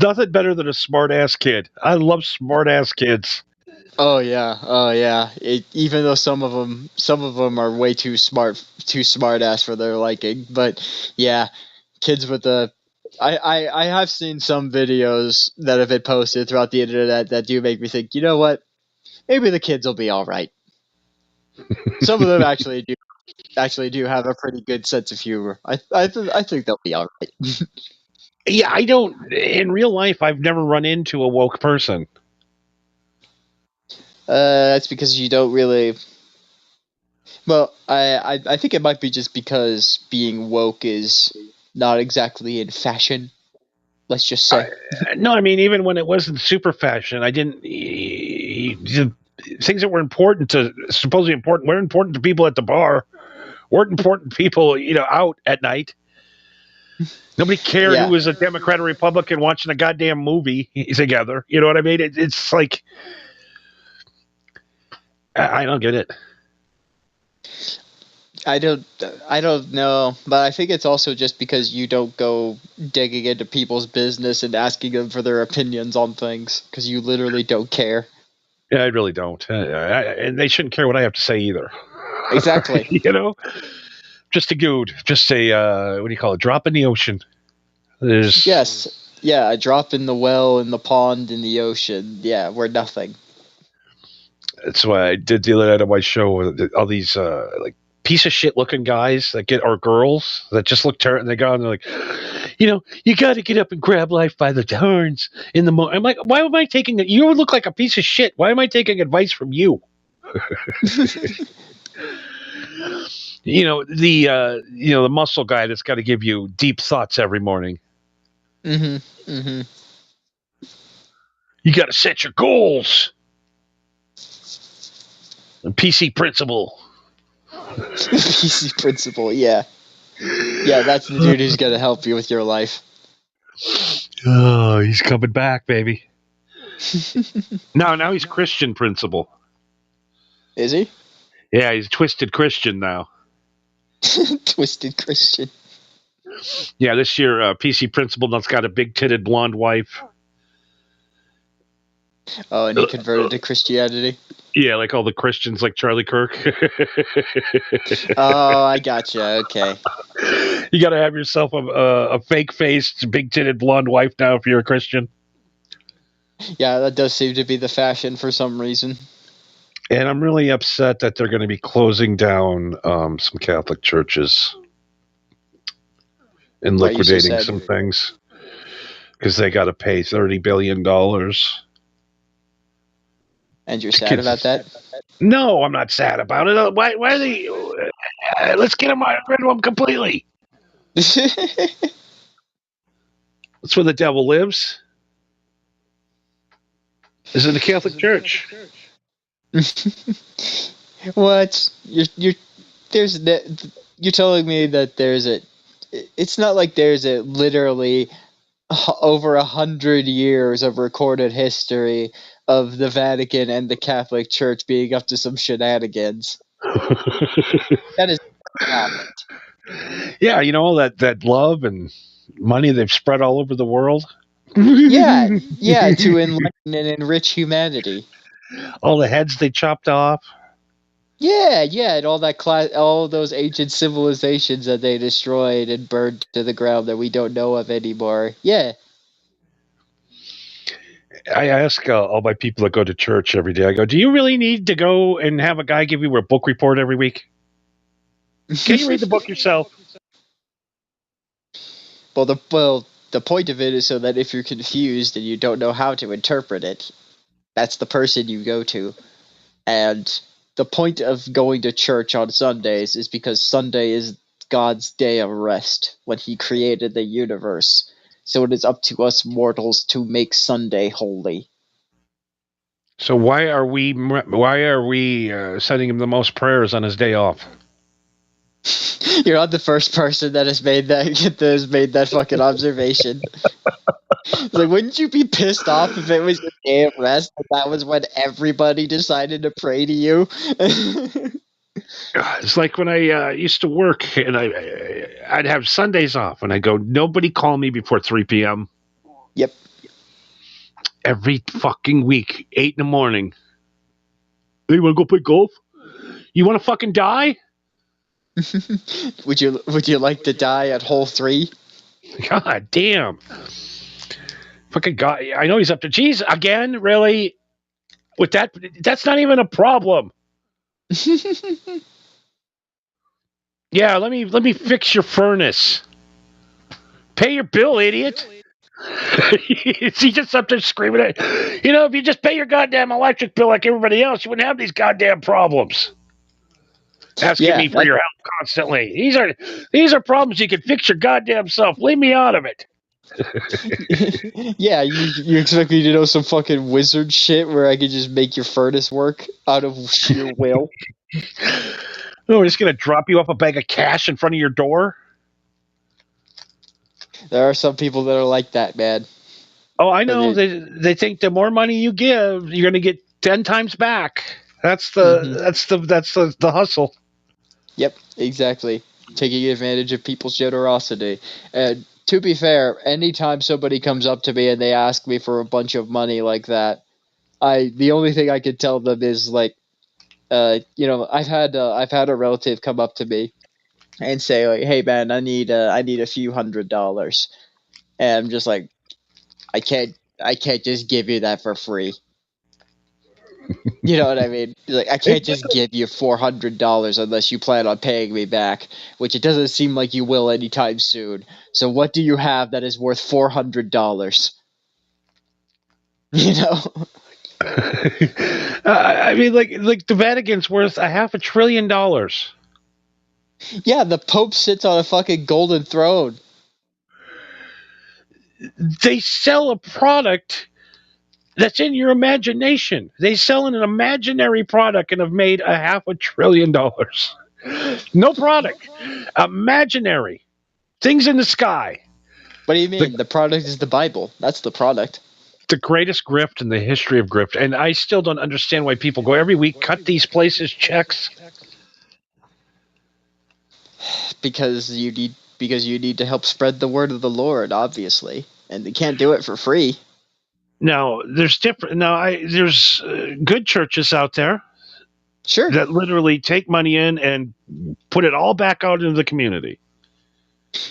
[SPEAKER 3] nothing better than a smart ass kid. I love smart ass kids.
[SPEAKER 6] Oh yeah. Even though some of them are way too smart ass for their liking, but yeah, kids with the. I have seen some videos that have been posted throughout the internet that do make me think, you know what? Maybe the kids will be all right. Some of them actually do have a pretty good sense of humor. I think they'll be all right.
[SPEAKER 3] Yeah, I don't. In real life, I've never run into a woke person.
[SPEAKER 6] That's because you don't really. Well, I think it might be just because being woke is not exactly in fashion. Let's just say.
[SPEAKER 3] No, I mean, even when it wasn't super fashion, I didn't. Things that were important to supposedly important were important to people at the bar, weren't important to people, out at night. Nobody cared
[SPEAKER 6] Yeah.
[SPEAKER 3] who was a Democrat or Republican watching a goddamn movie together. You know what I mean? It's like I don't get it.
[SPEAKER 6] I don't know, but I think it's also just because you don't go digging into people's business and asking them for their opinions on things because you literally don't care.
[SPEAKER 3] Yeah, I really don't, and they shouldn't care what I have to say either.
[SPEAKER 6] Exactly.
[SPEAKER 3] Just a good, just a what do you call it? Drop in the ocean. There's
[SPEAKER 6] Yes. Yeah, a drop in the well, in the pond, in the ocean. Yeah, we're nothing.
[SPEAKER 3] That's why I did the other night on my show. All these like piece of shit looking guys that get or girls that just look terrible. And they go and they're like, you got to get up and grab life by the horns in the morning. I'm like, why am I taking it? You look like a piece of shit. Why am I taking advice from you? The muscle guy that's got to give you deep thoughts every morning.
[SPEAKER 6] Mm-hmm.
[SPEAKER 3] You got to set your goals. And PC principle.
[SPEAKER 6] PC principle, yeah. Yeah, that's the dude who's gonna help you with your life.
[SPEAKER 3] Oh, he's coming back, baby. Now he's Christian principle.
[SPEAKER 6] Is he?
[SPEAKER 3] Yeah, he's twisted Christian now.
[SPEAKER 6] Twisted Christian.
[SPEAKER 3] Yeah, this year, PC principal now's got a big-titted blonde wife.
[SPEAKER 6] Oh, and he converted to Christianity?
[SPEAKER 3] Yeah, like all the Christians, like Charlie Kirk.
[SPEAKER 6] Oh, I gotcha. Okay.
[SPEAKER 3] You got to have yourself a fake-faced, big-titted blonde wife now if you're a Christian.
[SPEAKER 6] Yeah, that does seem to be the fashion for some reason.
[SPEAKER 3] And I'm really upset that they're going to be closing down some Catholic churches and liquidating some things because they got to pay $30 billion.
[SPEAKER 6] And you're sad about that?
[SPEAKER 3] No, I'm not sad about it. Why are they? Let's get rid of them completely. That's where the devil lives. Is in the Catholic Church.
[SPEAKER 6] What? You're telling me that there's a? It's not like there's a literally over 100 years of recorded history of the Vatican and the Catholic Church being up to some shenanigans. That is happened.
[SPEAKER 3] Yeah, all that love and money they've spread all over the world.
[SPEAKER 6] Yeah, to enlighten and enrich humanity.
[SPEAKER 3] All the heads they chopped off.
[SPEAKER 6] Yeah, and all those ancient civilizations that they destroyed and burned to the ground that we don't know of anymore. Yeah.
[SPEAKER 3] I ask all my people that go to church every day, I go, do you really need to go and have a guy give you a book report every week? Can you read the book yourself?
[SPEAKER 6] Well, the point of it is so that if you're confused and you don't know how to interpret it, that's the person you go to. And the point of going to church on Sundays is because Sunday is God's day of rest when he created the universe. So it is up to us mortals to make Sunday holy.
[SPEAKER 3] So why are we sending him the most prayers on his day off?
[SPEAKER 6] You're not the first person that has made that fucking observation. Like, wouldn't you be pissed off if it was your day of rest and that was when everybody decided to pray to you?
[SPEAKER 3] It's like when I used to work and I'd have Sundays off and I go, nobody call me before 3 p.m.
[SPEAKER 6] Yep.
[SPEAKER 3] Every fucking week, 8 in the morning. Hey, you want to go play golf? You want to fucking die?
[SPEAKER 6] Would you like to die at hole 3?
[SPEAKER 3] God damn. Fucking God. I know he's up to. Jeez, again? Really? With that, that's not even a problem. Yeah, let me fix your furnace. Pay your bill, idiot. Is he just up there screaming at, if you just pay your goddamn electric bill like everybody else, you wouldn't have these goddamn problems. Asking me for your help constantly. These are problems you can fix your goddamn self. Leave me out of it.
[SPEAKER 6] Yeah, you expect me to know some fucking wizard shit where I could just make your furnace work out of sheer will?
[SPEAKER 3] No, we're just gonna drop you off a bag of cash in front of your door.
[SPEAKER 6] There are some people that are like that, man.
[SPEAKER 3] Oh, I know. They think the more money you give, you're gonna get 10 times back. That's the hustle.
[SPEAKER 6] Yep, exactly. Taking advantage of people's generosity. And to be fair, anytime somebody comes up to me and they ask me for a bunch of money like that, the only thing I could tell them is like, I've had a relative come up to me and say like, "Hey man, I need a few $100," and I'm just like, I can't just give you that for free. You know what I mean? Like, I can't just give you $400 unless you plan on paying me back, which it doesn't seem like you will anytime soon. So what do you have that is worth $400? You know?
[SPEAKER 3] I mean, like the Vatican's worth $500 billion.
[SPEAKER 6] Yeah, the Pope sits on a fucking golden throne.
[SPEAKER 3] They sell a product that's in your imagination. They sell an imaginary product and have made $500 billion. No product. Imaginary. Things in the sky.
[SPEAKER 6] What do you mean? The product is the Bible. That's the product.
[SPEAKER 3] The greatest grift in the history of grift. And I still don't understand why people go every week, cut these places checks.
[SPEAKER 6] Because you need to help spread the word of the Lord, obviously. And they can't do it for free.
[SPEAKER 3] Now, there's good churches out there.
[SPEAKER 6] Sure.
[SPEAKER 3] That literally take money in and put it all back out into the community.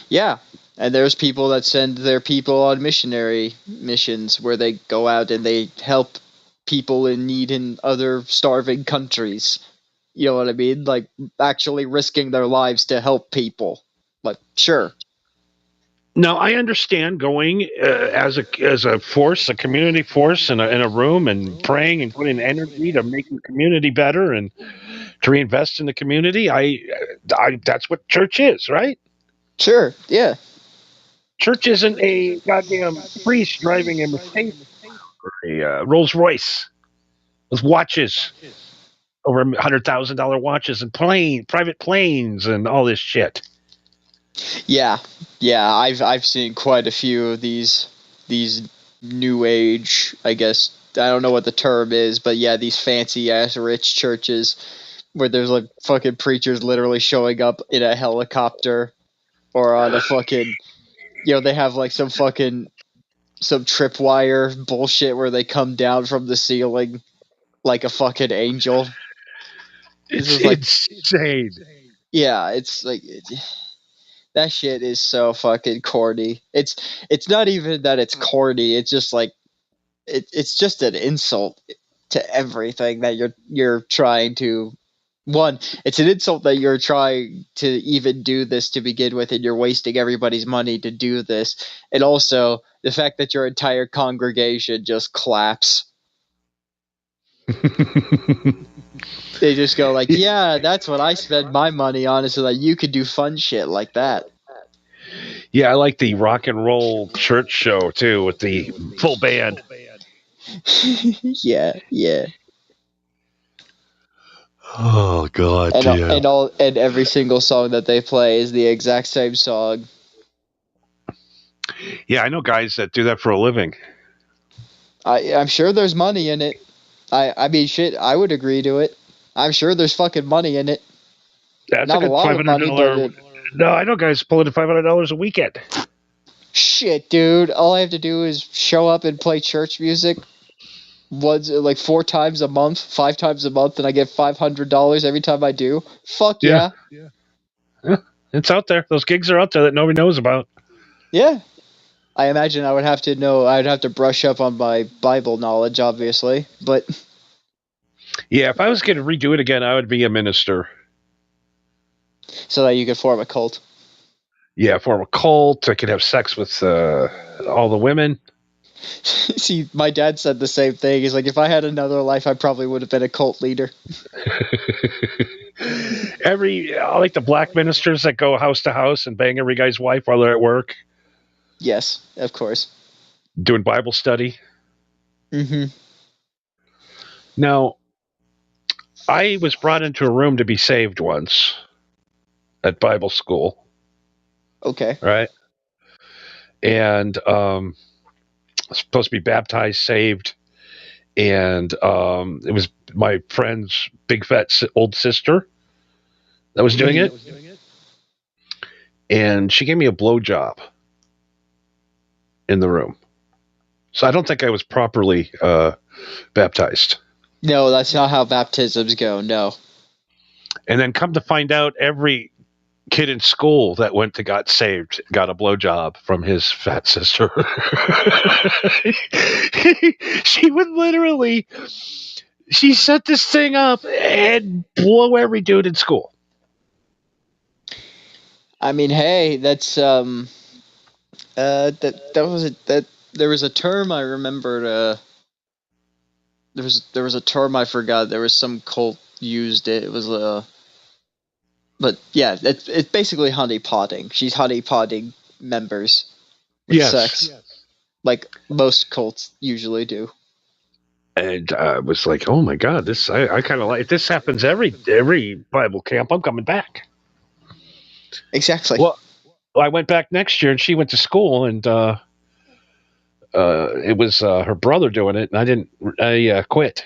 [SPEAKER 6] Yeah. And there's people that send their people on missionary missions where they go out and they help people in need in other starving countries. You know what I mean? Like, actually risking their lives to help people. But sure.
[SPEAKER 3] Now, I understand going as a force, a community force in a room and praying and putting energy to make the community better and to reinvest in the community. I that's what church is, right?
[SPEAKER 6] Sure, yeah.
[SPEAKER 3] Church isn't a goddamn priest driving a Mercedes or a Rolls Royce with watches, over $100,000 watches and private planes and all this shit.
[SPEAKER 6] Yeah, I've seen quite a few of these new age, I guess, I don't know what the term is, but yeah, these fancy ass rich churches where there's like fucking preachers literally showing up in a helicopter or on a fucking, they have like some tripwire bullshit where they come down from the ceiling like a fucking angel.
[SPEAKER 3] It's insane.
[SPEAKER 6] Yeah, it's like that shit is so fucking corny. It's not even that it's corny. It's just like it's just an insult to everything that you're trying to. One, it's an insult that you're trying to even do this to begin with, and you're wasting everybody's money to do this. And also the fact that your entire congregation just claps. They just go like, yeah, that's what I spend my money on, is so that you could do fun shit like that.
[SPEAKER 3] Yeah, I like the rock and roll church show too with the full band.
[SPEAKER 6] Yeah.
[SPEAKER 3] Oh God!
[SPEAKER 6] And every single song that they play is the exact same song.
[SPEAKER 3] Yeah, I know guys that do that for a living.
[SPEAKER 6] I'm sure there's money in it. I mean, shit, I would agree to it. I'm sure there's fucking money in it.
[SPEAKER 3] That's
[SPEAKER 6] not a lot of money, but
[SPEAKER 3] no, I know guys pulling $500 a weekend.
[SPEAKER 6] Shit, dude! All I have to do is show up and play church music. once, like 4 times a month, 5 times a month, and I get $500 every time I do. Fuck yeah.
[SPEAKER 3] Yeah, it's out there. Those gigs are out there that nobody knows about.
[SPEAKER 6] Yeah. I imagine I'd have to brush up on my Bible knowledge, obviously, but
[SPEAKER 3] Yeah, if I was going to redo it again, I would be a minister.
[SPEAKER 6] so that you could form a cult.
[SPEAKER 3] Yeah, form a cult. I could have sex with all the women.
[SPEAKER 6] See, my dad said the same thing. He's like, if I had another life, I probably would have been a cult leader.
[SPEAKER 3] I like the black ministers that go house to house and bang every guy's wife while they're at work.
[SPEAKER 6] Yes, of course.
[SPEAKER 3] Doing Bible study.
[SPEAKER 6] Mm-hmm.
[SPEAKER 3] Now, I was brought into a room to be saved once at Bible school.
[SPEAKER 6] Okay.
[SPEAKER 3] Right? And supposed to be baptized, saved, and it was my friend's big fat old sister that was doing it, and she gave me a blowjob in the room. So I don't think I was properly baptized.
[SPEAKER 6] No, that's not how baptisms go. No.
[SPEAKER 3] And then come to find out, every kid in school that got saved got a blowjob from his fat sister. She would literally, she set this thing up and blow every dude in school.
[SPEAKER 6] I mean, hey, that's there was a term I remembered. There was a term I forgot. There was some cult used it. It was but yeah, it's basically honeypotting. She's honeypotting members with sex, like most cults usually do.
[SPEAKER 3] And I was like, oh my god, this I kind of like. If this happens every Bible camp, I'm coming back.
[SPEAKER 6] Exactly.
[SPEAKER 3] Well, I went back next year, and she went to school, and it was her brother doing it, and I quit.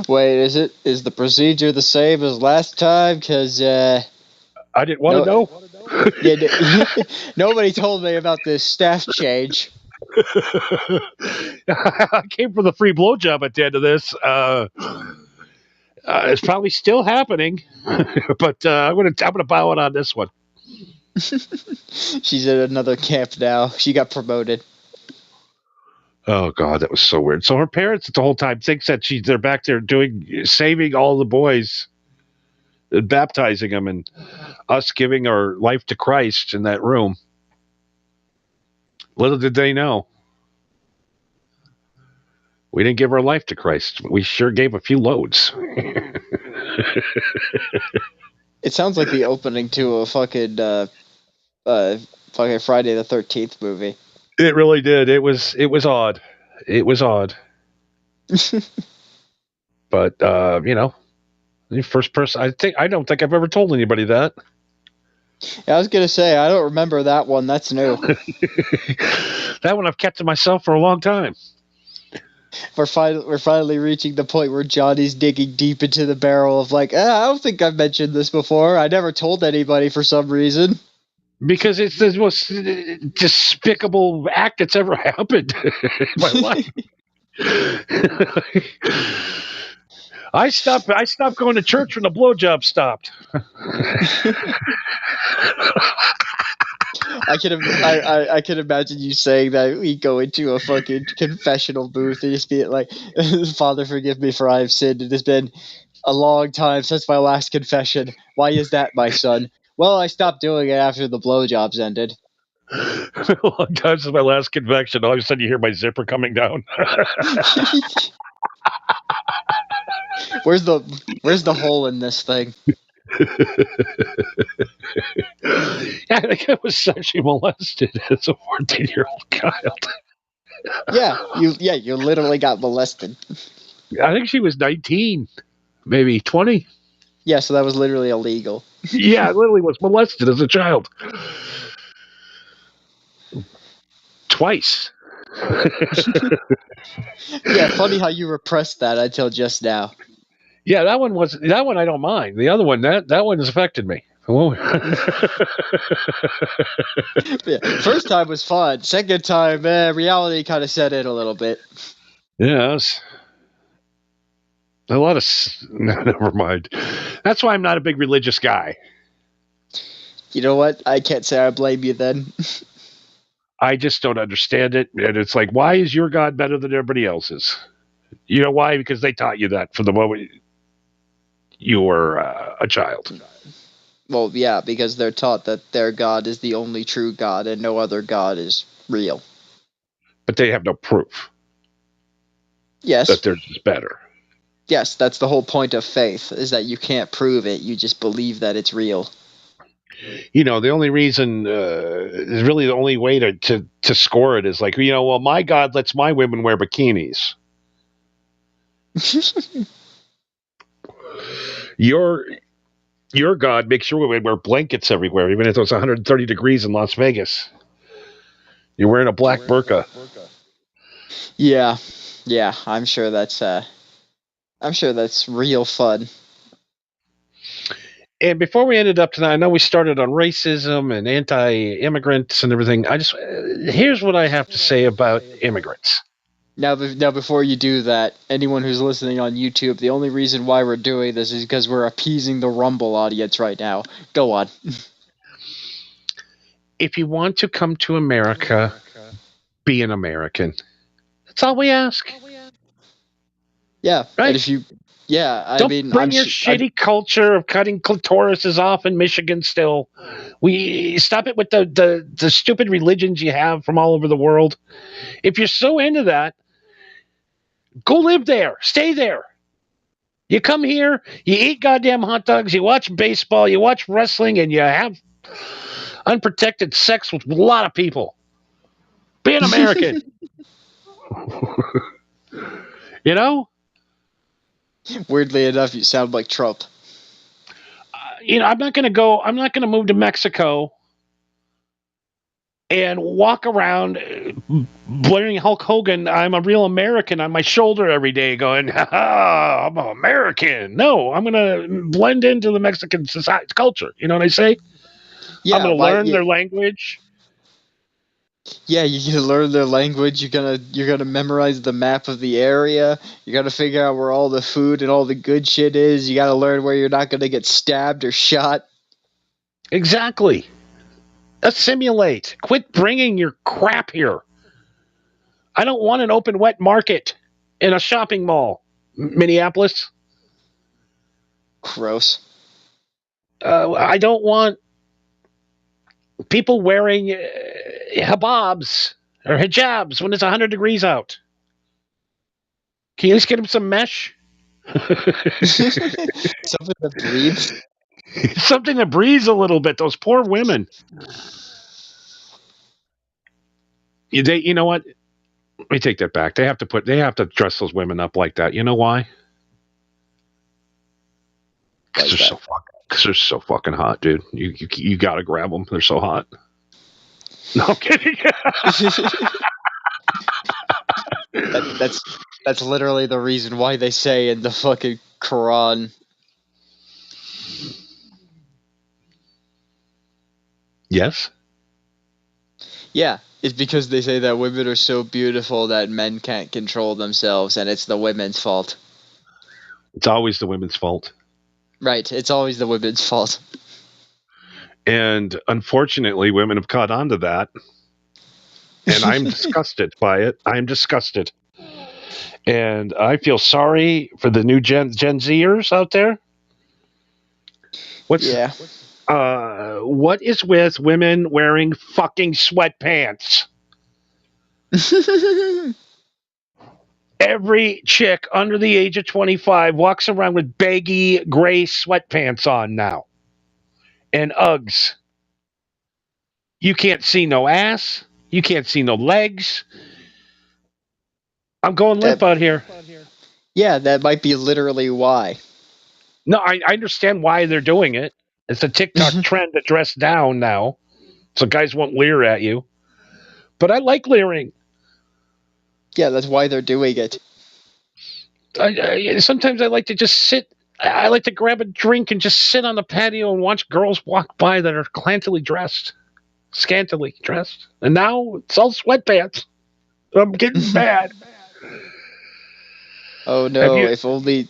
[SPEAKER 6] Wait, is the procedure the same as last time? Because
[SPEAKER 3] I didn't want to know.
[SPEAKER 6] Yeah, nobody told me about this staff change.
[SPEAKER 3] I came for the free blowjob at the end of this. It's probably still happening, but I'm gonna bow it on this one.
[SPEAKER 6] She's at another camp now. She got promoted.
[SPEAKER 3] Oh god, that was so weird. So her parents the whole time thinks that they're back there saving all the boys, and baptizing them, and us giving our life to Christ in that room. Little did they know, we didn't give our life to Christ. We sure gave a few loads.
[SPEAKER 6] It sounds like the opening to a fucking Friday the 13th movie.
[SPEAKER 3] It really did. It was odd. It was odd. But the first person I don't think I've ever told anybody that.
[SPEAKER 6] I was gonna say I don't remember that one. That's new.
[SPEAKER 3] That one I've kept to myself for a long time.
[SPEAKER 6] We're finally reaching the point where Johnny's digging deep into the barrel of like, I don't think I've mentioned this before. I never told anybody for some reason.
[SPEAKER 3] Because it's the most despicable act that's ever happened in my life. I stopped going to church when the blowjob stopped.
[SPEAKER 6] I can imagine you saying that. We go into a fucking confessional booth and just be like, Father, forgive me for I have sinned. It has been a long time since my last confession. Why is that, my son? Well, I stopped doing it after the blowjobs ended.
[SPEAKER 3] A long time since my last confession. All of a sudden you hear my zipper coming down.
[SPEAKER 6] Where's the hole in this thing?
[SPEAKER 3] I think I was sexually molested as a 14-year-old child.
[SPEAKER 6] You literally got molested.
[SPEAKER 3] I think she was 19, maybe 20.
[SPEAKER 6] Yeah, so that was literally illegal.
[SPEAKER 3] Yeah, I literally was molested as a child. Twice.
[SPEAKER 6] Yeah, funny how you repressed that until just now.
[SPEAKER 3] Yeah, that one I don't mind. The other one, that one has affected me.
[SPEAKER 6] Yeah, first time was fun. Second time, reality kind of set in a little bit.
[SPEAKER 3] Yes. A lot of never mind. That's why I'm not a big religious guy.
[SPEAKER 6] You know what? I can't say I blame you then.
[SPEAKER 3] I just don't understand it, and it's like, why is your God better than everybody else's? You know why? Because they taught you that from the moment you were a child.
[SPEAKER 6] Well, yeah, because they're taught that their God is the only true God and no other God is real.
[SPEAKER 3] But they have no proof
[SPEAKER 6] Yes.
[SPEAKER 3] that theirs is better.
[SPEAKER 6] Yes, that's the whole point of faith, is that you can't prove it, you just believe that it's real.
[SPEAKER 3] You know, the only reason is really the only way to score it is like, you know, well, my God lets my women wear bikinis. Your God makes sure we wear blankets everywhere, even if it's 130 degrees in Las Vegas. You're wearing a black burqa.
[SPEAKER 6] Yeah, I'm sure that's real fun.
[SPEAKER 3] And before we ended up tonight, I know we started on racism and anti-immigrants and everything. Here's what I have to say about immigrants.
[SPEAKER 6] Now, before you do that, anyone who's listening on YouTube, the only reason why we're doing this is because we're appeasing the Rumble audience right now. Go on.
[SPEAKER 3] If you want to come to America, be an American. That's all we ask.
[SPEAKER 6] Yeah,
[SPEAKER 3] right.
[SPEAKER 6] And if you,
[SPEAKER 3] Don't bring your shitty culture of cutting clitorises off in Michigan. Still, we stop it with the stupid religions you have from all over the world. If you're so into that, go live there. Stay there. You come here, you eat goddamn hot dogs, you watch baseball, you watch wrestling, and you have unprotected sex with a lot of people. Be an American. You know?
[SPEAKER 6] Weirdly enough, you sound like Trump.
[SPEAKER 3] You know, I'm not going to move to Mexico and walk around blaring Hulk Hogan, I'm a real American, on my shoulder every day going, I'm an American. No, I'm going to blend into the Mexican society culture. You know what I say?
[SPEAKER 6] Yeah,
[SPEAKER 3] I'm going to learn their language.
[SPEAKER 6] Yeah, you learn their language. You're gonna memorize the map of the area. You gotta figure out where all the food and all the good shit is. You gotta learn where you're not gonna get stabbed or shot.
[SPEAKER 3] Exactly. Assimilate. Quit bringing your crap here. I don't want an open wet market in a shopping mall. Minneapolis.
[SPEAKER 6] Gross.
[SPEAKER 3] I don't want people wearing hijabs or hijabs when it's 100 degrees out. Can you at least get them some mesh?
[SPEAKER 6] Something that breathes.
[SPEAKER 3] Something that breathes a little bit. Those poor women. You know what? Let me take that back. They have to dress those women up like that. You know why? Because they're so fucking hot, dude. You gotta grab them. They're so hot. No, I'm kidding.
[SPEAKER 6] That's literally the reason why they say in the fucking Quran.
[SPEAKER 3] Yes?
[SPEAKER 6] Yeah, it's because they say that women are so beautiful that men can't control themselves, and it's the women's fault.
[SPEAKER 3] It's always the women's fault.
[SPEAKER 6] Right, it's always the women's fault.
[SPEAKER 3] And unfortunately, women have caught on to that. And I'm disgusted by it. I'm disgusted. And I feel sorry for the new Gen Zers out there. What is with women wearing fucking sweatpants? Every chick under the age of 25 walks around with baggy gray sweatpants on now. And Uggs. You can't see no ass. You can't see no legs. I'm going limp out here.
[SPEAKER 6] Yeah, that might be literally why.
[SPEAKER 3] No, I understand why they're doing it. It's a TikTok trend to dress down now, so guys won't leer at you. But I like leering.
[SPEAKER 6] Yeah, that's why they're doing it.
[SPEAKER 3] Sometimes I like to just sit. I like to grab a drink and just sit on the patio and watch girls walk by that are scantily dressed. And now it's all sweatpants. I'm getting mad.
[SPEAKER 6] Oh
[SPEAKER 3] Have
[SPEAKER 6] no!
[SPEAKER 3] you-
[SPEAKER 6] If only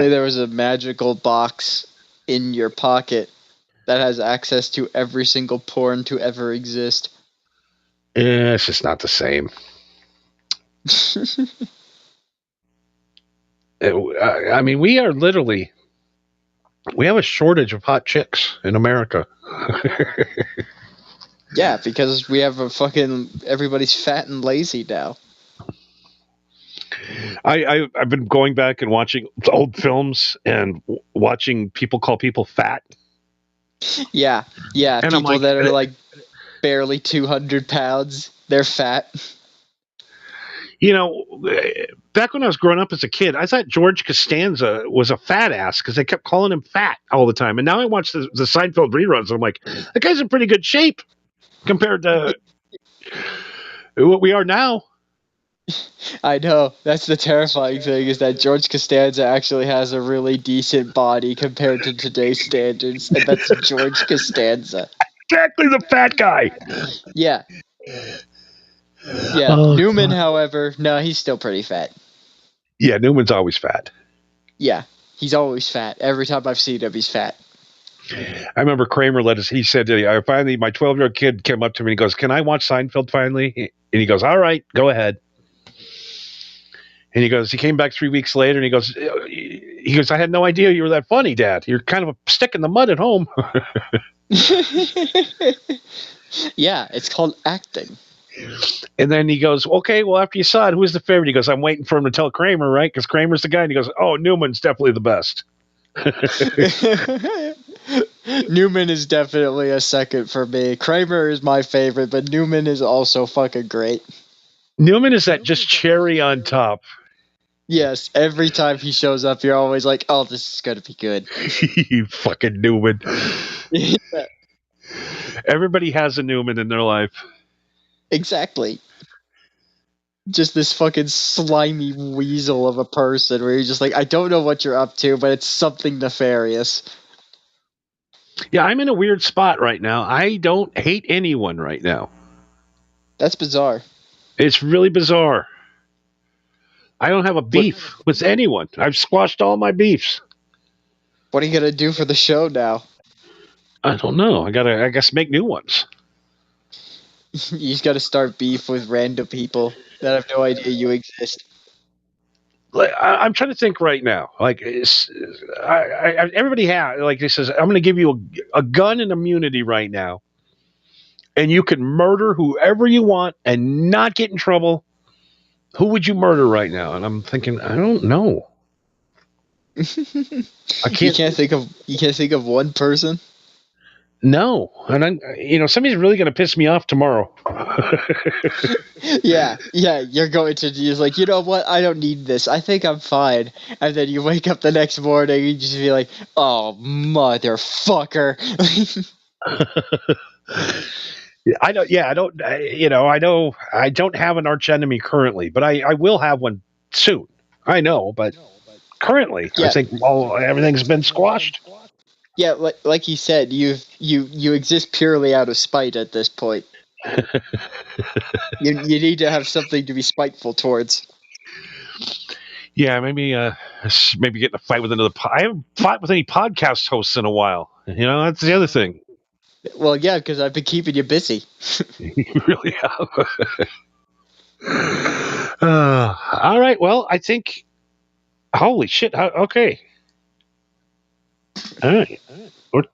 [SPEAKER 6] there was a magical box in your pocket that has access to every single porn to ever exist.
[SPEAKER 3] It's just not the same. I mean, we have a shortage of hot chicks in America.
[SPEAKER 6] Yeah, because we have everybody's fat and lazy now.
[SPEAKER 3] I've been going back and watching old films and watching people call people fat.
[SPEAKER 6] Yeah,
[SPEAKER 3] And I'm
[SPEAKER 6] people
[SPEAKER 3] like,
[SPEAKER 6] that are like barely 200 pounds, they're fat.
[SPEAKER 3] you know, back when I was growing up as a kid, I thought George Costanza was a fat ass because they kept calling him fat all the time. And now I watch the Seinfeld reruns, and I'm like, that guy's in pretty good shape compared to what we are now.
[SPEAKER 6] I know. That's the terrifying thing is that George Costanza actually has a really decent body compared to today's standards, and that's George Costanza.
[SPEAKER 3] Exactly the fat guy.
[SPEAKER 6] Yeah. Yeah.
[SPEAKER 3] Oh,
[SPEAKER 6] Newman,
[SPEAKER 3] God.
[SPEAKER 6] however, no, he's still pretty fat.
[SPEAKER 3] Yeah, Newman's always fat.
[SPEAKER 6] Yeah. He's always fat. Every time I've seen him, he's fat.
[SPEAKER 3] I remember Kramer he said, finally, my 12-year-old kid came up to me and he goes, can I watch Seinfeld finally? And he goes, all right, go ahead. And he came back 3 weeks later and he goes, I had no idea you were that funny, Dad. You're kind of a stick in the mud at home.
[SPEAKER 6] Yeah, it's called acting.
[SPEAKER 3] And then he goes, okay, well, after you saw it, who's the favorite? He goes, I'm waiting for him to tell Kramer, right? Because Kramer's the guy. And he goes, oh, Newman's definitely the best.
[SPEAKER 6] Newman is definitely a second for me. Kramer is my favorite, but Newman is also fucking great.
[SPEAKER 3] Newman is that just cherry on top.
[SPEAKER 6] Yes, every time he shows up, you're always like, oh, this is going to be good.
[SPEAKER 3] You fucking Newman.
[SPEAKER 6] Yeah,
[SPEAKER 3] Everybody has a Newman in their life.
[SPEAKER 6] exactly. Just this fucking slimy weasel of a person where you're just like, I don't know what you're up to, but it's something nefarious.
[SPEAKER 3] Yeah, I'm in a weird spot right now. I don't hate anyone right now.
[SPEAKER 6] That's bizarre.
[SPEAKER 3] It's really bizarre. I don't have a beef with anyone. I've squashed all my beefs.
[SPEAKER 6] What are you going to do for the show now?
[SPEAKER 3] I don't know. I guess make new ones.
[SPEAKER 6] You just got to start beef with random people that have no idea you exist.
[SPEAKER 3] Like, I'm trying to think right now. Like, everybody has, like, he says, I'm going to give you a gun and immunity right now, and you can murder whoever you want and not get in trouble. Who would you murder right now? And I'm thinking, I don't know. I can't.
[SPEAKER 6] You can't think of one person.
[SPEAKER 3] No, and somebody's really going to piss me off tomorrow.
[SPEAKER 6] Yeah, you're going to use like, you know what? I don't need this. I think I'm fine. And then you wake up the next morning and you just be like, oh, motherfucker.
[SPEAKER 3] I don't have an arch enemy currently, but I will have one soon. I know, but currently,
[SPEAKER 6] Yeah.
[SPEAKER 3] I think everything's been squashed.
[SPEAKER 6] Yeah, like you said, you exist purely out of spite at this point. You need to have something to be spiteful towards.
[SPEAKER 3] Yeah, maybe get in a fight with another. I haven't fought with any podcast hosts in a while. That's the other thing.
[SPEAKER 6] Well, yeah, because I've been keeping you busy.
[SPEAKER 3] You really have. All right. Well, I think. Holy shit! Okay. All right.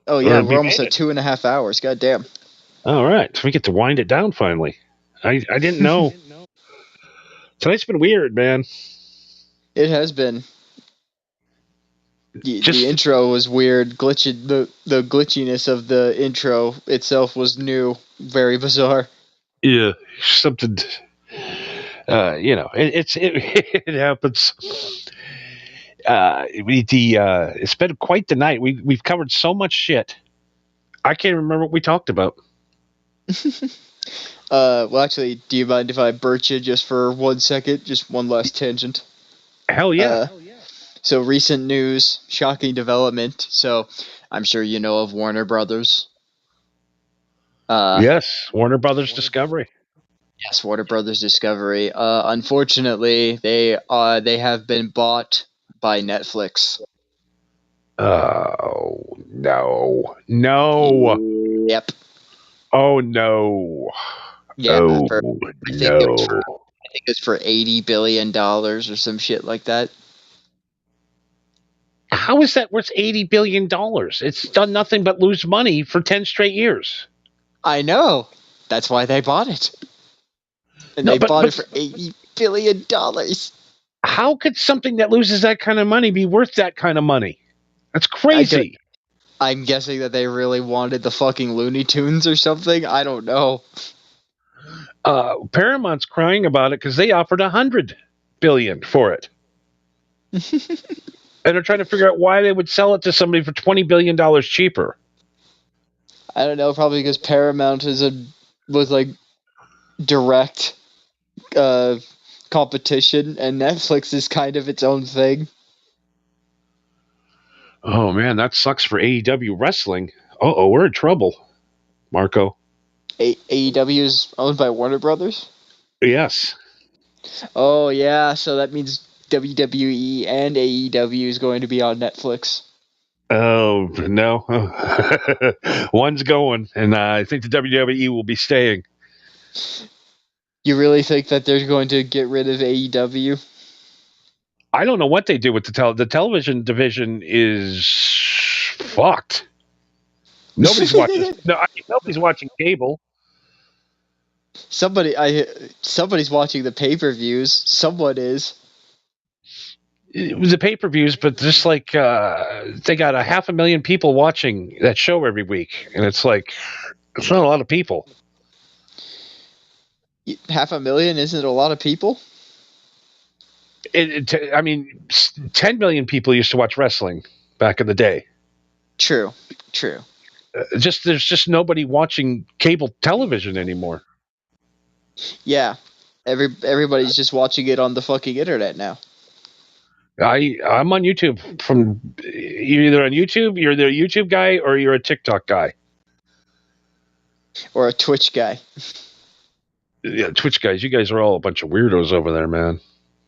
[SPEAKER 6] Oh yeah,
[SPEAKER 3] we
[SPEAKER 6] we're almost
[SPEAKER 3] made
[SPEAKER 6] at 2.5 hours. God damn.
[SPEAKER 3] All right, so we get to wind it down finally. I didn't know. Tonight's been weird, man.
[SPEAKER 6] It has been. The intro was weird. The glitchiness of the intro itself was new, very bizarre.
[SPEAKER 3] Yeah, something. It happens. It's been quite the night. We've covered so much shit. I can't remember what we talked about.
[SPEAKER 6] Well, actually, do you mind if I birch you just for 1 second? Just one last tangent.
[SPEAKER 3] Hell yeah.
[SPEAKER 6] So, recent news, shocking development. So, I'm sure you know of Warner Brothers.
[SPEAKER 3] Yes, Warner Brothers Discovery.
[SPEAKER 6] Yes, Warner Brothers Discovery. Unfortunately, they have been bought by Netflix.
[SPEAKER 3] Oh no!
[SPEAKER 6] Yep.
[SPEAKER 3] Oh no!
[SPEAKER 6] Yeah.
[SPEAKER 3] Oh
[SPEAKER 6] I think it was
[SPEAKER 3] no!
[SPEAKER 6] for $80 billion or some shit like that.
[SPEAKER 3] How is that worth $80 billion? It's done nothing but lose money for 10 straight years.
[SPEAKER 6] I know. That's why they bought it. And they bought it for $80 billion.
[SPEAKER 3] How could something that loses that kind of money be worth that kind of money? That's crazy.
[SPEAKER 6] I'm guessing that they really wanted the fucking Looney Tunes or something. I don't know.
[SPEAKER 3] Paramount's crying about it because they offered $100 billion for it. And they're trying to figure out why they would sell it to somebody for $20 billion cheaper.
[SPEAKER 6] I don't know, probably because Paramount was like direct competition, and Netflix is kind of its own thing.
[SPEAKER 3] Oh man, that sucks for AEW wrestling. Uh-oh, we're in trouble, Marco.
[SPEAKER 6] AEW is owned by Warner Brothers?
[SPEAKER 3] Yes.
[SPEAKER 6] Oh yeah, so that means WWE and AEW is going to be on Netflix.
[SPEAKER 3] Oh no, one's going, and I think the WWE will be staying.
[SPEAKER 6] You really think that they're going to get rid of AEW?
[SPEAKER 3] I don't know what they do with the television division is fucked. Nobody's watching. Nobody's watching cable.
[SPEAKER 6] Somebody's watching the pay-per-views. Someone is.
[SPEAKER 3] It was the pay-per-views, but just like they got 500,000 people watching that show every week, and it's like it's not a lot of people.
[SPEAKER 6] 500,000 isn't a lot of people.
[SPEAKER 3] I mean, 10 million people used to watch wrestling back in the day.
[SPEAKER 6] True.
[SPEAKER 3] There's just nobody watching cable television anymore.
[SPEAKER 6] Yeah, everybody's just watching it on the fucking internet now.
[SPEAKER 3] I'm on YouTube. You're either on YouTube, you're the YouTube guy, or you're a TikTok guy,
[SPEAKER 6] or a Twitch guy.
[SPEAKER 3] Yeah, Twitch guys. You guys are all a bunch of weirdos over there, man.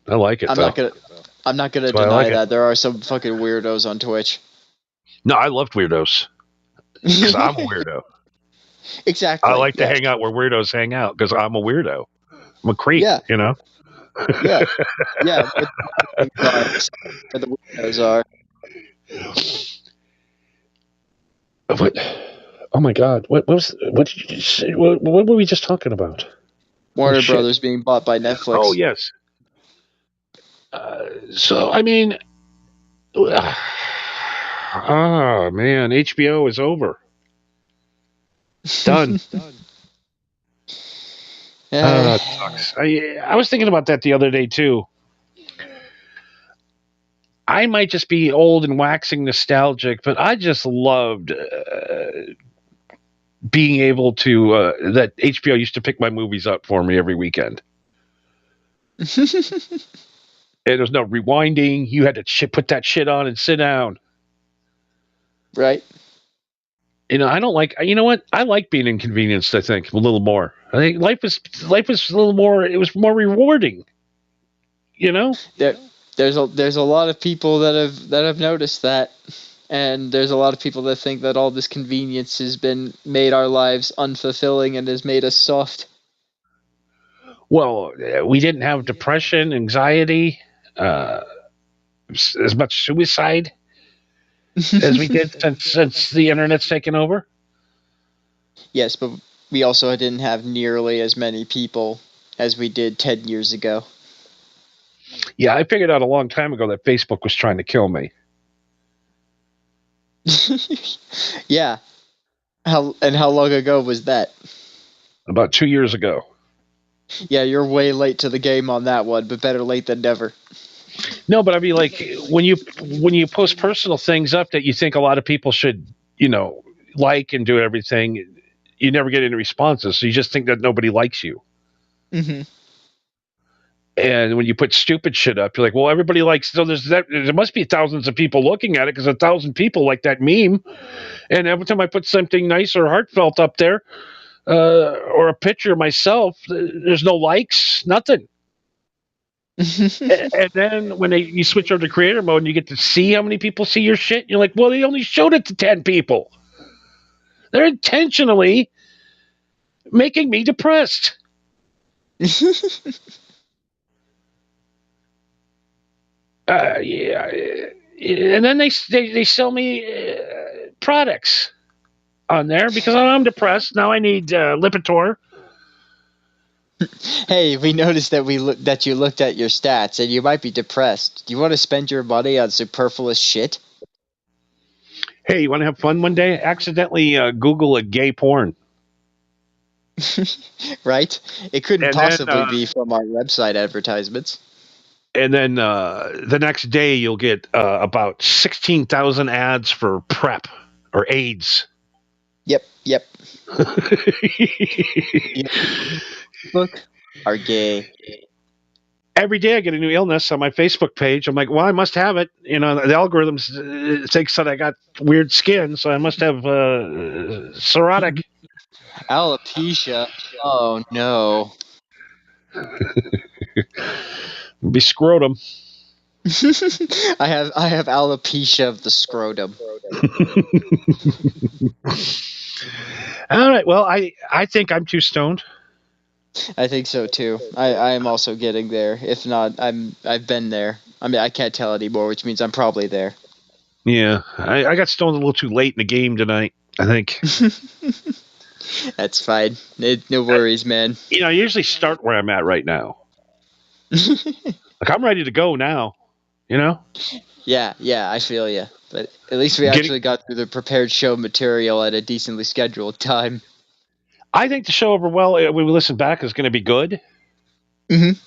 [SPEAKER 3] I like it.
[SPEAKER 6] I'm not gonna deny that there are some fucking weirdos on Twitch.
[SPEAKER 3] No, I love weirdos because I'm a weirdo.
[SPEAKER 6] Exactly.
[SPEAKER 3] I like to hang out where weirdos hang out because I'm a weirdo. I'm a creep.
[SPEAKER 6] Yeah.
[SPEAKER 3] You know.
[SPEAKER 6] Yeah. Where the weirdos are.
[SPEAKER 3] What? Oh my God! What did you just say? What were we just talking about?
[SPEAKER 6] Warner Brothers being bought by Netflix.
[SPEAKER 3] Oh yes. So I mean, oh man, HBO is over. Done. That sucks. I was thinking about that the other day too. I might just be old and waxing nostalgic, but I just loved being able to that HBO used to pick my movies up for me every weekend. And there's no rewinding. You had to put that shit on and sit down.
[SPEAKER 6] Right.
[SPEAKER 3] You know, I don't like. You know what? I like being inconvenienced. I think a little more. I think life was a little more. It was more rewarding. You know.
[SPEAKER 6] There's a lot of people that have noticed that, and there's a lot of people that think that all this convenience has made our lives unfulfilling and has made us soft.
[SPEAKER 3] Well, we didn't have depression, anxiety, as much suicide as we did since the internet's taken over.
[SPEAKER 6] Yes, but we also didn't have nearly as many people as we did 10 years ago.
[SPEAKER 3] Yeah, I figured out a long time ago that Facebook was trying to kill me.
[SPEAKER 6] Yeah. How long ago was that?
[SPEAKER 3] About 2 years ago.
[SPEAKER 6] Yeah, you're way late to the game on that one, but better late than never.
[SPEAKER 3] No, but I mean, like when you post personal things up that you think a lot of people should, like and do everything, you never get any responses. So you just think that nobody likes you.
[SPEAKER 6] Mm-hmm.
[SPEAKER 3] And when you put stupid shit up, you're like, well, everybody likes. So there must be thousands of people looking at it because 1,000 people like that meme. And every time I put something nice or heartfelt up there, or a picture of myself. There's no likes, nothing. And then when you switch over to creator mode and you get to see how many people see your shit, you're like, well, they only showed it to 10 people. They're intentionally making me depressed. Yeah, and then they sell me products on there because I'm depressed. Now I need Lipitor.
[SPEAKER 6] Hey, we noticed that you looked at your stats and you might be depressed. Do you want to spend your money on superfluous shit?
[SPEAKER 3] Hey, you want to have fun one day? Accidentally Google a gay porn.
[SPEAKER 6] Right? It couldn't
[SPEAKER 3] And then,
[SPEAKER 6] possibly be from our website advertisements.
[SPEAKER 3] And then the next day you'll get about 16,000 ads for PrEP or AIDS.
[SPEAKER 6] Yep. Facebook are gay.
[SPEAKER 3] Every day I get a new illness on my Facebook page. I'm like, well, I must have it. You know, the algorithms thinks that I got weird skin, so I must have cirrhotic.
[SPEAKER 6] Alopecia. Oh no.
[SPEAKER 3] Be scrotum.
[SPEAKER 6] I have alopecia of the scrotum.
[SPEAKER 3] All right. Well, I think I'm too stoned.
[SPEAKER 6] I think so too. I am also getting there. If not, I've been there. I mean, I can't tell anymore, which means I'm probably there.
[SPEAKER 3] Yeah, I got stoned a little too late in the game tonight, I think.
[SPEAKER 6] That's fine. No worries, man.
[SPEAKER 3] You know, I usually start where I'm at right now. Like, I'm ready to go now, you know?
[SPEAKER 6] Yeah, I feel you. But at least we actually got through the prepared show material at a decently scheduled time.
[SPEAKER 3] I think the show overall, when we listen back, is going to be good.
[SPEAKER 6] Mm-hmm.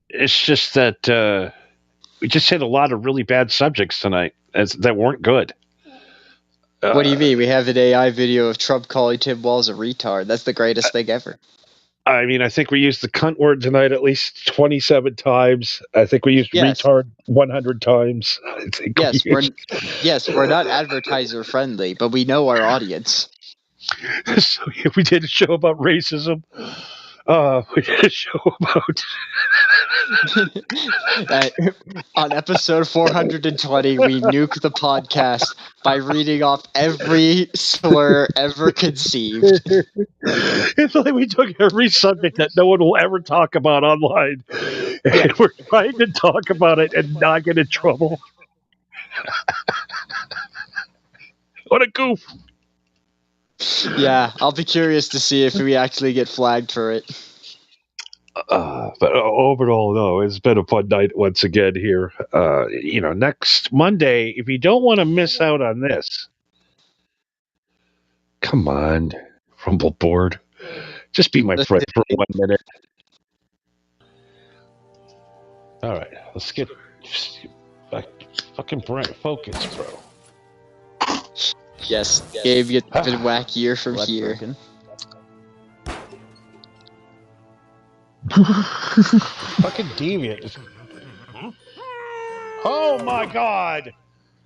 [SPEAKER 3] It's just that we just hit a lot of really bad subjects tonight that weren't good.
[SPEAKER 6] What do you mean? We have an AI video of Trump calling Tim Walz a retard. That's the greatest thing ever.
[SPEAKER 3] I mean, I think we used the cunt word tonight at least 27 times. I think we used retard 100 times. I think
[SPEAKER 6] we're not advertiser friendly, but we know our audience.
[SPEAKER 3] So yeah, we did a show about racism. We did a show about
[SPEAKER 6] on episode 420, we nuke the podcast by reading off every slur ever conceived.
[SPEAKER 3] It's like we took every subject that no one will ever talk about online, and we're trying to talk about it and not get in trouble. What a goof!
[SPEAKER 6] Yeah, I'll be curious to see if we actually get flagged for it.
[SPEAKER 3] But overall, no, it's been a fun night once again here. You know, next Monday, if you don't want to miss out on this, come on, Rumble Board. Just be my friend for 1 minute. All right, let's get back. Fucking bright focus, bro.
[SPEAKER 6] Yes, Gabe gets a bit wackier from here.
[SPEAKER 3] Fucking deviant. Oh my god!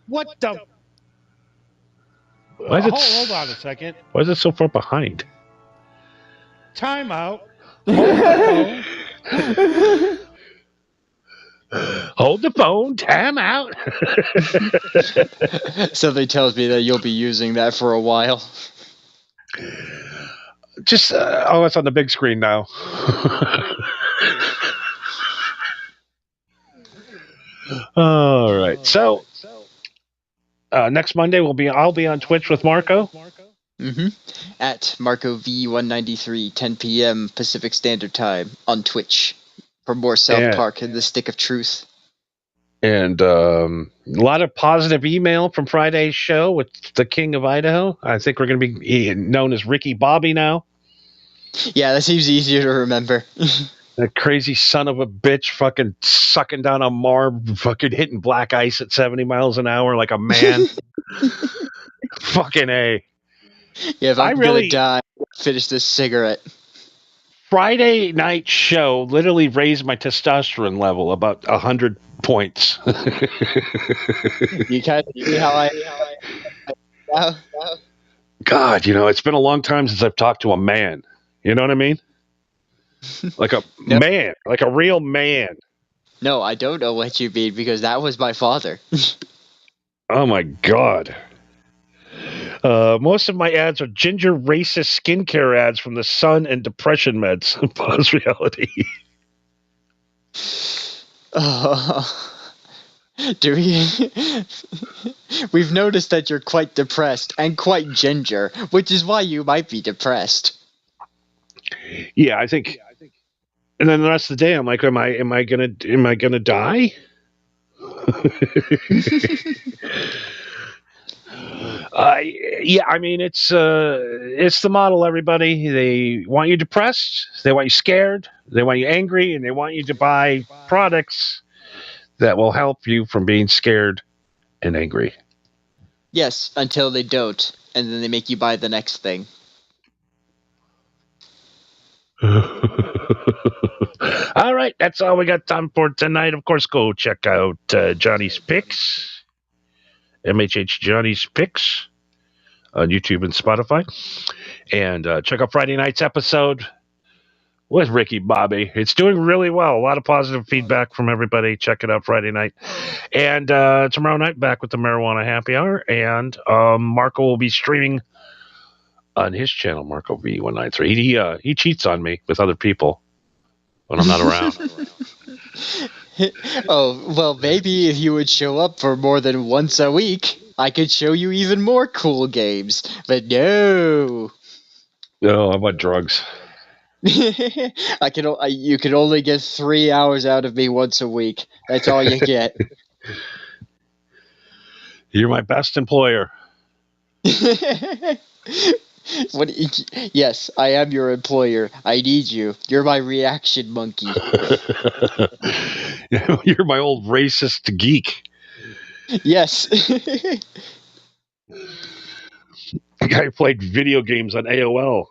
[SPEAKER 3] What the? Why is it hold on a second. Why is it so far behind? Time out. Hold the phone. Time out.
[SPEAKER 6] Something tells me that you'll be using that for a while.
[SPEAKER 3] Just it's on the big screen now. All right. So next Monday I'll be on Twitch with Marco.
[SPEAKER 6] Mm-hmm. At Marco V193, 10 p.m. Pacific Standard Time on Twitch for more South Park and the Stick of Truth.
[SPEAKER 3] And a lot of positive email from Friday's show with the King of Idaho. I think we're going to be known as Ricky Bobby now.
[SPEAKER 6] Yeah, that seems easier to remember.
[SPEAKER 3] That crazy son of a bitch fucking sucking down a marb, fucking hitting black ice at 70 miles an hour like a man. Fucking A.
[SPEAKER 6] Yeah, if I'm gonna die, finish this cigarette.
[SPEAKER 3] Friday night show literally raised my testosterone level about 100 points.
[SPEAKER 6] You can't see how I
[SPEAKER 3] God, it's been a long time since I've talked to a man. You know what I mean? Like a man, like a real man.
[SPEAKER 6] No, I don't know what you mean because that was my father.
[SPEAKER 3] Oh my God. Most of my ads are ginger racist skincare ads from the sun and depression meds. Pause reality.
[SPEAKER 6] Do we? We've noticed that you're quite depressed and quite ginger, which is why you might be depressed.
[SPEAKER 3] Yeah, I think. And then the rest of the day, I'm like, am I gonna die? Yeah, I mean, it's the model. Everybody, they want you depressed, they want you scared, they want you angry, and they want you to buy products that will help you from being scared and angry.
[SPEAKER 6] Yes, until they don't, and then they make you buy the next thing.
[SPEAKER 3] All right, that's all we got time for tonight. Of course, go check out Johnny's Picks, MHH Johnny's Picks on YouTube and Spotify, and check out Friday night's episode with Ricky Bobby. It's doing really well. A lot of positive feedback from everybody. Check it out Friday night, and tomorrow night back with the Marijuana Happy Hour, and Marco will be streaming on his channel, Marco V193. He cheats on me with other people when I'm not around.
[SPEAKER 6] Oh, well, maybe if you would show up for more than once a week, I could show you even more cool games. But no.
[SPEAKER 3] No, I want drugs.
[SPEAKER 6] You can only get 3 hours out of me once a week. That's all you get.
[SPEAKER 3] You're my best employer.
[SPEAKER 6] Yes, I am your employer. I need you. You're my reaction monkey.
[SPEAKER 3] You're my old racist geek.
[SPEAKER 6] Yes.
[SPEAKER 3] The guy who played video games on AOL.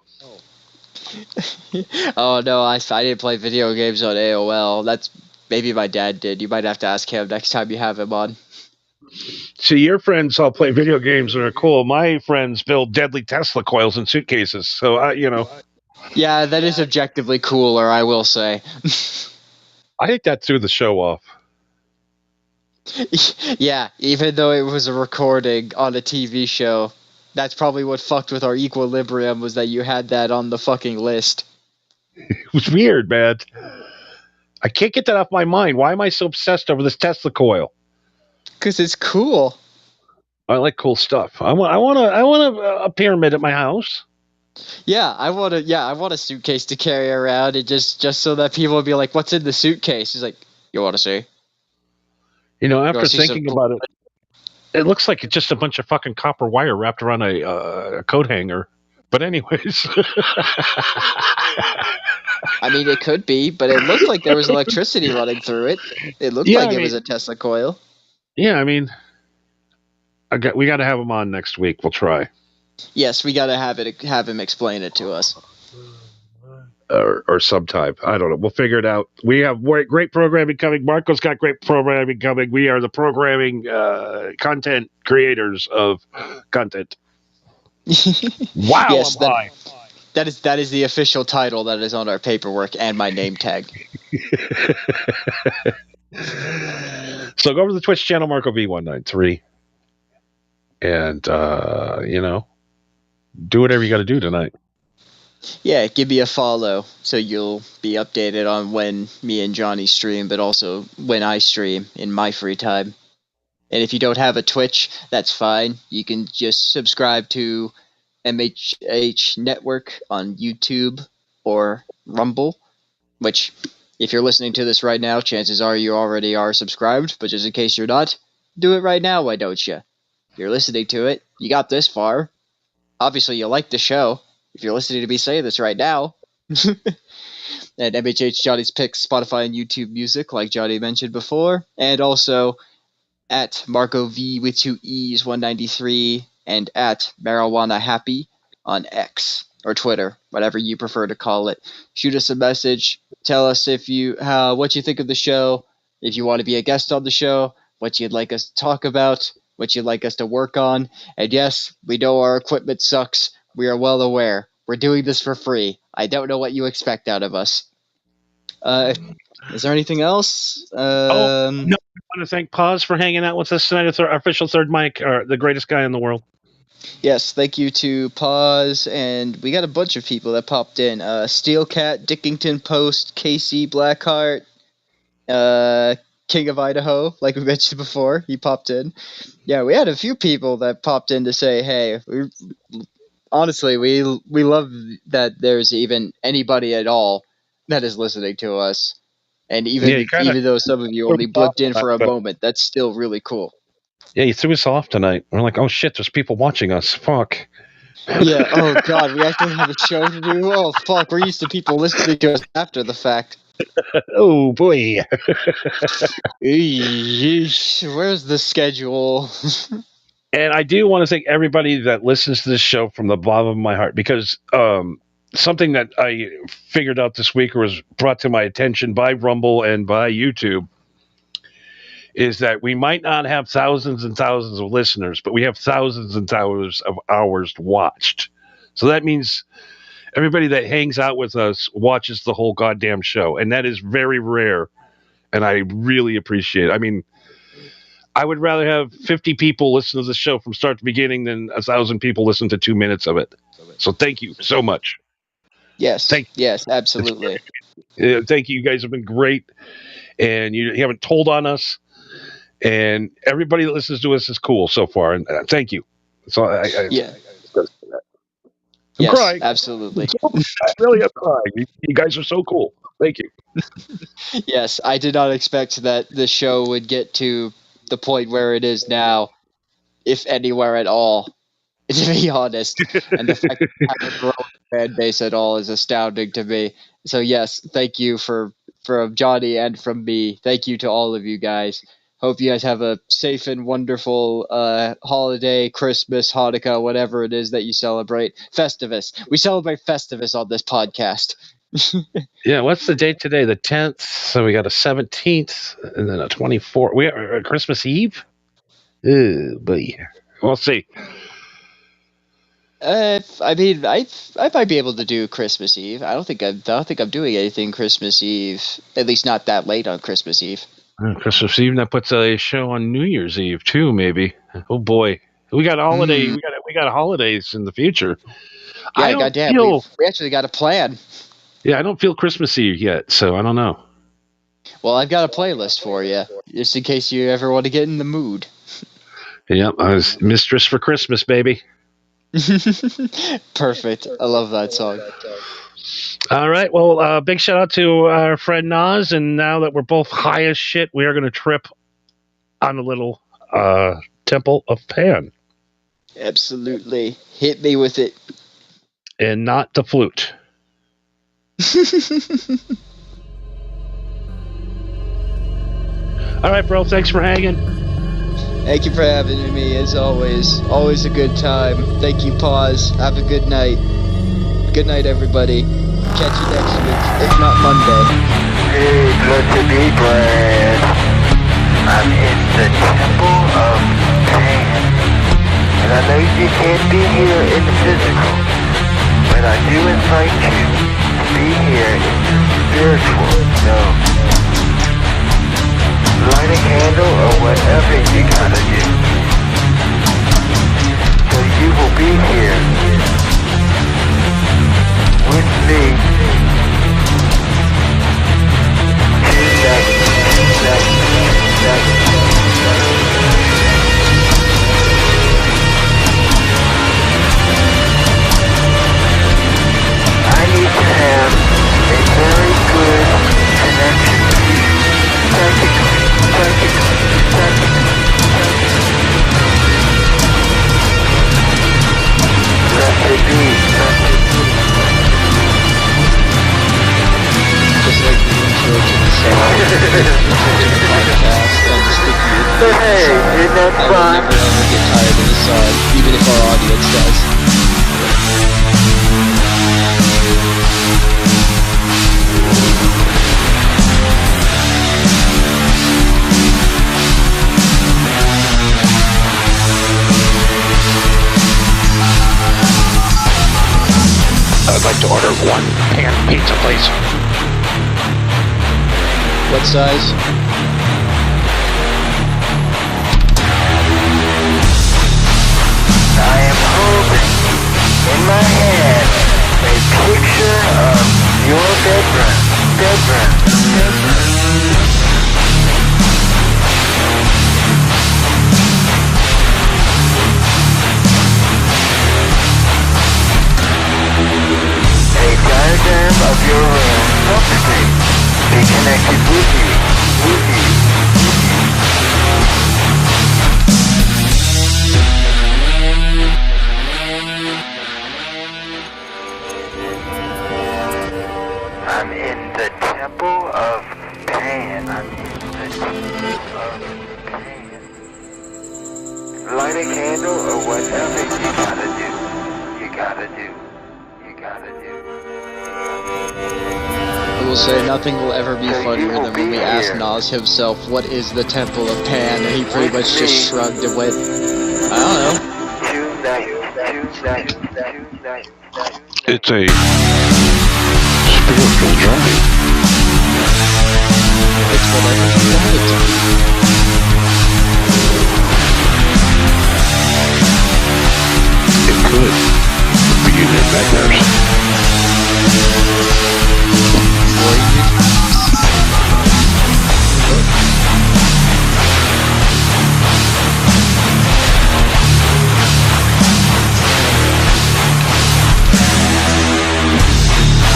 [SPEAKER 6] Oh no, I didn't play video games on AOL. That's maybe my dad did. You might have to ask him next time you have him on.
[SPEAKER 3] See, your friends all play video games and are cool. My friends build deadly Tesla coils in suitcases. So,
[SPEAKER 6] Yeah, that is objectively cooler, I will say.
[SPEAKER 3] I think that threw the show off.
[SPEAKER 6] Yeah, even though it was a recording on a TV show, that's probably what fucked with our equilibrium, was that you had that on the fucking list.
[SPEAKER 3] It was weird, man. I can't get that off my mind. Why am I so obsessed over this Tesla coil?
[SPEAKER 6] Because it's cool.
[SPEAKER 3] I like cool stuff. I want a pyramid at my house.
[SPEAKER 6] Yeah, I want a suitcase to carry around, and just so that people will be like, "What's in the suitcase?" He's like, "You want to see?"
[SPEAKER 3] After thinking about it, it looks like it's just a bunch of fucking copper wire wrapped around a coat hanger. But anyways.
[SPEAKER 6] I mean, it could be, but it looked like there was electricity running through it. It looked like it was a Tesla coil.
[SPEAKER 3] Yeah, I mean, we got to have him on next week. We'll try.
[SPEAKER 6] Yes, we got to have him explain it to us.
[SPEAKER 3] Or sometime. I don't know. We'll figure it out. We have great programming coming. Marco's got great programming coming. We are the programming content creators of content. Wow,
[SPEAKER 6] yes,
[SPEAKER 3] I'm high.
[SPEAKER 6] That is the official title that is on our paperwork and my name tag.
[SPEAKER 3] So go over to the Twitch channel, Marco V193, and do whatever you got to do tonight.
[SPEAKER 6] Yeah, give me a follow so you'll be updated on when me and Johnny stream, but also when I stream in my free time. And if you don't have a Twitch, that's fine. You can just subscribe to MHH Network on YouTube or Rumble, which, if you're listening to this right now, chances are you already are subscribed, but just in case you're not, do it right now, why don't you? If you're listening to it, you got this far. Obviously, you like the show. If you're listening to me say this right now. And MHH Johnny's Picks, Spotify and YouTube Music, like Johnny mentioned before. And also at Marco V with 2 E's 193 and at Marijuana Happy on X or Twitter, whatever you prefer to call it. Shoot us a message. Tell us what you think of the show, if you want to be a guest on the show, what you'd like us to talk about, what you'd like us to work on. And yes, we know our equipment sucks. We are well aware. We're doing this for free. I don't know what you expect out of us. Is there anything else?
[SPEAKER 3] No, I want to thank Paz for hanging out with us tonight. Our official third mic, the greatest guy in the world.
[SPEAKER 6] Yes, thank you to Paz, and we got a bunch of people that popped in. Steelcat, Dickington Post, Casey Blackheart, King of Idaho, like we mentioned before, he popped in. Yeah, we had a few people that popped in to say, hey, honestly, we love that there's even anybody at all that is listening to us. And even though some of you only blipped in for a moment, that's still really cool.
[SPEAKER 3] Yeah, you threw us off tonight. We're like, oh shit, there's people watching us. Fuck.
[SPEAKER 6] Yeah, oh god, we actually have a show to do? Oh fuck, we're used to people listening to us after the fact.
[SPEAKER 3] Oh boy.
[SPEAKER 6] Where's the schedule?
[SPEAKER 3] And I do want to thank everybody that listens to this show from the bottom of my heart, because something that I figured out this week, or was brought to my attention by Rumble and by YouTube, is that we might not have thousands and thousands of listeners, but we have thousands and thousands of hours watched. So that means everybody that hangs out with us watches the whole goddamn show, and that is very rare, and I really appreciate it. I mean, I would rather have 50 people listen to the show from start to beginning than 1,000 people listen to 2 minutes of it. So thank you so much.
[SPEAKER 6] Yes, yes, absolutely.
[SPEAKER 3] Thank you. You guys have been great, and you haven't told on us, and everybody that listens to us is cool so far, and thank you. So I'm crying.
[SPEAKER 6] Absolutely.
[SPEAKER 3] I really am crying. You guys are so cool. Thank you.
[SPEAKER 6] Yes, I did not expect that the show would get to the point where it is now, if anywhere at all, to be honest. And the fact that we haven't grown the fan base at all is astounding to me. So yes, thank you from Johnny and from me. Thank you to all of you guys. Hope you guys have a safe and wonderful holiday, Christmas, Hanukkah, whatever it is that you celebrate. Festivus. We celebrate Festivus on this podcast.
[SPEAKER 3] Yeah, what's the date today? The 10th. So we got a 17th and then a 24th. We are Christmas Eve? Oh, boy. We'll see.
[SPEAKER 6] I mean, I might be able to do Christmas Eve. I don't think I'm doing anything Christmas Eve. At least not that late on Christmas Eve.
[SPEAKER 3] Christmas Eve, that puts a show on New Year's Eve too, maybe. Oh boy, we got holiday. We got holidays in the future.
[SPEAKER 6] Yeah, goddamn, we actually got a plan.
[SPEAKER 3] Yeah, I don't feel Christmas Eve yet, so I don't know.
[SPEAKER 6] Well, I've got a playlist for you, just in case you ever want to get in the mood.
[SPEAKER 3] Yep, I was Mistress for Christmas, baby.
[SPEAKER 6] Perfect. I love that song.
[SPEAKER 3] All right. Well, big shout out to our friend Nas. And now that we're both high as shit, we are going to trip on a little Temple of Pan.
[SPEAKER 6] Absolutely. Hit me with it.
[SPEAKER 3] And not the flute. All right, bro. Thanks for hanging.
[SPEAKER 6] Thank you for having me, as always. Always a good time. Thank you, Pause. Have a good night. Good night, everybody. Catch you next week, if not Monday.
[SPEAKER 11] Hey, good to be glad. I'm in the Temple of Pan. And I know you can't be here in the physical, but I do invite you to be here in the spiritual. So, light a candle or whatever you gotta do. So you will be here with me. I need to have a very good connection to you. Psychically. Blessed be.
[SPEAKER 6] Just like the intro to the song, podcast, and the sticky
[SPEAKER 11] But hey, isn't that
[SPEAKER 6] I will
[SPEAKER 11] fun?
[SPEAKER 6] never ever get tired of the song, even if our audience does.
[SPEAKER 3] one pan pizza, please.
[SPEAKER 6] What size?
[SPEAKER 11] I am holding in my hand a picture of your bedroom. A diagram of your room substate. Be connected with you. I'm in the temple of Pan. Light a candle or whatever you gotta do.
[SPEAKER 6] I will say nothing will ever be funnier than when we asked Nas himself, what is the Temple of Pan? And he pretty much just shrugged and went, I don't know.
[SPEAKER 11] Tonight.
[SPEAKER 3] It's a spiritual journey.
[SPEAKER 6] It's whatever you want it to be.
[SPEAKER 3] It could be in your nightmares.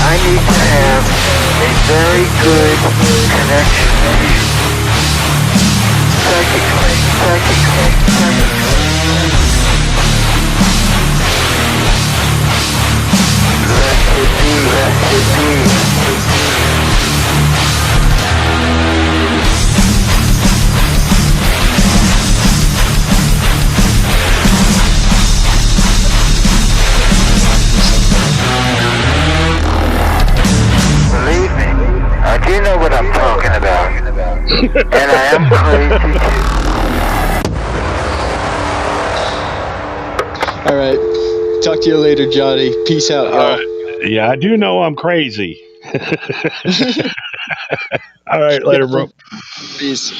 [SPEAKER 11] I need to have a very good connection with you. Psychically. Let it be. Believe me, I do know what I'm talking about. And I am crazy too.
[SPEAKER 6] Alright. Talk to you later, Johnny. Peace out, y'all.
[SPEAKER 3] Yeah, I do know I'm crazy. All right, later, bro.
[SPEAKER 6] Peace.